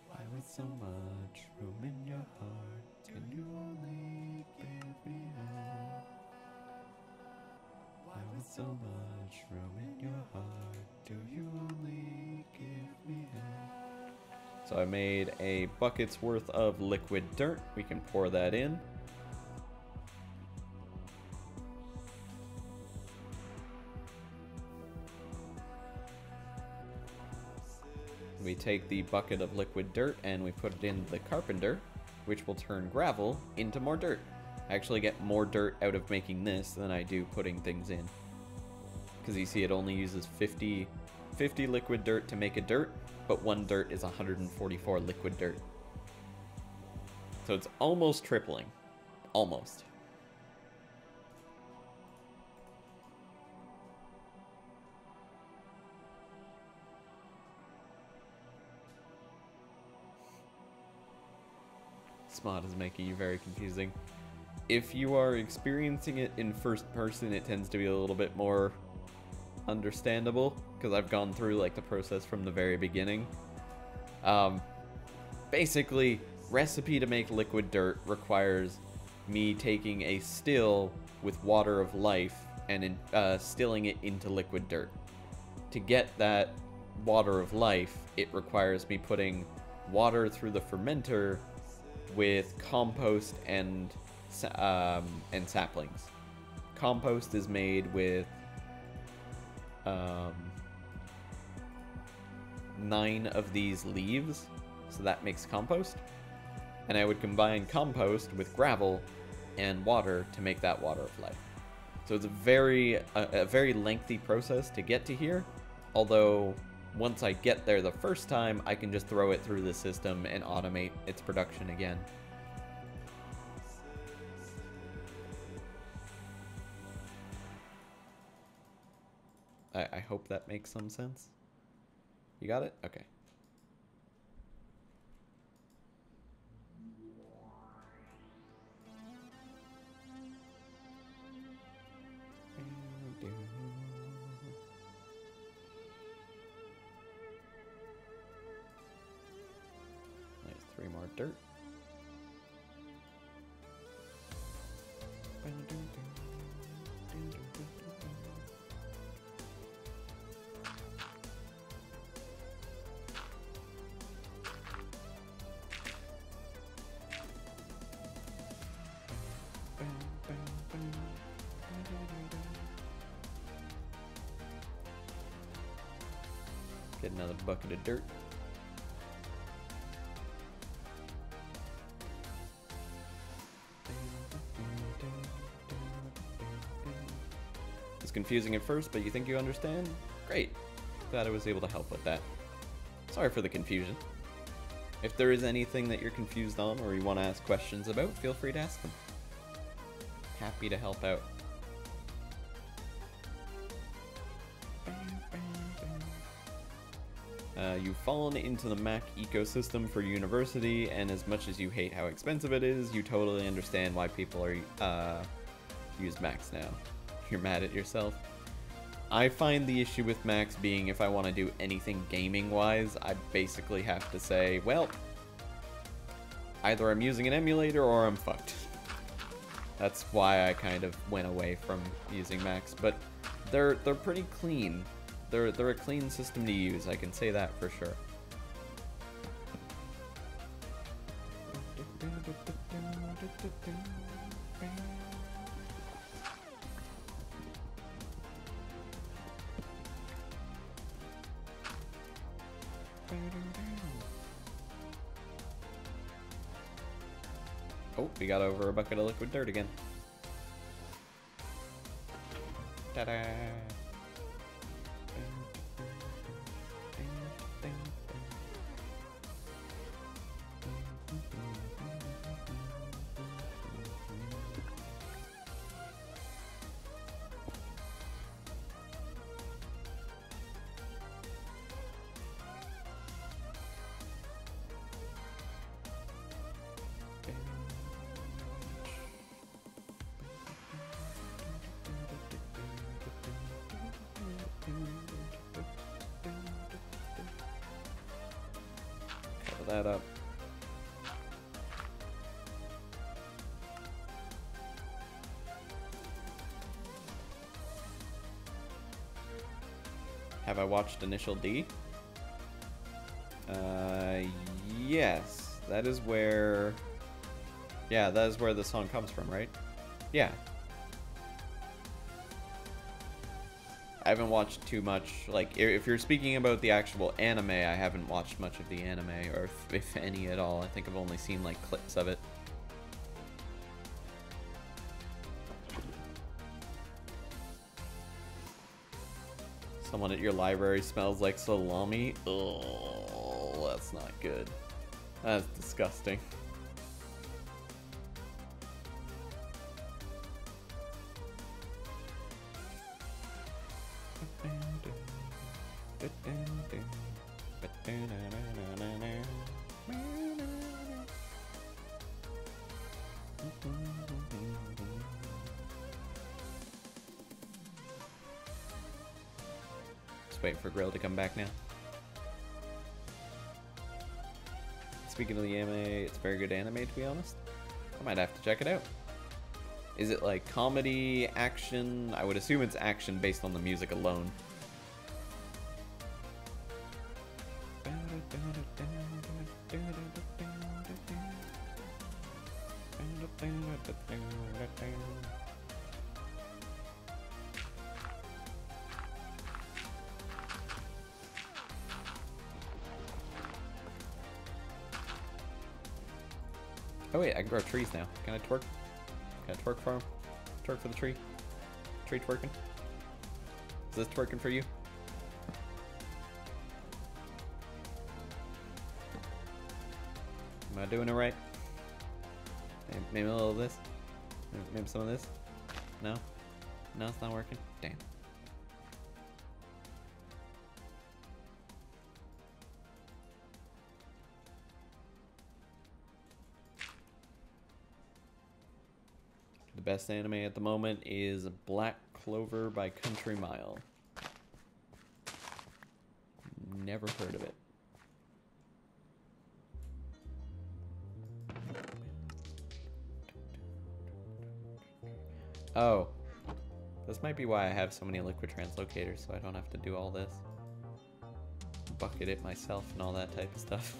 Why with so much room in your heart, can you only give me half? Why with so much room in your heart, do you only give me half? So I made a bucket's worth of liquid dirt. We can pour that in. We take the bucket of liquid dirt and we put it in the carpenter, which will turn gravel into more dirt. I actually get more dirt out of making this than I do putting things in. Because you see it only uses 50 liquid dirt to make a dirt, but one dirt is 144 liquid dirt. So it's almost tripling. Almost. This mod is making you very confusing. If you are experiencing it in first person, it tends to be a little bit more understandable, because I've gone through like the process from the very beginning. Basically, recipe to make liquid dirt requires me taking a still with water of life and stilling it into liquid dirt. To get that water of life, it requires me putting water through the fermenter with compost and saplings. Compost is made with 9 of these leaves, so that makes compost. And I would combine compost with gravel and water to make that water of life. So it's a very lengthy process to get to here, although once I get there the first time, I can just throw it through the system and automate its production again. I hope that makes some sense. You got it? Okay. Nice, 3 more dirt. Get another bucket of dirt. It's confusing at first, but you think you understand? Great. Glad I was able to help with that. Sorry for the confusion. If there is anything that you're confused on or you want to ask questions about, feel free to ask them. Happy to help out. You've fallen into the Mac ecosystem for university, and as much as you hate how expensive it is, you totally understand why people are use Macs now. You're mad at yourself. I find the issue with Macs being if I want to do anything gaming-wise, I basically have to say, well, either I'm using an emulator or I'm fucked. That's why I kind of went away from using Macs, but they're pretty clean. They're a clean system to use, I can say that for sure. Oh, we got over a bucket of liquid dirt again. Ta-da! Cover that up. Have I watched Initial D? Yes. That is where... Yeah, that is where the song comes from, right? Yeah. I haven't watched too much, like, if you're speaking about the actual anime, I haven't watched much of the anime, or if any at all. I think I've only seen, like, clips of it. Someone at your library smells like salami? Oh, that's not good. That's disgusting. Just waiting for Grill to come back now. Speaking of the anime, it's a very good anime, to be honest. I might have to check it out. Is it like comedy, action? I would assume it's action based on the music alone. Oh wait, I can grow trees now. Can I twerk? Can I twerk for him? Twerk for the tree? Tree twerking? Is this twerking for you? Am I doing it right? Maybe a little of this? Maybe some of this? No? No, it's not working? Damn. The best anime at the moment is Black Clover by Country Mile. Never heard of it. Oh. This might be why I have so many liquid translocators, so I don't have to do all this. Bucket it myself and all that type of stuff.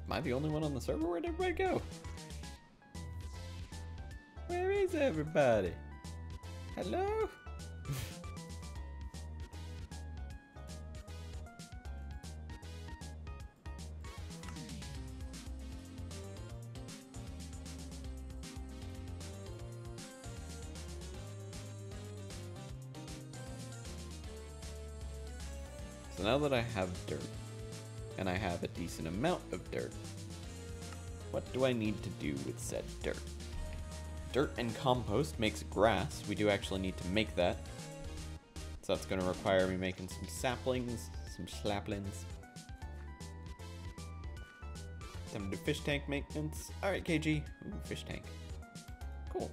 Am I the only one on the server? Where'd everybody go? Where is everybody? Hello? So now that I have dirt, and I have a decent amount of dirt, what do I need to do with said dirt? Dirt and compost makes grass. We do actually need to make that. So that's going to require me making some saplings, some slaplings. Time to do fish tank maintenance. Alright, KG. Ooh, fish tank. Cool.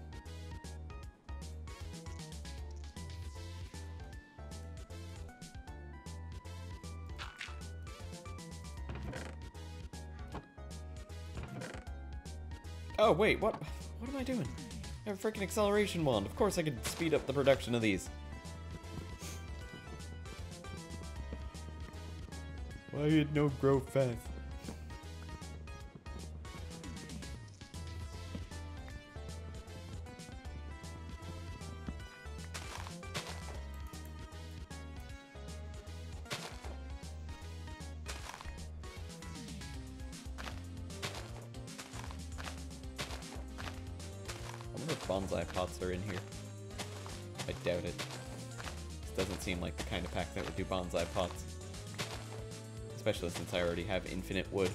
Oh, wait, what am I doing? I have a freaking acceleration wand. Of course I could speed up the production of these. Why it no grow fast? I wonder if bonsai pots are in here. I doubt it. This doesn't seem like the kind of pack that would do bonsai pots. Especially since I already have infinite wood.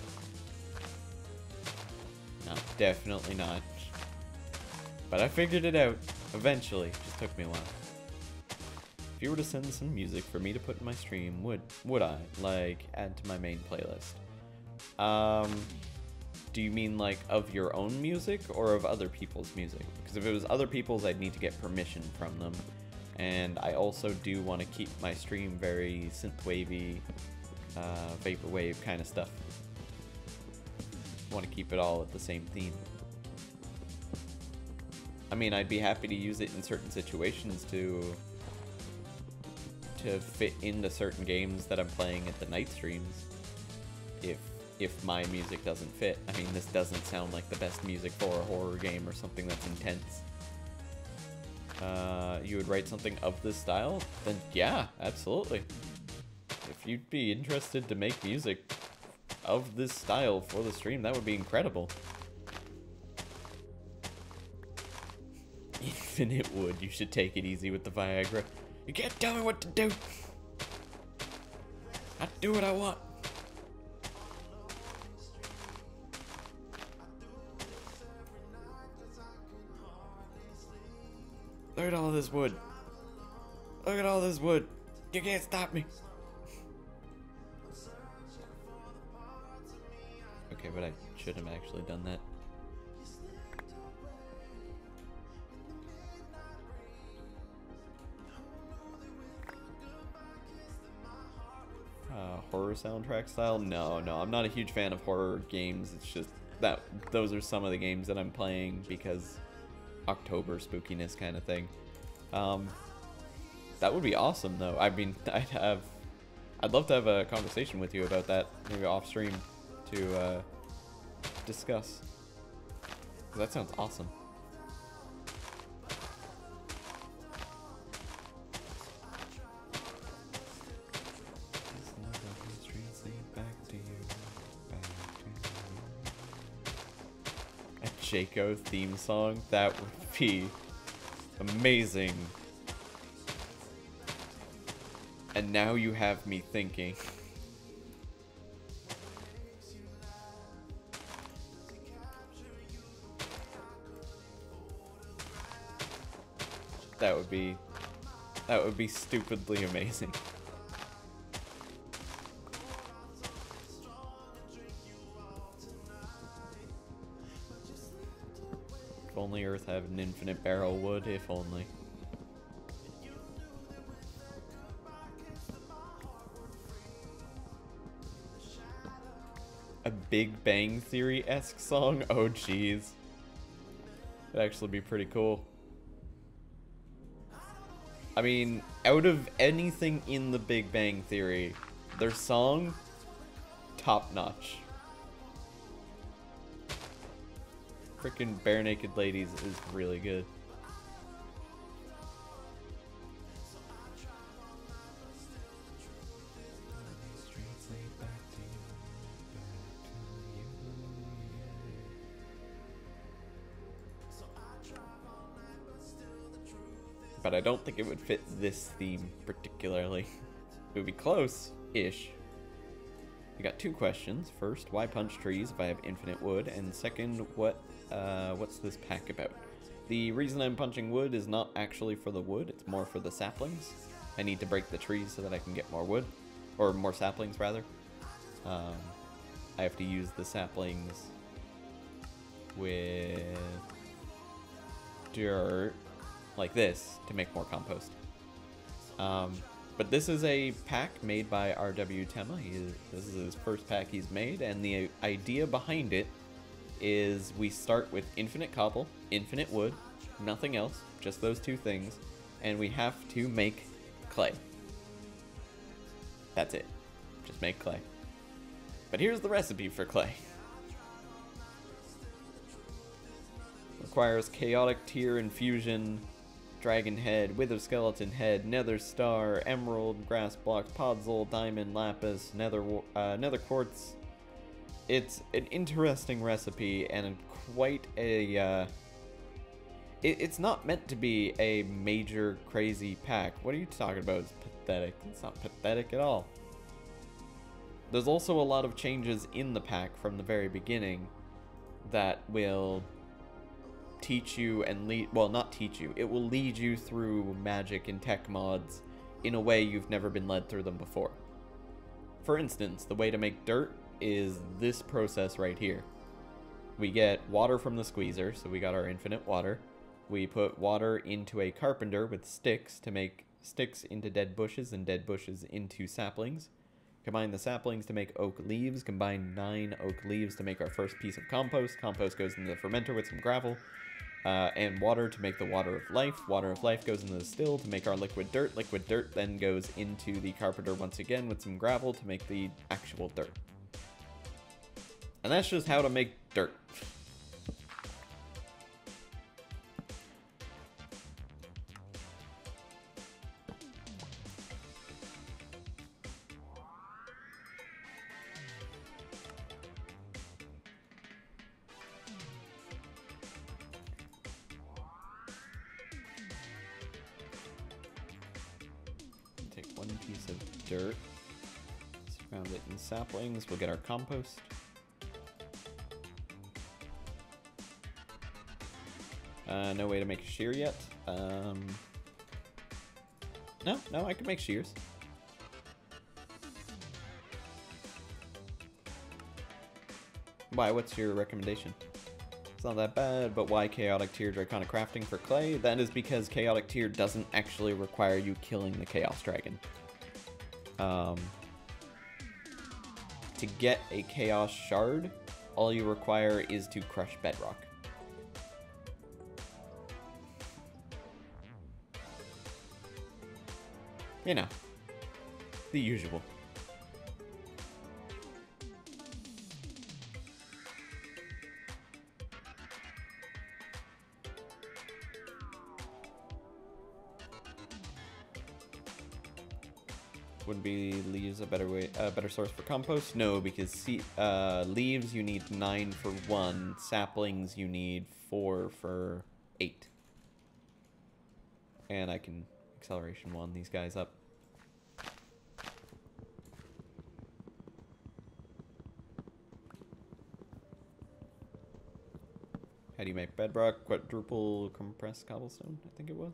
No, definitely not. But I figured it out. Eventually. Just took me a while. If you were to send some music for me to put in my stream, would I, like, add to my main playlist? Do you mean, like, of your own music or of other people's music? Because if it was other people's, I'd need to get permission from them. And I also do want to keep my stream very synthwavy, vaporwave kind of stuff. Want to keep it all at the same theme. I mean, I'd be happy to use it in certain situations to fit into certain games that I'm playing at the night streams. If my music doesn't fit. I mean, this doesn't sound like the best music for a horror game or something that's intense. You would write something of this style? Then yeah, absolutely. If you'd be interested to make music of this style for the stream, that would be incredible. Infinite wood, you should take it easy with the Viagra. You can't tell me what to do. I do what I want. Look at all this wood. Look at all this wood. You can't stop me. Okay, but I should have actually done that. horror soundtrack style. No, I'm not a huge fan of horror games. It's just that those are some of the games that I'm playing because October spookiness kind of thing. That would be awesome though. I mean, I'd love to have a conversation with you about that, maybe off stream, to discuss. That sounds awesome. A Jaco theme song? That would be amazing. And now you have me thinking. That would be stupidly amazing. If only Earth had an infinite barrel would, if only. A Big Bang Theory-esque song? Oh jeez. That'd actually be pretty cool. I mean, out of anything in the Big Bang Theory, their song, top notch. Frickin' Bare Naked Ladies is really good. But I don't think it would fit this theme particularly. It would be close-ish. We got two questions. First, why punch trees if I have infinite wood? And second, what's this pack about? The reason I'm punching wood is not actually for the wood, it's more for the saplings. I need to break the trees so that I can get more wood. Or more saplings, rather. I have to use the saplings with dirt like this to make more compost. But this is a pack made by R.W. Tema. This is his first pack he's made, and the idea behind it is we start with infinite cobble, infinite wood, nothing else, just those two things, and we have to make clay. That's it. Just make clay. But here's the recipe for clay. Requires chaotic tear infusion, dragon head, wither skeleton head, nether star, emerald, grass blocks, podzol, diamond, lapis, nether quartz. It's an interesting recipe and quite a it's not meant to be a major crazy pack. What are you talking about? It's pathetic. It's not pathetic at all. There's also a lot of changes in the pack from the very beginning that will teach you and lead, well, not teach you, it will lead you through magic and tech mods in a way you've never been led through them before. For instance, the way to make dirt is this process right here. We get water from the squeezer, so we got our infinite water. We put water into a carpenter with sticks to make sticks into dead bushes and dead bushes into saplings. Combine the saplings to make oak leaves. Combine 9 oak leaves to make our first piece of compost. Compost goes into the fermenter with some gravel. And water to make the water of life. Water of life goes into the still to make our liquid dirt. Liquid dirt then goes into the carpenter once again with some gravel to make the actual dirt. And that's just how to make dirt. One piece of dirt, surround it in saplings, we'll get our compost. No way to make a shear yet. No, I can make shears. Why, what's your recommendation? It's not that bad, but why Chaotic Tear Draconic Crafting for clay? That is because Chaotic Tear doesn't actually require you killing the Chaos Dragon. to get a Chaos Shard, all you require is to crush bedrock. You know, the usual. Would be leaves a better source for compost? No, because leaves you need 9 for 1, saplings you need 4 for 8. And I can acceleration 1 these guys up. How do you make bedrock? Quadruple compressed cobblestone, I think it was.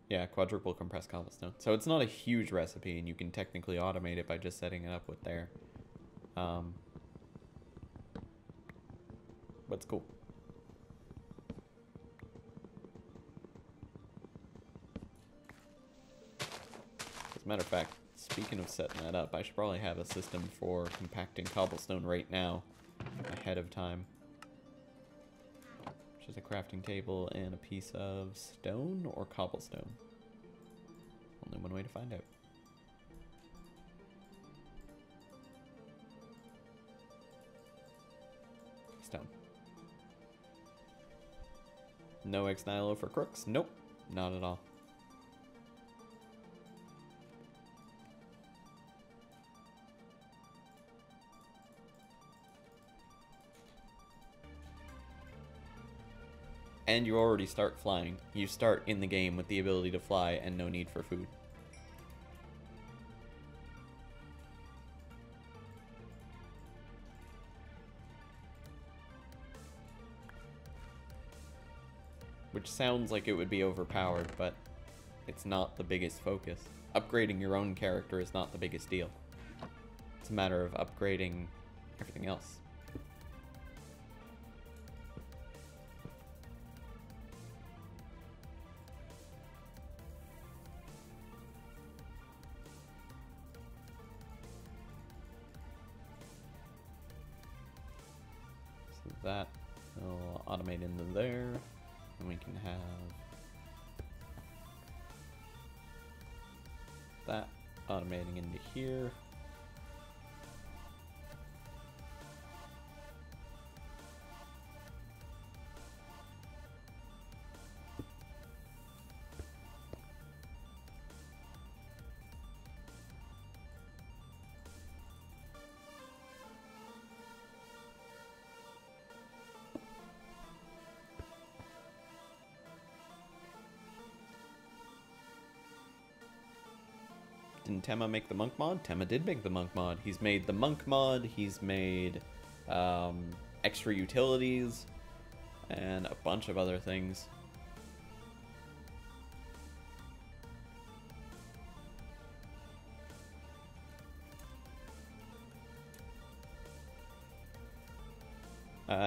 Yeah, quadruple compressed cobblestone. So it's not a huge recipe, and you can technically automate it by just setting it up with there. But it's cool. As a matter of fact, speaking of setting that up, I should probably have a system for compacting cobblestone right now, ahead of time. Just a crafting table and a piece of stone or cobblestone. Only one way to find out. Stone. No ex nihilo for crooks? Nope, not at all. And you already start flying. You start in the game with the ability to fly and no need for food. Which sounds like it would be overpowered, but it's not the biggest focus. Upgrading your own character is not the biggest deal. It's a matter of upgrading everything else. That will automate into there, and we can have that automating into here. Didn't Tema make the monk mod? Tema did make the monk mod. He's made the monk mod, he's made extra utilities, and a bunch of other things.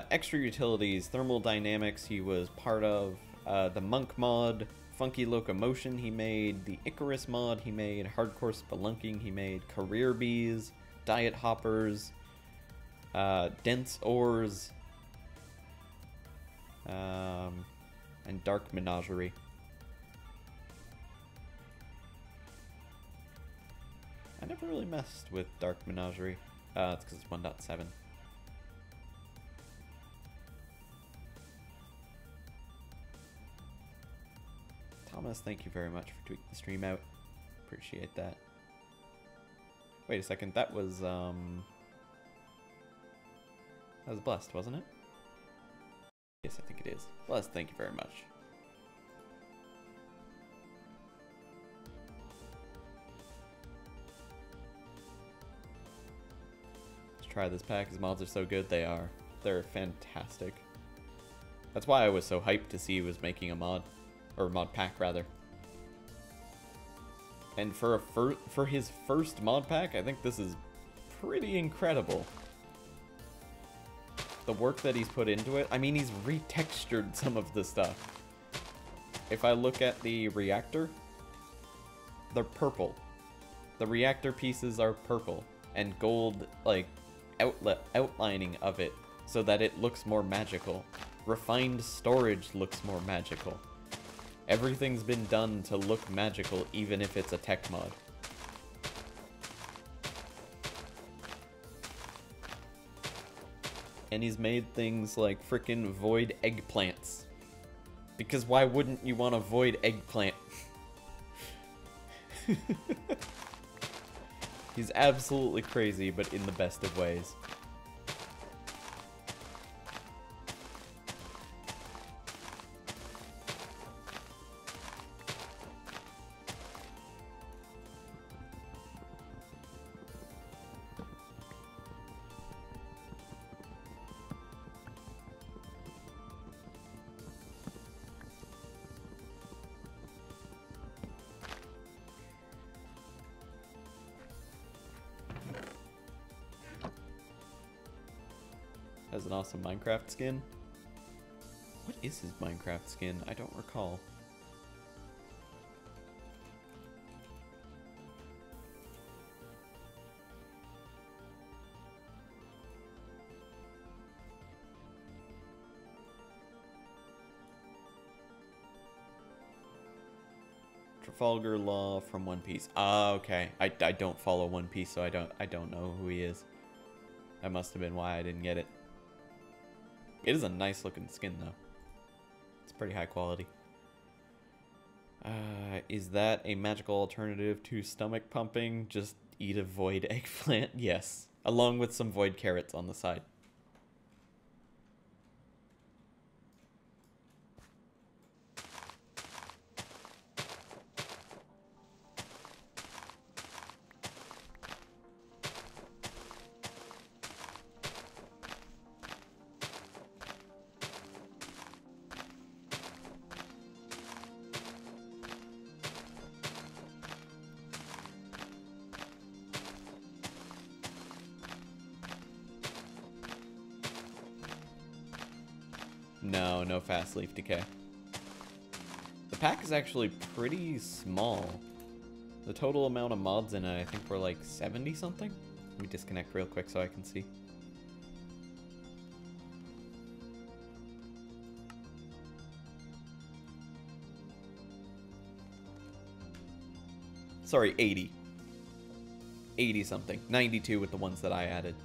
Extra utilities, thermal dynamics, he was part of the monk mod. Funky Locomotion he made, the Icarus mod he made, Hardcore Spelunking he made, Career Bees, Diet Hoppers, Dense Ores, and Dark Menagerie. I never really messed with Dark Menagerie. It's because it's 1.7. Thomas, thank you very much for tweeting the stream out. Appreciate that. Wait a second, that was Blessed, wasn't it? Yes, I think it is. Blessed, thank you very much. Let's try this pack. His mods are so good, they are. They're fantastic. That's why I was so hyped to see he was making a mod. Or mod pack, rather. And for his first mod pack, I think this is pretty incredible. The work that he's put into it. I mean, he's retextured some of the stuff. If I look at the reactor, they're purple. The reactor pieces are purple. and gold, like, outlining of it so that it looks more magical. Refined storage looks more magical. Everything's been done to look magical, even if it's a tech mod. And he's made things like frickin' void eggplants. Because why wouldn't you want a void eggplant? He's absolutely crazy, but in the best of ways. Has an awesome Minecraft skin. What is his Minecraft skin? I don't recall. Trafalgar Law from One Piece. Ah, okay. I don't follow One Piece, so I don't know who he is. That must have been why I didn't get it. It is a nice looking skin, though. It's pretty high quality. Is that a magical alternative to stomach pumping? Just eat a void eggplant? Yes. Along with some void carrots on the side. No, no fast leaf decay. The pack is actually pretty small. The total amount of mods in it, I think we're like 70 something. Let me disconnect real quick so I can see. Sorry, 80. 80 something. 92 with the ones that I added.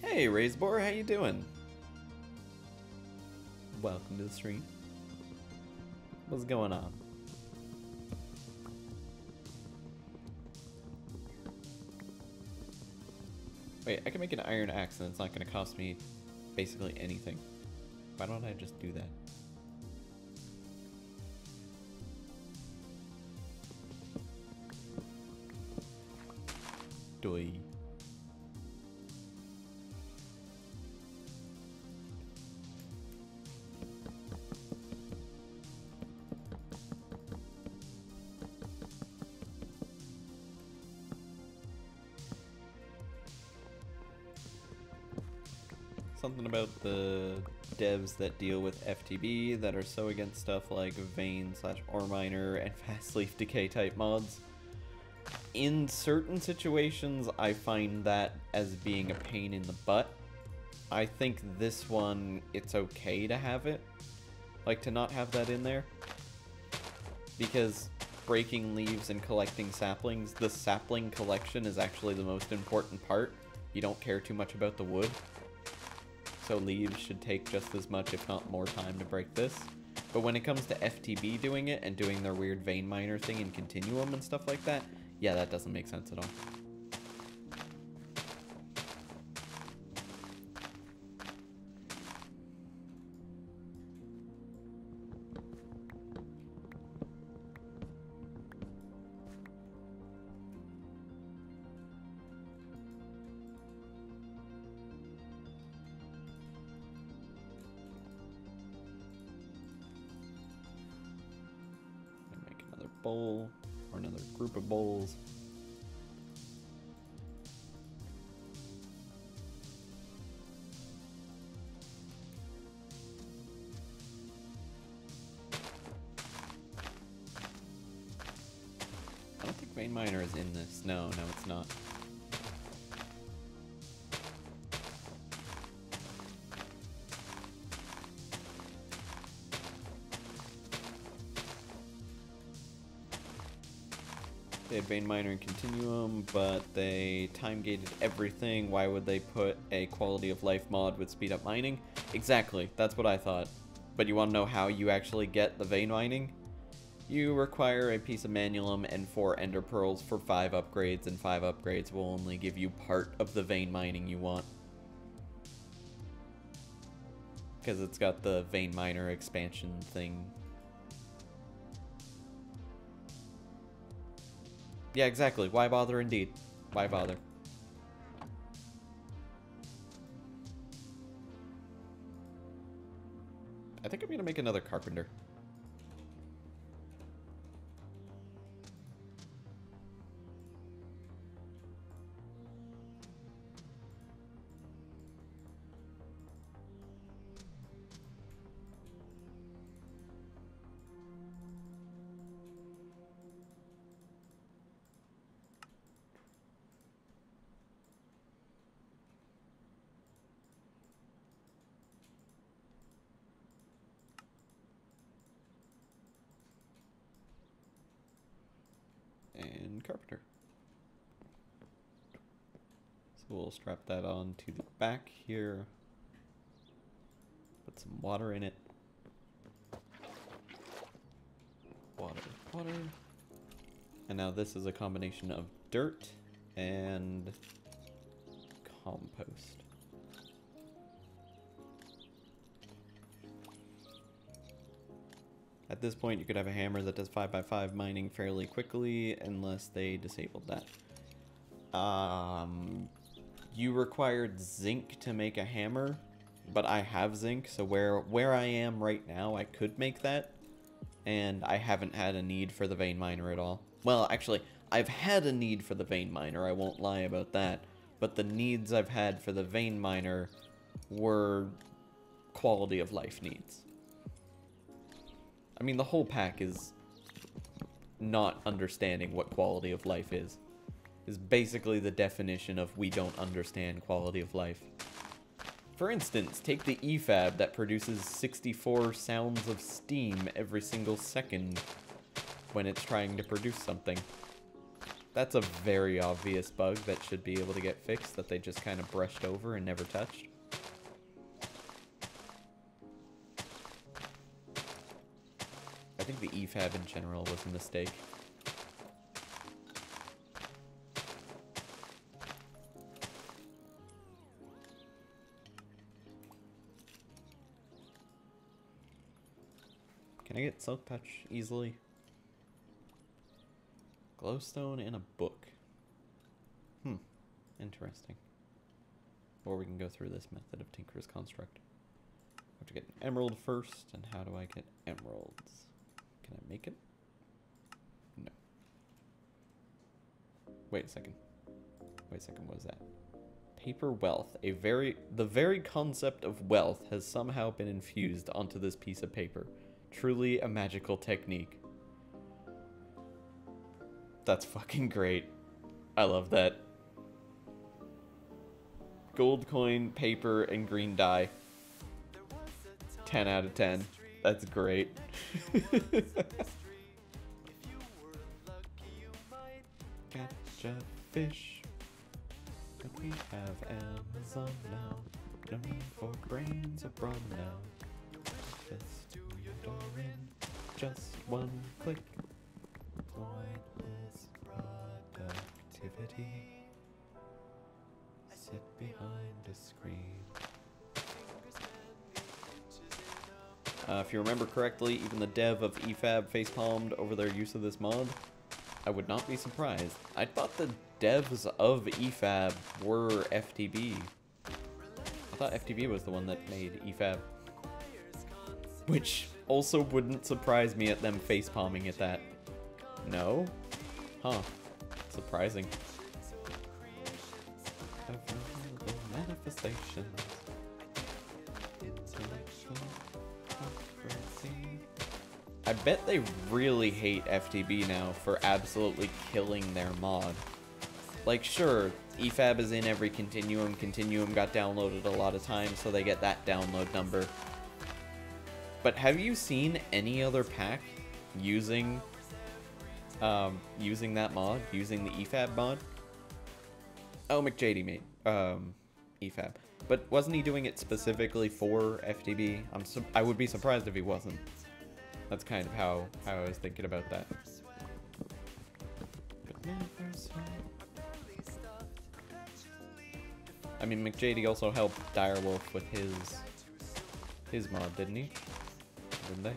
Hey, Raisebor, how you doing? Welcome to the stream. What's going on? Wait, I can make an iron axe and it's not going to cost me basically anything. Why don't I just do that? Doi. Something about the devs that deal with FTB that are so against stuff like Vein/Ore Miner and Fast Leaf Decay type mods. In certain situations, I find that as being a pain in the butt. I think this one, it's okay to have it. Like, to not have that in there. Because breaking leaves and collecting saplings, the sapling collection is actually the most important part. You don't care too much about the wood. So leaves should take just as much, if not more time to break this. But when it comes to FTB doing it and doing their weird vein miner thing in Continuum and stuff like that, yeah, that doesn't make sense at all. Bowl, or another group of bowls. Vein miner is in this. No, it's not. They had Vein Miner and Continuum, but they time-gated everything. Why would they put a quality of life mod with speed up mining? Exactly, that's what I thought. But you want to know how you actually get the vein mining? You require a piece of Manualum and 4 Ender Pearls for 5 upgrades, and 5 upgrades will only give you part of the vein mining you want. Because it's got the Vein Miner expansion thing. Yeah, exactly. Why bother indeed? Why bother? I think I'm gonna make another carpenter. And carpenter. So we'll strap that on to the back here. Put some water in it. Water. And now this is a combination of dirt and compost. At this point, you could have a hammer that does 5x5 mining fairly quickly, unless they disabled that. You required zinc to make a hammer, but I have zinc, so where I am right now, I could make that, and I haven't had a need for the vein miner at all. Well, actually, I've had a need for the vein miner, I won't lie about that, but the needs I've had for the vein miner were quality of life needs. I mean, the whole pack is not understanding what quality of life is basically the definition of we don't understand quality of life. For instance, take the EFAB that produces 64 sounds of steam every single second when it's trying to produce something. That's a very obvious bug that should be able to get fixed that they just kind of brushed over and never touched. I think the EFAB in general was a mistake. Can I get Silk Touch easily? Glowstone and a book. Interesting. Or we can go through this method of Tinker's Construct. I have to get an emerald first, and how do I get emeralds? Can I make it? No. Wait a second. What is that? Paper wealth. The very concept of wealth has somehow been infused onto this piece of paper. Truly a magical technique. That's fucking great. I love that. Gold coin, paper, and green dye. 10 out of 10. That's great. Catch a fish. But we have Amazon now. No need for brains abroad now. Just your in. Just one click. Pointless productivity. Sit behind a screen. If you remember correctly, even the dev of EFAB facepalmed over their use of this mod. I would not be surprised. I thought the devs of EFAB were FTB. I thought FTB was the one that made EFAB. Which also wouldn't surprise me at them facepalming at that. No? Huh. Surprising. Manifestations. I bet they really hate FTB now for absolutely killing their mod. Like, sure, EFAB is in every Continuum. Continuum got downloaded a lot of times, so they get that download number. But have you seen any other pack using using that mod, using the EFAB mod? Oh, McJady made EFAB, but wasn't he doing it specifically for FTB? I would be surprised if he wasn't. That's kind of how I was thinking about that. I mean, McJady also helped Direwolf with his mod, didn't he? Didn't they?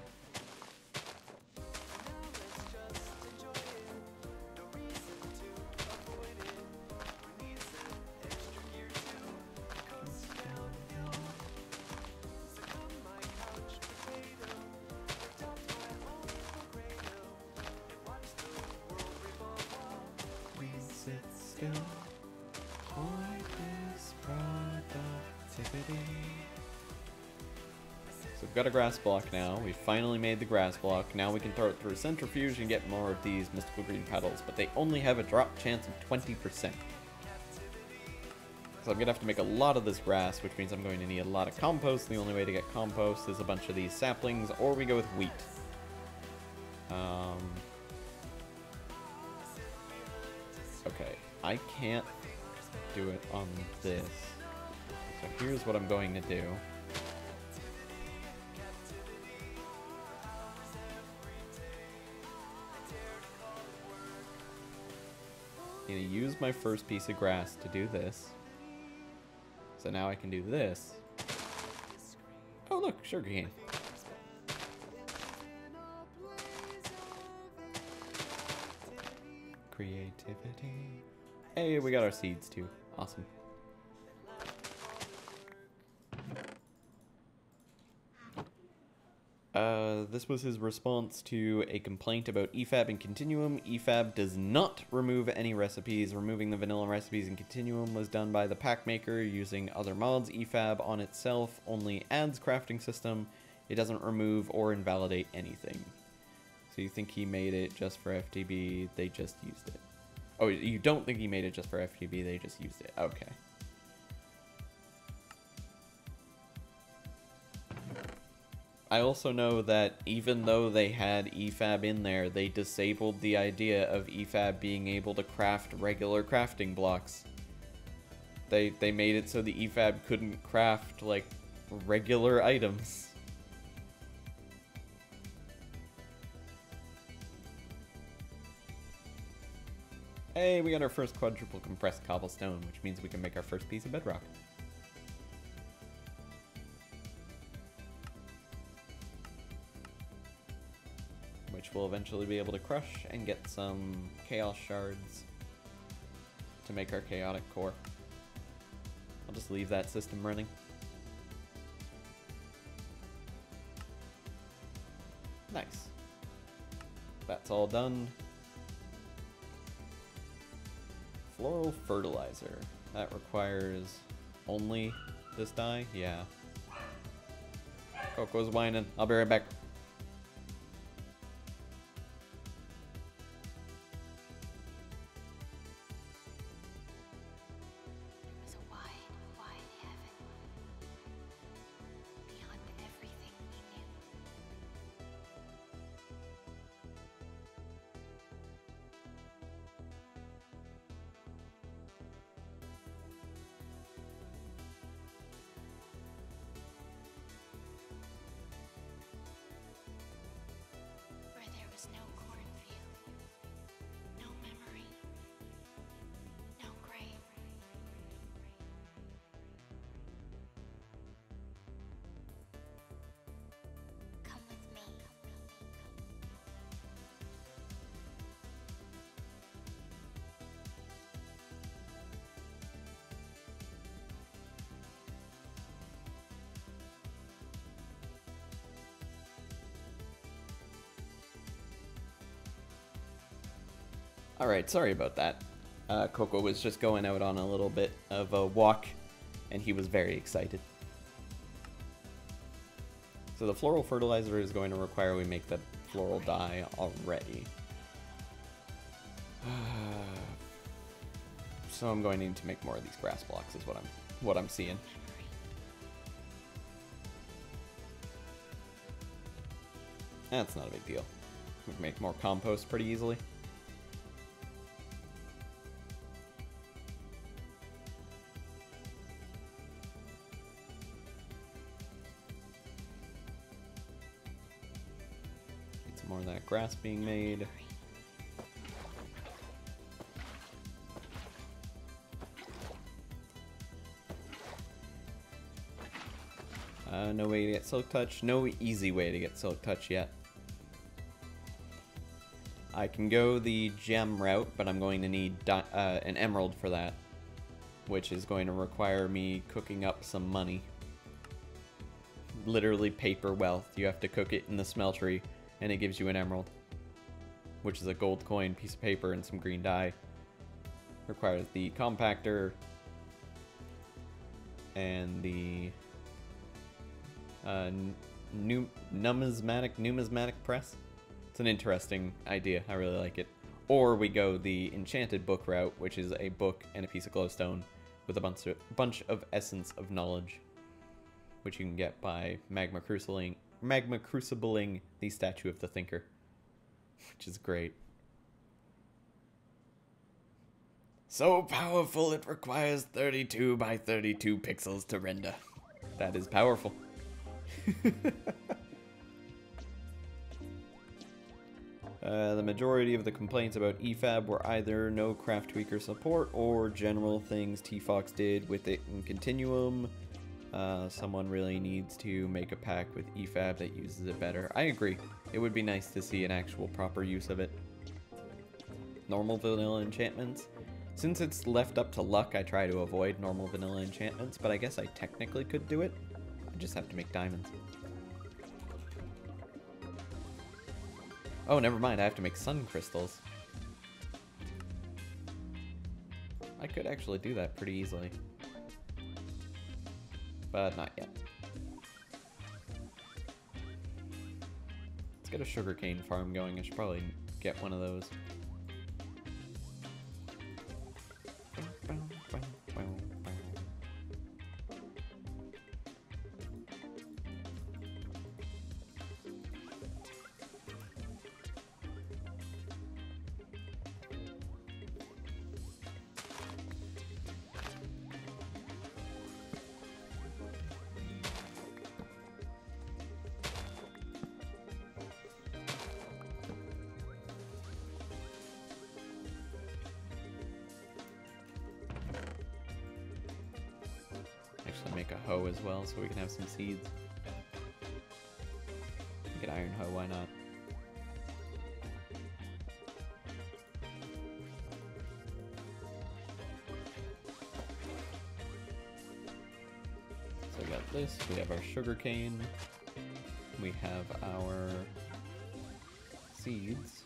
So we've got a grass block now. We've finally made the grass block. Now we can throw it through a centrifuge and get more of these mystical green petals, but they only have a drop chance of 20%. So I'm going to have to make a lot of this grass, which means I'm going to need a lot of compost. The only way to get compost is a bunch of these saplings, or we go with wheat. Okay, I can't do it on this. So here's what I'm going to do. I'm going to use my first piece of grass to do this. So now I can do this. Oh look, sugarcane. Creativity. Hey, we got our seeds too. Awesome. This was his response to a complaint about EFAB and Continuum. EFAB does not remove any recipes. Removing the vanilla recipes in Continuum was done by the pack maker using other mods. EFAB on itself only adds crafting system. It doesn't remove or invalidate anything. So you think he made it just for FTB, they just used it. Oh, you don't think he made it just for FTB, they just used it. Okay. I also know that even though they had EFAB in there, they disabled the idea of EFAB being able to craft regular crafting blocks. They made it so the EFAB couldn't craft, like, regular items. Hey, we got our first quadruple compressed cobblestone, which means we can make our first piece of bedrock. Which we'll eventually be able to crush and get some chaos shards to make our chaotic core. I'll just leave that system running. Nice. That's all done. Floral fertilizer. That requires only this dye? Yeah. Coco's whining. I'll be right back. No cornfield, no memory, no grave. Come with me. Alright, sorry about that. Coco was just going out on a little bit of a walk, and he was very excited. So the floral fertilizer is going to require we make the floral dye already. So I'm going to need to make more of these grass blocks is what I'm seeing. That's not a big deal. We can make more compost pretty easily. Get some more of that grass being made. No way to get Silk Touch. No easy way to get Silk Touch yet. I can go the gem route, but I'm going to need an emerald for that, which is going to require me cooking up some money. Literally paper wealth. You have to cook it in the smeltery, and it gives you an emerald, which is a gold coin, piece of paper, and some green dye. Requires the compactor and the numismatic press. It's an interesting idea. I really like it. Or we go the enchanted book route, which is a book and a piece of glowstone with a bunch of essence of knowledge, which you can get by magma crucibling the statue of the thinker, which is great. So powerful it requires 32 by 32 pixels to render. That is powerful. The majority of the complaints about EFAB were either no craft tweaker support or general things T-Fox did with it in Continuum. Someone really needs to make a pack with EFAB that uses it better. I agree. It would be nice to see an actual proper use of it. Normal vanilla enchantments. Since it's left up to luck, I try to avoid normal vanilla enchantments, but I guess I technically could do it. I just have to make diamonds. Oh, never mind. I have to make sun crystals. I could actually do that pretty easily. But not yet. Let's get a sugarcane farm going. I should probably get one of those. Make a hoe as well so we can have some seeds. Get iron hoe, why not? So we got this, we have our sugarcane, we have our seeds.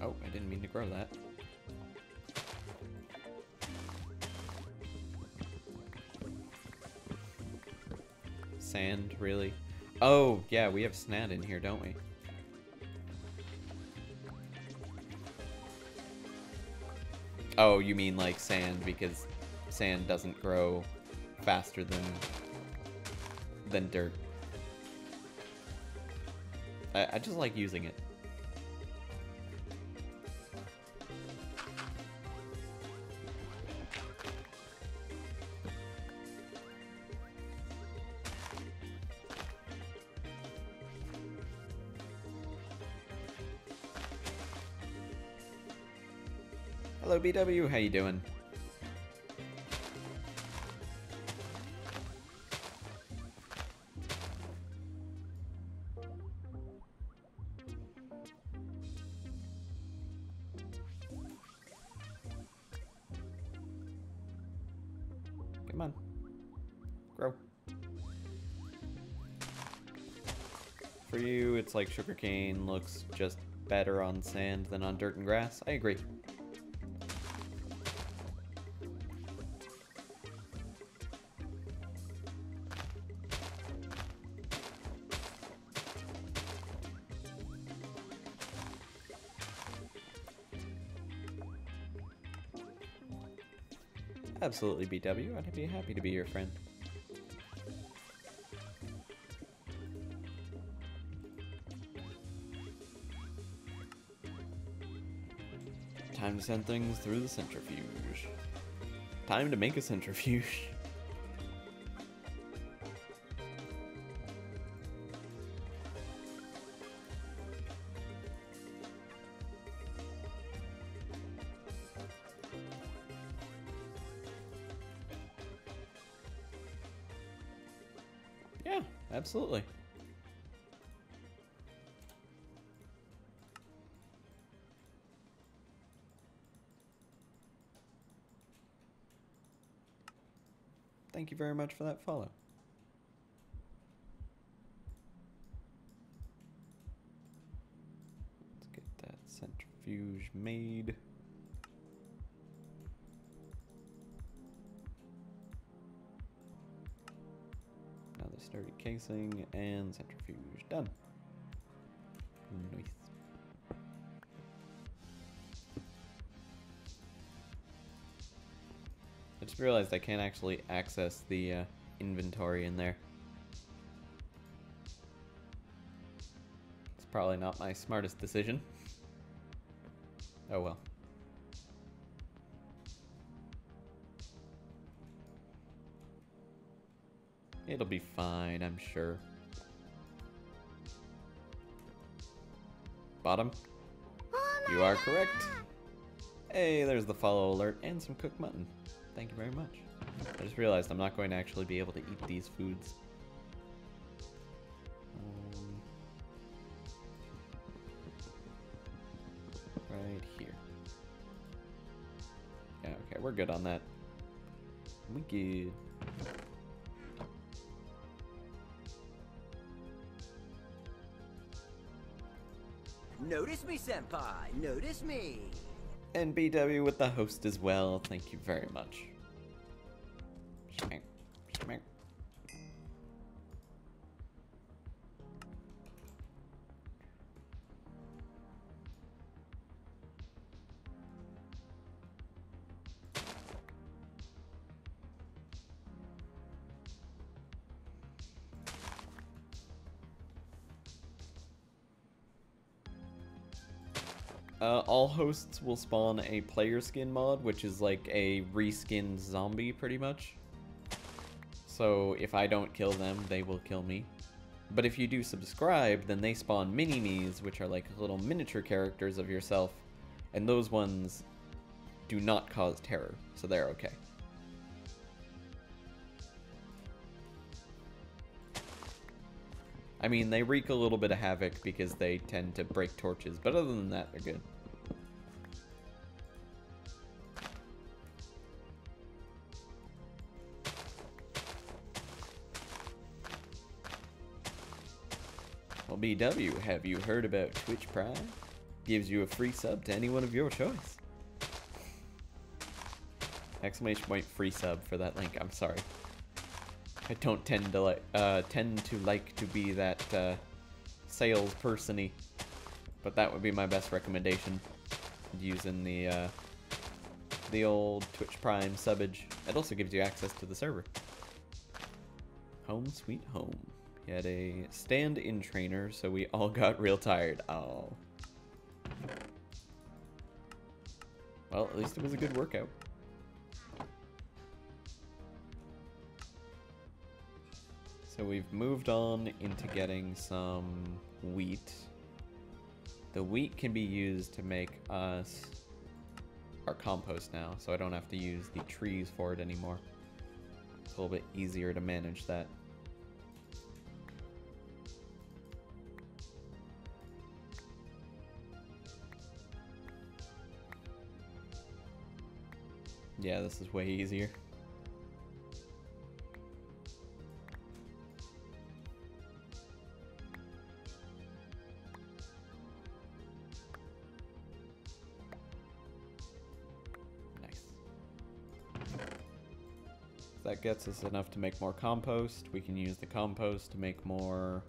Oh, I didn't mean to grow that. Sand, really? Oh, yeah, we have snad in here, don't we? Oh, you mean like sand, because sand doesn't grow faster than dirt. I just like using it. Hello BW, how you doing? Come on. Grow. For you, it's like sugarcane looks just better on sand than on dirt and grass. I agree. Absolutely, BW. I'd be happy to be your friend. Time to send things through the centrifuge. Time to make a centrifuge. Yeah, absolutely. Thank you very much for that follow. Let's get that centrifuge made. Another sturdy casing and centrifuge done. Nice. I just realized I can't actually access the inventory in there. It's probably not my smartest decision. Oh well. It'll be fine, I'm sure. Bottom? You are correct. Hey, there's the follow alert and some cooked mutton. Thank you very much. I just realized I'm not going to actually be able to eat these foods. Right here. Yeah, okay, we're good on that. We good. Notice me, senpai. Notice me. And BW with the host as well. Thank you very much. Schmeck, schmeck. All hosts will spawn a player skin mod, which is like a reskinned zombie, pretty much. So if I don't kill them, they will kill me. But if you do subscribe, then they spawn mini-me's, which are like little miniature characters of yourself, and those ones do not cause terror, so they're okay. I mean, they wreak a little bit of havoc because they tend to break torches, but other than that, they're good. Well, BW, have you heard about Twitch Prime? Gives you a free sub to anyone of your choice. Exclamation point free sub for that link, I'm sorry. I don't tend to like to be that salesperson-y, but that would be my best recommendation. Using the old Twitch Prime subbage. It also gives you access to the server. Home sweet home. He had a stand-in trainer, so we all got real tired. Oh. Well, at least it was a good workout. So we've moved on into getting some wheat. The wheat can be used to make us our compost now, so I don't have to use the trees for it anymore. It's a little bit easier to manage that. Yeah, this is way easier. that gets us enough to make more compost. We can use the compost to make more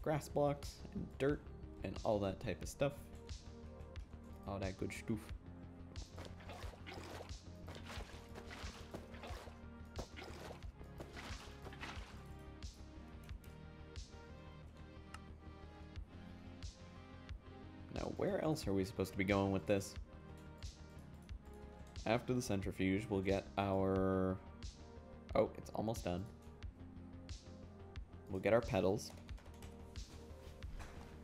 grass blocks and dirt and all that type of stuff. All that good stuff. Now, where else are we supposed to be going with this? After the centrifuge, we'll get our... Oh, it's almost done. We'll get our petals.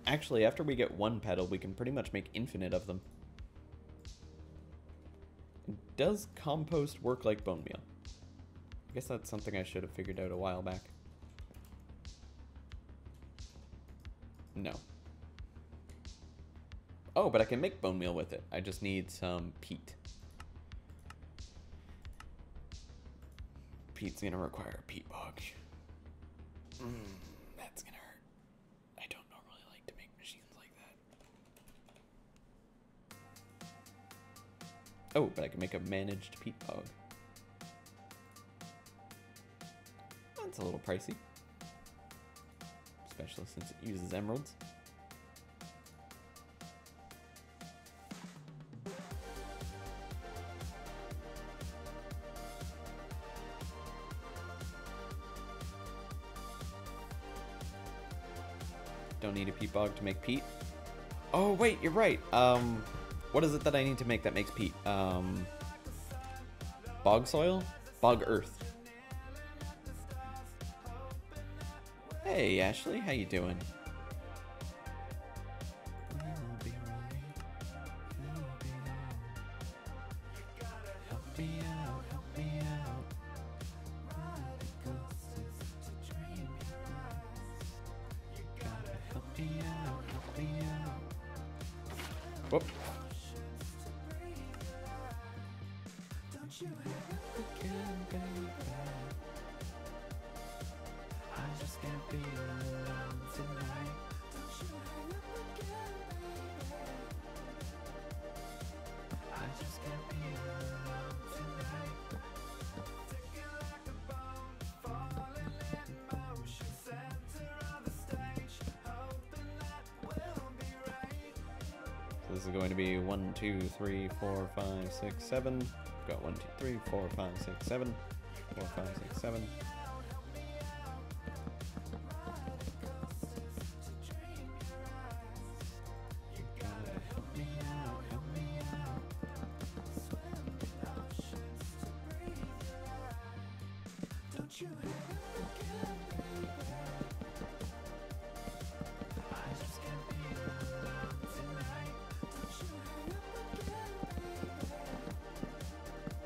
Actually, after we get one petal, we can pretty much make infinite of them. Does compost work like bone meal? I guess that's something I should have figured out a while back. No. Oh, but I can make bone meal with it. I just need some peat. Peat's gonna require a peat bog. That's gonna hurt. I don't normally like to make machines like that. Oh, but I can make a managed peat bog. That's a little pricey. Especially since it uses emeralds. Don't need a peat bog to make peat. Oh, wait, you're right. What is it that I need to make that makes peat? Bog soil? Bog earth. Hey, Ashley, how you doing? Help me out, help me out. Help me out, help me out. Whoop. I just can't be alone tonight. I just can't be alone tonight. So this is going to be 1, 2, 3, 4, 5, 6, 7. We've got 1, 2, 3, 4, 5, 6, 7. 4, 5, 6, 7.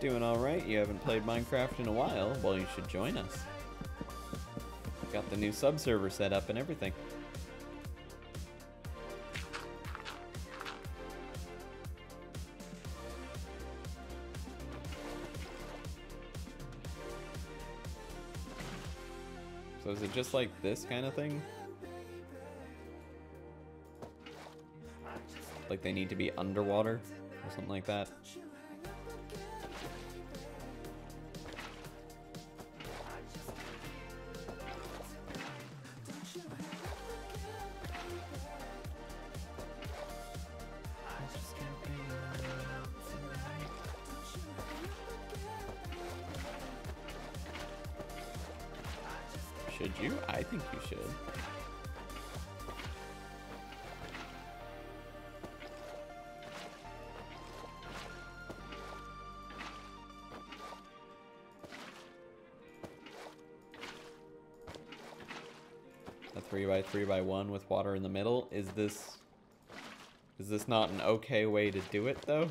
Doing alright, you haven't played Minecraft in a while, well you should join us. Got the new sub server set up and everything. So is it just like this kind of thing? Like they need to be underwater or something like that? Should you? I think you should. A 3x3x1 with water in the middle. Is this not an okay way to do it though?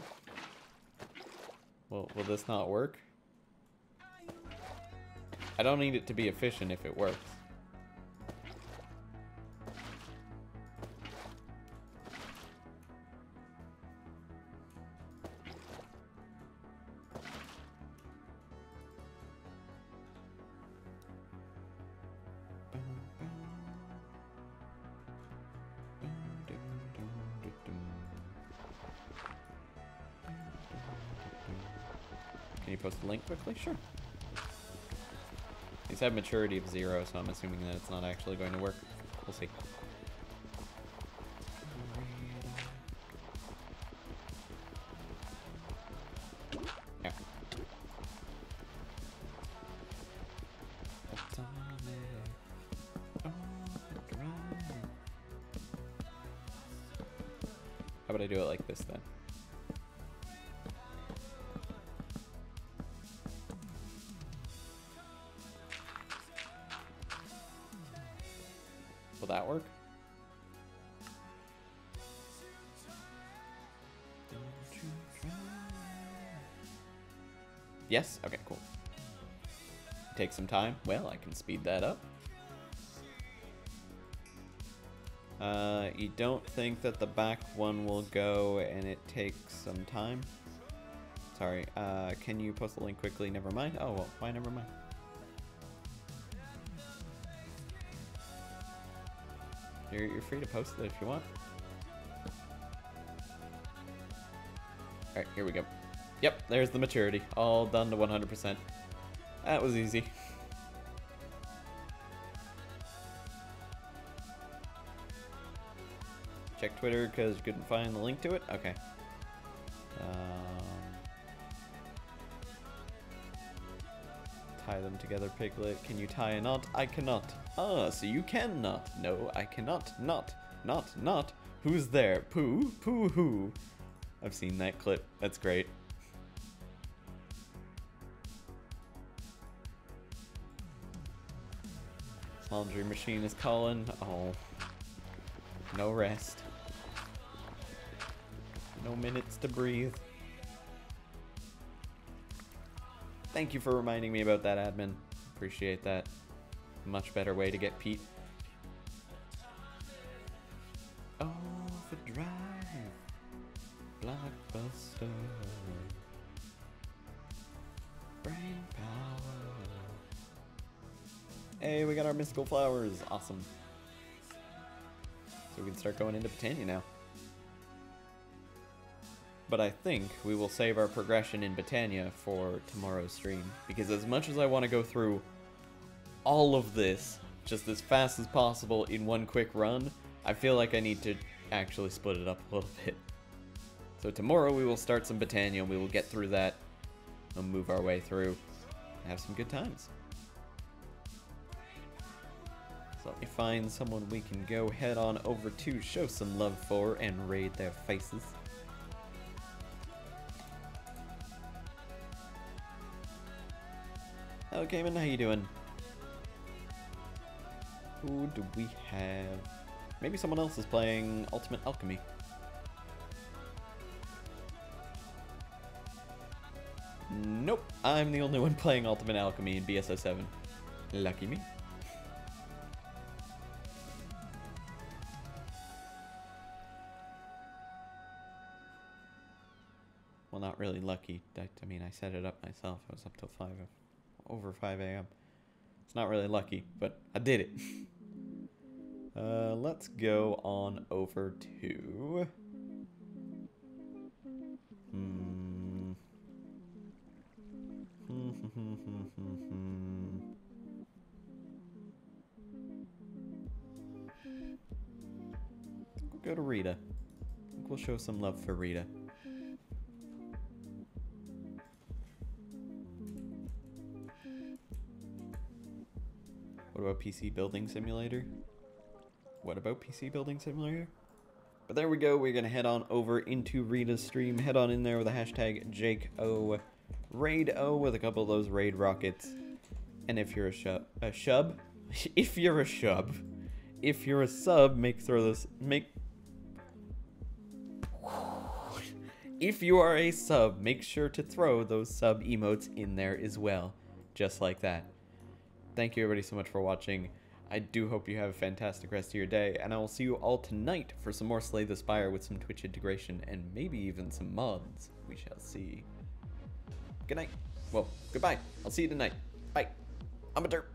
Will this not work? I don't need it to be efficient if it works. Can you post the link quickly? Sure. These have maturity of 0, so I'm assuming that it's not actually going to work. We'll see. Yeah. How about I do it like this then? Will that work? Yes? Okay, cool. Take some time. Well, I can speed that up. You don't think that the back one will go and it takes some time? Sorry, can you post the link quickly? Never mind. Oh, well, why never mind? You're free to post it if you want. Alright, here we go. Yep, there's the maturity. All done to 100%. That was easy. Check Twitter because you couldn't find the link to it? Okay. Tie them together, Piglet. Can you tie a knot? I cannot. Ah, so you cannot. No, I cannot. Not. Who's there? Pooh? Pooh who? I've seen that clip. That's great. Laundry machine is calling. Oh. No rest. No minutes to breathe. Thank you for reminding me about that, admin. Appreciate that. Much better way to get Pete. Overdrive. Blockbuster. Brain power. Hey, we got our mystical flowers. Awesome. So we can start going into Botania now. But I think we will save our progression in Botania for tomorrow's stream. Because as much as I want to go through all of this just as fast as possible in one quick run, I feel like I need to actually split it up a little bit. So tomorrow we will start some Botania and we will get through that and move our way through and have some good times. So let me find someone we can go head on over to, show some love for, and raid their faces. Hello, Cayman, how you doing? Who do we have? Maybe someone else is playing Ultimate Alchemy. Nope, I'm the only one playing Ultimate Alchemy in BSO 7. Lucky me. Well, not really lucky. I mean, I set it up myself. I was up till over 5 a.m. It's not really lucky, but I did it. Let's go on over to... We'll go to Rita. I think we'll show some love for Rita. What about PC Building Simulator? What about PC Building Simulator? But there we go. We're going to head on over into Rita's stream. Head on in there with the hashtag JakeO. Raid O with a couple of those raid rockets. And if you're a shub? If you're a shub. If you're a sub, if you are a sub, make sure to throw those sub emotes in there as well. Just like that. Thank you everybody so much for watching. I do hope you have a fantastic rest of your day, and I will see you all tonight for some more Slay the Spire with some Twitch integration and maybe even some mods. We shall see. Good night. Well, goodbye. I'll see you tonight. Bye. I'm a derp.